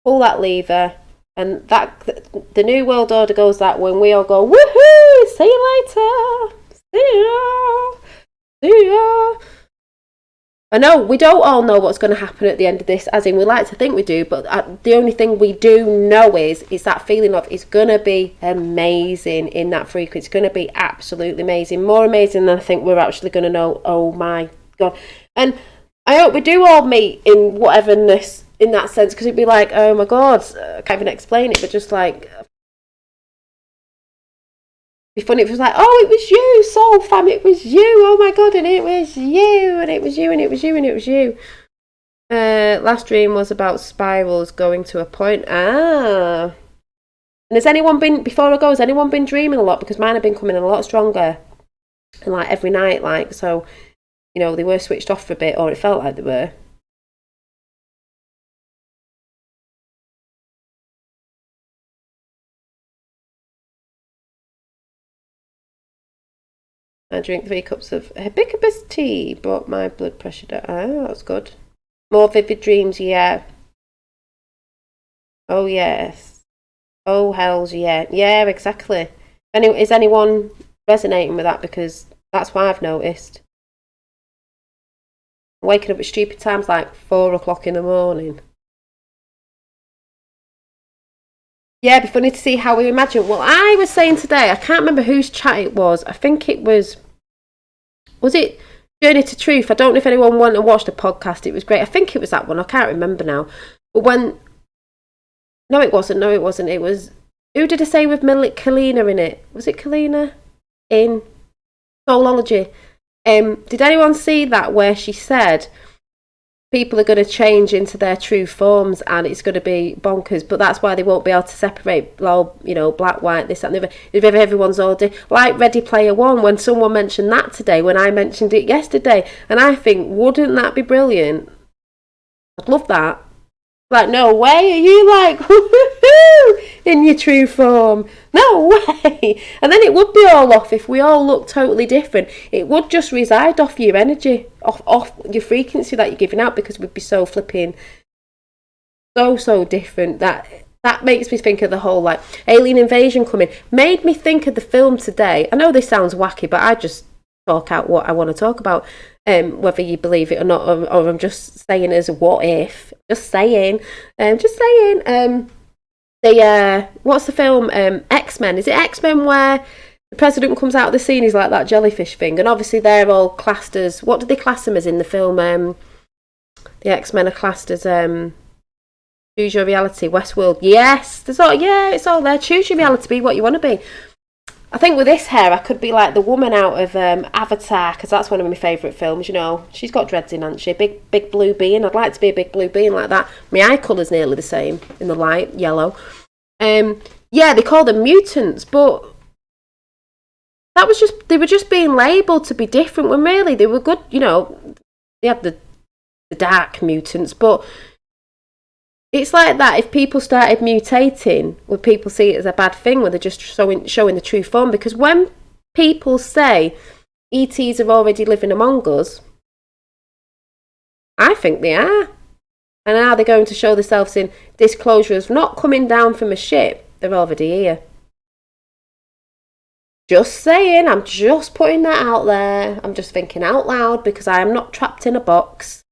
pull that lever, and that the New World Order goes that when we all go, woohoo, see you later, see ya. I know we don't all know what's going to happen at the end of this, as in we like to think we do, but the only thing we do know is that feeling of it's going to be amazing in that frequency. It's going to be absolutely amazing, more amazing than I think we're actually going to know. Oh my God. And I hope we do all meet in whateverness in that sense, because it'd be like, oh my God, I can't even explain it, but just like, it'd be funny if it was like, oh, it was you, Soul Fam, it was you, oh my God, and it was you, and it was you, and it was you, and it was you. Last dream was about spirals going to a point. And has anyone been, before I go, has anyone been dreaming a lot? Because mine have been coming in a lot stronger, and like every night, like, so, you know, they were switched off for a bit, or it felt like they were. I drink 3 cups of hibiscus tea, brought my blood pressure down. Oh, that's good. More vivid dreams, yeah. Oh, yes. Oh, hells, yeah. Yeah, exactly. Is anyone resonating with that? Because that's what I've noticed. Waking up at stupid times like 4 o'clock in the morning. Yeah, it'd be funny to see how we imagine. Well, I was saying today, I can't remember whose chat it was. I think it was it Journey to Truth? I don't know if anyone went and watched the podcast. It was great. I think it was that one. I can't remember now. But no, it wasn't. It was, who did I say with Kalina in it? Was it Kalina in Soulology? Did anyone see that where she said people are going to change into their true forms and it's going to be bonkers, but that's why they won't be able to separate, you know, black, white, this, that and the other. If everyone's all like Ready Player One, when someone mentioned that today, when I mentioned it yesterday, and I think, wouldn't that be brilliant? I'd love that. Like, no way, are you like, woohoo, in your true form? No way. And then it would be all off if we all looked totally different. It would just reside off your energy, off your frequency that you're giving out, because we'd be so flipping, so different. That makes me think of the whole, like, alien invasion coming. Made me think of the film today. I know this sounds wacky, but I just talk out what I want to talk about. Whether you believe it or not, or I'm just saying as what if. Just saying. What's the film? X-Men. Is it X-Men where the president comes out of the scene, he's like that jellyfish thing, and obviously they're all classed as, what do they class them as in the film? The X-Men are classed as Choose Your Reality, Westworld. Yes, it's all there. Choose your reality, be what you want to be. I think with this hair, I could be like the woman out of Avatar, because that's one of my favourite films, you know. She's got dreads in, hasn't she? Big blue being. I'd like to be a big blue being like that. My eye colour's nearly the same, in the light, yellow. Yeah, they call them mutants, but that was just, they were just being labelled to be different, when really they were good, you know. They had the dark mutants, but it's like that. If people started mutating, would people see it as a bad thing, where they're just showing the true form? Because when people say ETs are already living among us, I think they are. And are they going to show themselves in disclosure as not coming down from a ship? They're already here. Just saying, I'm just putting that out there. I'm just thinking out loud, because I am not trapped in a box.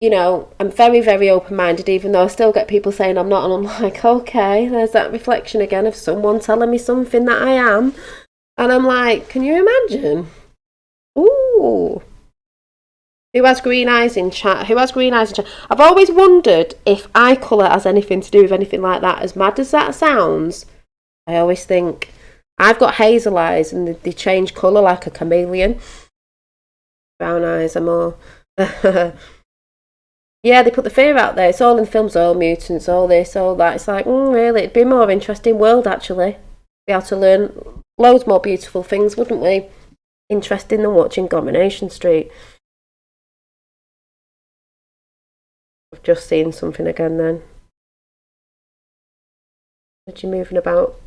You know, I'm very, very open-minded, even though I still get people saying I'm not, and I'm like, okay, there's that reflection again of someone telling me something that I am, and I'm like, can you imagine? Ooh. Who has green eyes in chat? Who has green eyes in chat? I've always wondered if eye colour has anything to do with anything like that. As mad as that sounds, I always think I've got hazel eyes and they change colour like a chameleon. Brown eyes are more... Yeah, they put the fear out there. It's all in films, all mutants, all this, all that. It's like, really, it'd be a more interesting world, actually. Be able to learn loads more beautiful things, wouldn't we? Interesting than watching Domination Street. I've just seen something again then. What are you moving about?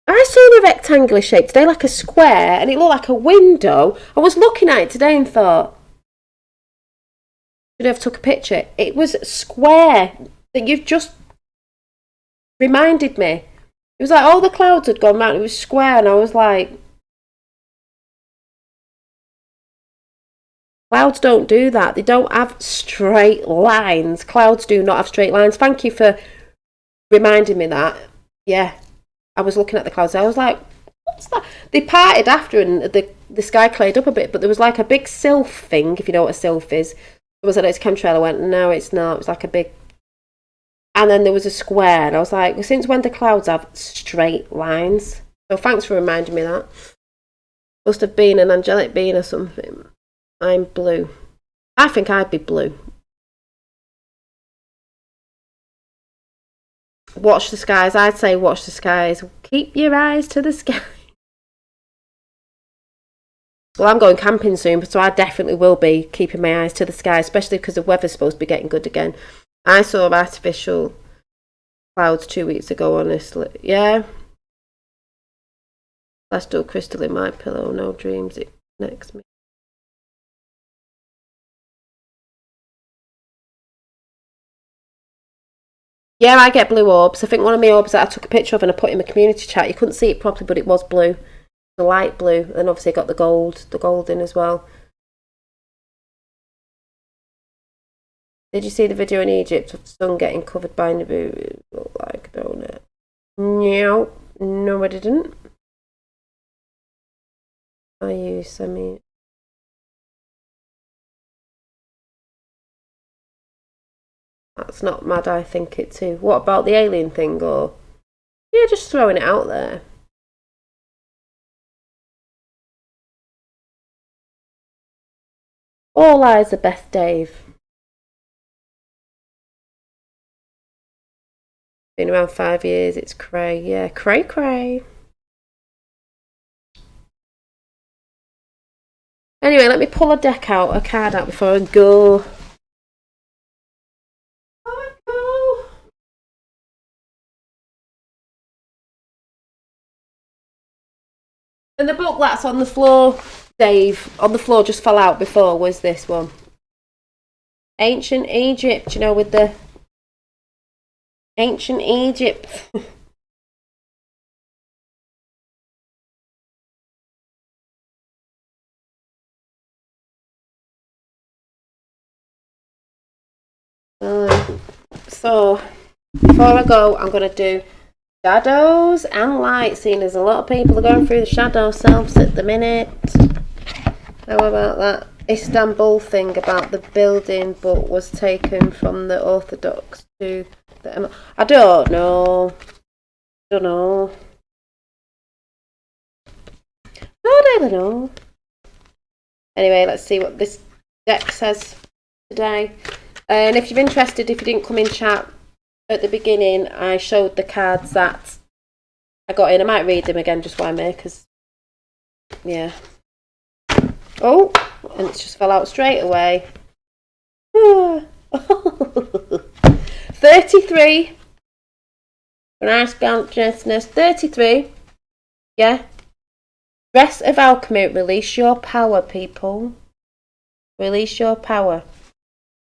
I seen a rectangular shape today, like a square, and it looked like a window. I was looking at it today and thought, should I have took a picture? It was square. That you've just reminded me. It was like all the clouds had gone round. It was square, and I was like, clouds don't do that. They don't have straight lines. Clouds do not have straight lines. Thank you for reminding me that. Yeah, I was looking at the clouds. I was like, what's that? They parted after, and the sky cleared up a bit, but there was like a big sylph thing, if you know what a sylph is. It was like, it's chemtrail. I went, no, it's not. It was like a big... And then there was a square, and I was like, well, since when do clouds have straight lines? So thanks for reminding me that. Must have been an angelic being or something. I'm blue. I think I'd be blue. Watch the skies. I'd say watch the skies. Keep your eyes to the sky. Well, I'm going camping soon, so I definitely will be keeping my eyes to the sky, especially because the weather's supposed to be getting good again. I saw artificial clouds 2 weeks ago, honestly. Yeah. Celestial crystal in my pillow, no dreams, it connects me. Yeah, I get blue orbs. I think one of my orbs that I took a picture of and I put in my community chat, you couldn't see it properly, but it was blue. The light blue, and obviously I got the gold in as well. Did you see the video in Egypt of the sun getting covered by Naboo? It looked like a donut. No, I didn't. I use semi. That's not mad, I think it too. What about the alien thing, or? Yeah, just throwing it out there. All eyes are Beth Dave. Been around 5 years, it's cray. Yeah, cray. Anyway, let me pull a card out before I go. And the book that's on the floor, Dave, on the floor just fell out before, was this one. Ancient Egypt, you know, with the Ancient Egypt. So, before I go, I'm going to do shadows and light, seeing as a lot of people are going through the shadow selves at the minute. How about that Istanbul thing about the building but was taken from the Orthodox to the... I don't know. Don't really know. Anyway, let's see what this deck says today. And if you're interested, if you didn't come in chat at the beginning, I showed the cards that I got in. I might read them again just why me, because, yeah. Oh, and it just fell out straight away. 33. Nice gentleness. 33. Yeah. Dress of Alchemy. Release your power, people. Release your power.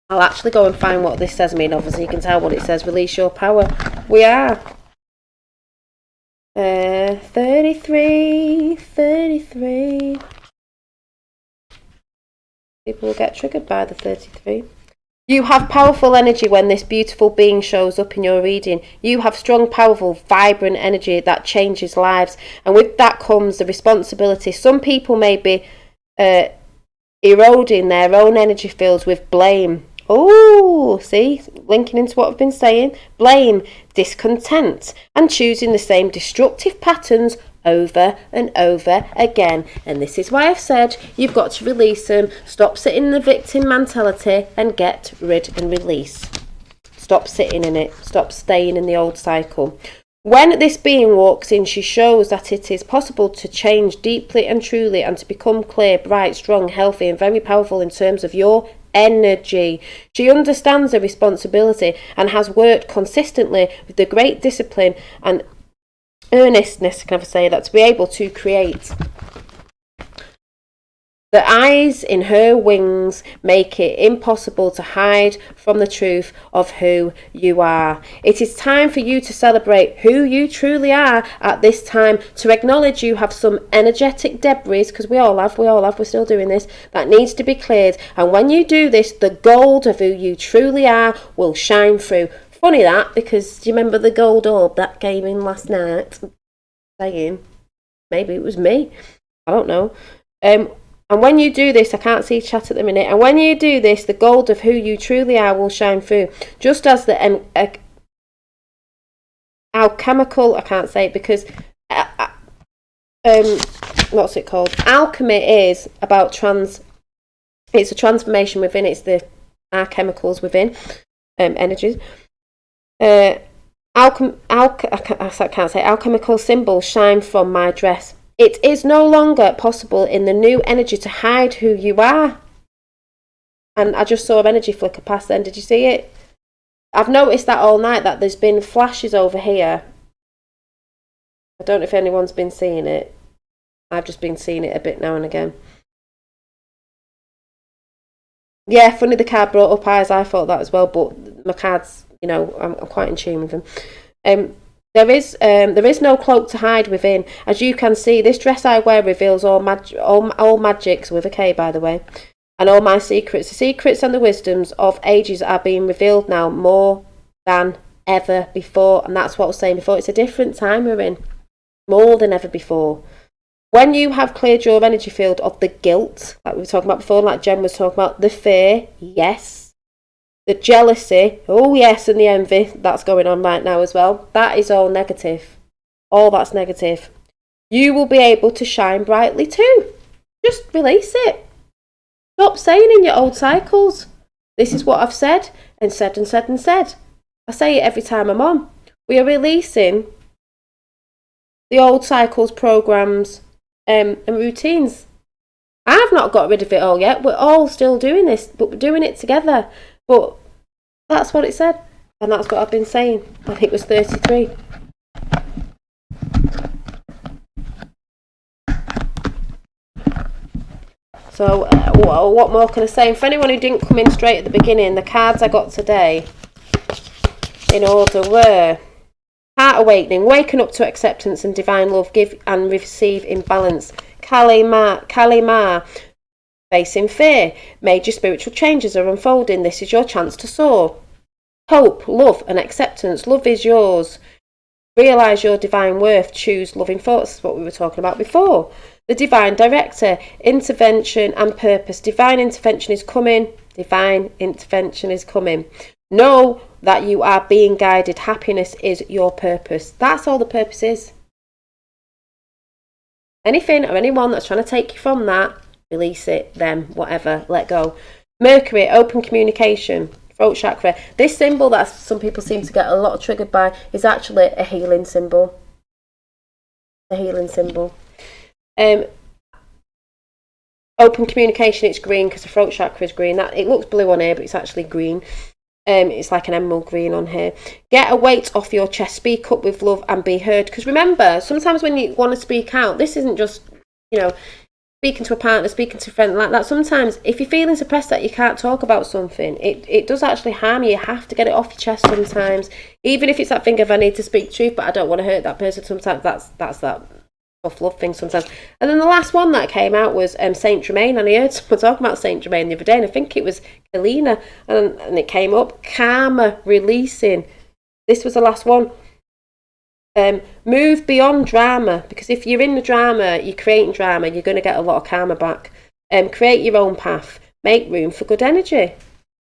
I'll actually go and find what this says. I mean, obviously you can tell what it says. Release your power. We are. 33. People will get triggered by the 33. You have powerful energy when this beautiful being shows up in your reading. You have strong, powerful, vibrant energy that changes lives. And with that comes the responsibility. Some people may be eroding their own energy fields with blame. Oh, see, linking into what I've been saying. Blame, discontent, and choosing the same destructive patterns over and over again. And this is why I've said you've got to release them. Stop sitting in the victim mentality and get rid and release. Stop sitting in it. Stop staying in the old cycle. When this being walks in, she shows that it is possible to change deeply and truly and to become clear, bright, strong, healthy and very powerful in terms of your energy. She understands the responsibility and has worked consistently with the great discipline and earnestness, can I say that, to be able to create. The eyes in her wings make it impossible to hide from the truth of who you are. It is time for you to celebrate who you truly are at this time, to acknowledge you have some energetic debris, because we all have, we're still doing this, that needs to be cleared. And when you do this, the gold of who you truly are will shine through. Funny that, because do you remember the gold orb that came in last night? Saying, maybe it was me, I don't know. And when you do this, I can't see chat at the minute, and when you do this, the gold of who you truly are will shine through. Just as the alchemical, I can't say it because, what's it called? Alchemy is about it's a transformation within, it's the chemicals within, energies. I can't say, alchemical symbols shine from my dress. It is no longer possible in the new energy to hide who you are. And I just saw an energy flicker past then. Did you see it? I've noticed that all night, that there's been flashes over here. I don't know if anyone's been seeing it. I've just been seeing it a bit now and again. Yeah, funny the card brought up eyes. I thought that as well, but my cards, you know, I'm quite in tune with them. There is no cloak to hide within. As you can see, this dress I wear reveals all magics, with a K by the way, and all my secrets. The secrets and the wisdoms of ages are being revealed now more than ever before. And that's what I was saying before. It's a different time we're in. More than ever before. When you have cleared your energy field of the guilt, like we were talking about before, like Jen was talking about, the fear, yes. The jealousy, oh yes, and the envy, that's going on right now as well. That is all negative. All that's negative. You will be able to shine brightly too. Just release it. Stop saying in your old cycles, this is what I've said, and said and said and said. I say it every time I'm on. We are releasing the old cycles, programs, and routines. I've not got rid of it all yet. We're all still doing this, but we're doing it together. But that's what it said, and that's what I've been saying. I think it was 33. So what more can I say? And for anyone who didn't come in straight at the beginning, the cards I got today in order were Heart Awakening, Waking Up to Acceptance and Divine Love, Give and Receive in Balance. Kali Ma, Facing Fear, Major Spiritual Changes are unfolding, this is your chance to soar. Hope, Love and Acceptance, Love is yours. Realise your divine worth, choose loving thoughts, is what we were talking about before. The Divine Director, Intervention and Purpose, Divine Intervention is coming, Divine Intervention is coming. Know that you are being guided, happiness is your purpose. That's all the purpose is. Anything or anyone that's trying to take you from that, release it, them, whatever, let go. Mercury, open communication, throat chakra. This symbol that some people seem to get a lot triggered by is actually a healing symbol. A healing symbol. Open communication, it's green because the throat chakra is green. That it looks blue on here, but it's actually green. It's like an emerald green on here. Get a weight off your chest. Speak up with love and be heard. Because remember, sometimes when you want to speak out, this isn't just, you know, speaking to a partner, speaking to a friend like that. Sometimes if you're feeling suppressed that you can't talk about something, it does actually harm you. You have to get it off your chest sometimes. Even if it's that thing of I need to speak truth, but I don't want to hurt that person. Sometimes that's that tough love thing sometimes. And then the last one that came out was Saint Germain, and I heard someone talking about Saint Germain the other day, and I think it was Kalina, and it came up, karma releasing. This was the last one. Move beyond drama, because if you're in the drama, you're creating drama, you're going to get a lot of karma back. Create your own path. Make room for good energy.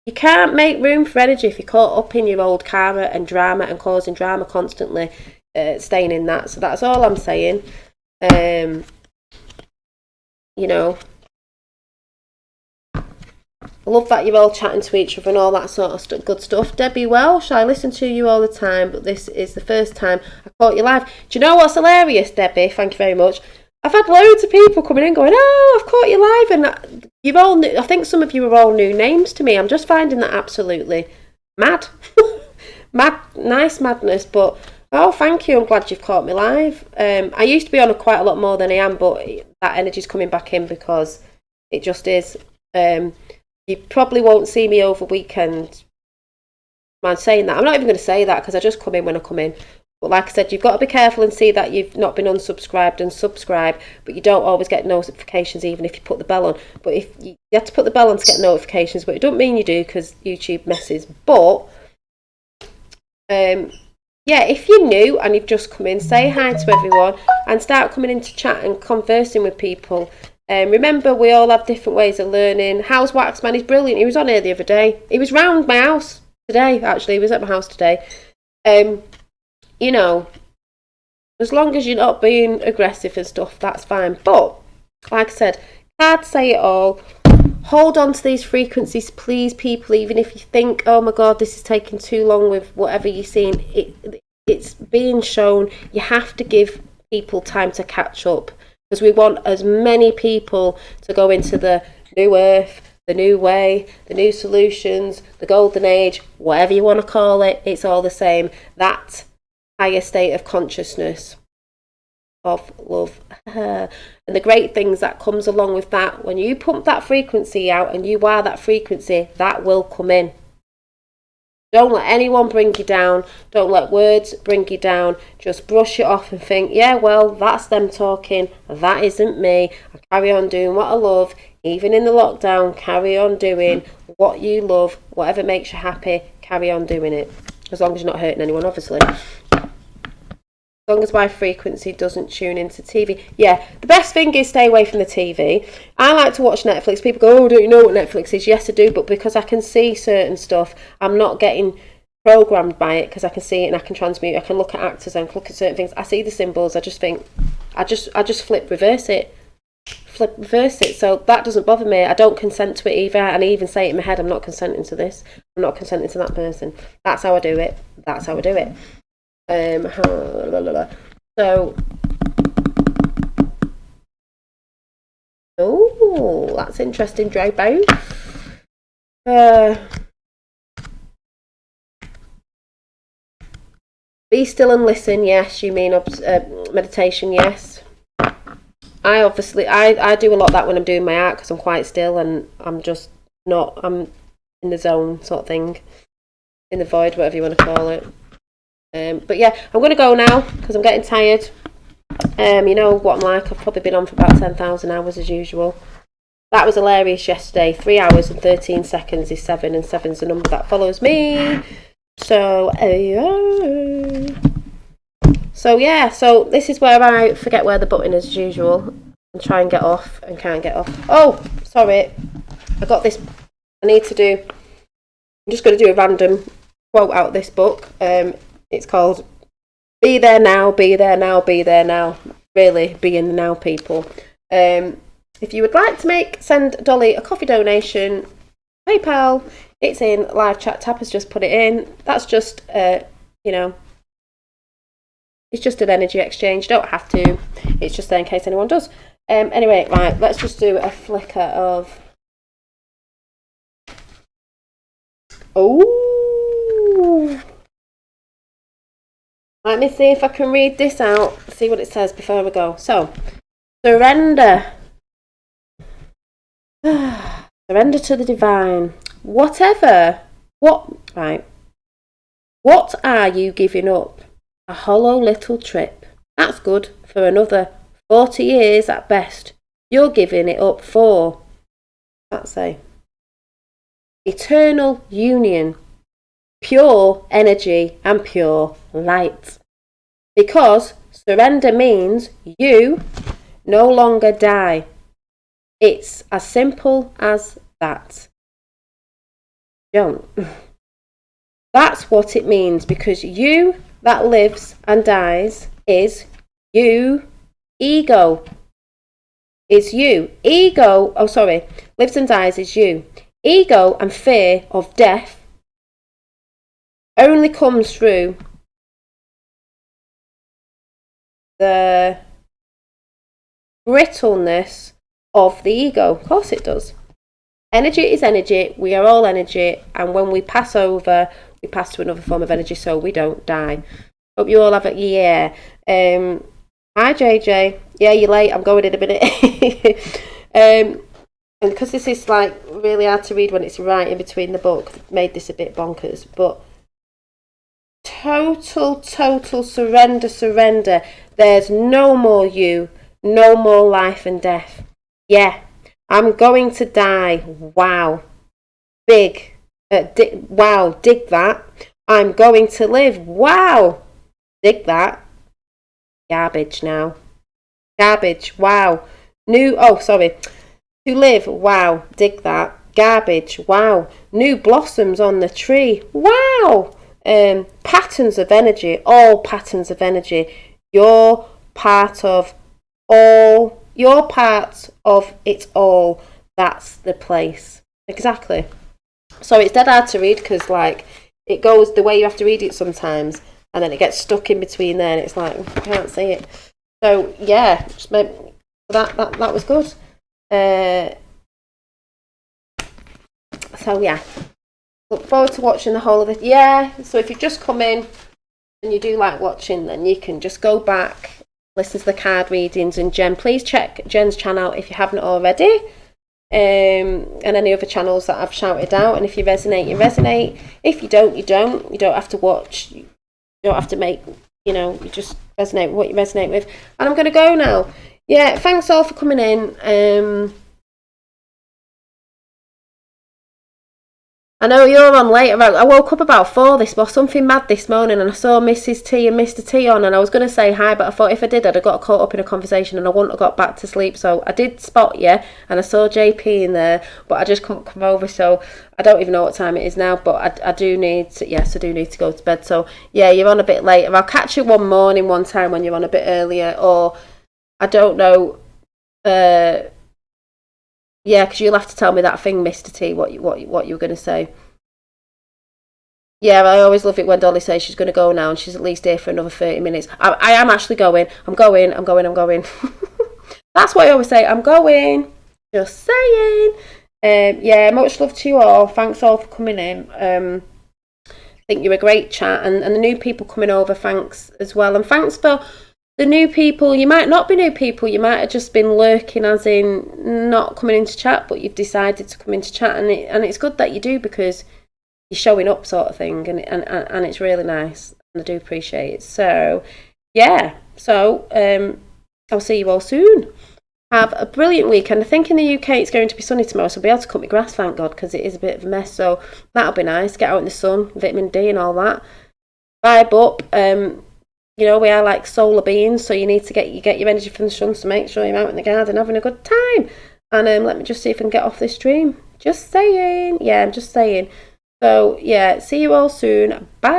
You can't make room for energy if you're caught up in your old karma and drama and causing drama constantly, staying in that. So that's all I'm saying. You know, I love that you're all chatting to each other and all that sort of good stuff. Debbie Welsh, I listen to you all the time, but this is the first time I caught you live. Do you know what's hilarious, Debbie? Thank you very much. I've had loads of people coming in going, oh, I've caught you live, and you've all new, I think some of you are all new names to me. I'm just finding that absolutely mad. Nice madness, but oh, thank you. I'm glad you've caught me live. I used to be on quite a lot more than I am, but that energy's coming back in because it just is. You probably won't see me over weekend. I'm saying that. I'm not even going to say that because I just come in when I come in. But like I said, you've got to be careful and see that you've not been unsubscribed and subscribe, but you don't always get notifications even if you put the bell on. But if you have to put the bell on to get notifications, but it doesn't mean you do because YouTube messes. But yeah, if you're new and you've just come in, say hi to everyone and start coming into chat and conversing with people. Remember, we all have different ways of learning. How's Waxman? He's brilliant. He was on here the other day. He was round my house today, actually. He was at my house today. You know, as long as you're not being aggressive and stuff, that's fine. But, like I said, can't say it all. Hold on to these frequencies, please, people, even if you think, oh my God, this is taking too long with whatever you're seeing. It's being shown. You have to give people time to catch up because we want as many people to go into the new earth, the new way, the new solutions, the golden age, whatever you want to call it. It's all the same. That higher state of consciousness of love. And the great things that comes along with that, when you pump that frequency out and you are that frequency, that will come in. Don't let anyone bring you down. Don't let words bring you down. Just brush it off and think, yeah, well, that's them talking. That isn't me. I carry on doing what I love. Even in the lockdown, carry on doing what you love. Whatever makes you happy, carry on doing it. As long as you're not hurting anyone, obviously. As long as my frequency doesn't tune into TV. Yeah, the best thing is stay away from the TV. I like to watch Netflix. People go, oh, don't you know what Netflix is? Yes, I do, but because I can see certain stuff, I'm not getting programmed by it because I can see it and I can transmute. I can look at actors and look at certain things. I see the symbols. I just think, I just flip reverse it. So that doesn't bother me. I don't consent to it either. And I even say it in my head, I'm not consenting to this. I'm not consenting to that person. That's how I do it. So, oh, that's interesting, Drobo. Be still and listen. Yes, you mean meditation? Yes. I do a lot of that when I'm doing my art because I'm quite still and I'm just not. I'm in the zone, sort of thing, in the void, whatever you want to call it. But yeah, I'm going to go now because I'm getting tired. You know what I'm like. I've probably been on for about 10,000 hours as usual. That was hilarious yesterday. 3 hours and 13 seconds is 7, and 7's the number that follows me. So yeah, so this is where I forget where the button is as usual and try and get off and can't get off. Oh, sorry. I got this. I need to do. I'm just going to do a random quote out of this book. It's called Be There Now, Be There Now, Be There Now. Really, be in the now, people. If you would like to send Dolly a coffee donation, PayPal, it's in live chat. Tap has just put it in. That's just, you know, it's just an energy exchange. You don't have to. It's just there in case anyone does. Anyway, right, let's just do a flicker of... Oh! Let me see if I can read this out, see what it says before we go. So, surrender. Surrender to the divine. What are you giving up? A hollow little trip. That's good for another 40 years at best. You're giving it up for, let's say, eternal union, pure energy and pure light. Because surrender means you no longer die. It's as simple as that. Don't. That's what it means, because you that lives and dies is you. Ego is you. Lives and dies is you. Ego and fear of death only comes through the brittleness of the ego. Of course it does. Energy is energy. We are all energy, and when we pass over, we pass to another form of energy, so we don't die. Hope you all have a Hi JJ. Yeah, you're late. I'm going in a minute. And because this is like really hard to read when it's right in between the book, made this a bit bonkers. But total surrender. There's no more you, no more life and death. Yeah, I'm going to die. Wow. Big. Wow, dig that. I'm going to live. Wow. Dig that. Garbage now. Garbage. Wow. To live. Wow. Dig that. Garbage. Wow. New blossoms on the tree. Wow. Patterns of energy. All patterns of energy. You're part of all. You're part of it all. That's the place. Exactly. So it's dead hard to read because like it goes the way you have to read it sometimes. And then it gets stuck in between there, and it's like I can't see it. So yeah, just that was good. So yeah, look forward to watching the whole of it. Yeah. So if you've just come in and you do like watching, then you can just go back, listen to the card readings, and Jen. Please check Jen's channel if you haven't already. And any other channels that I've shouted out. And if you resonate, you resonate. If you don't, you don't. You don't have to watch. You don't have to make, you just resonate with what you resonate with. And I'm going to go now. Yeah, thanks all for coming in. I know you're on later. I woke up about 4 something mad this morning, and I saw Mrs. T and Mr. T on, and I was going to say hi, but I thought if I did, I'd have got caught up in a conversation and I wouldn't have got back to sleep. So I did spot you, and I saw JP in there, but I just couldn't come over. So I don't even know what time it is now, but I do need to, yes, I do need to go to bed. So yeah, you're on a bit later. I'll catch you one morning, one time when you're on a bit earlier, or I don't know. Yeah, because you'll have to tell me that thing, Mr. T, what you were going to say. Yeah, I always love it when Dolly says she's going to go now and she's at least here for another 30 minutes. I am actually going. I'm going. That's what I always say. I'm going. Just saying. Yeah, much love to you all. Thanks all for coming in. I think you're a great chat. And the new people coming over, thanks as well. And thanks for the new people. You might not be new people. You might have just been lurking, as in not coming into chat, but you've decided to come into chat. And it's good that you do, because you're showing up, sort of thing, and it's really nice, and I do appreciate it. So yeah, I'll see you all soon. Have a brilliant weekend. I think in the UK it's going to be sunny tomorrow, so I'll be able to cut my grass, thank God, because it is a bit of a mess. So that'll be nice. Get out in the sun, vitamin D and all that. Vibe up. We are like solar beings, so you need to get your energy from the sun. So make sure you're out in the garden having a good time. And let me just see if I can get off this stream. Just saying. Yeah, I'm just saying. So, yeah, see you all soon. Bye.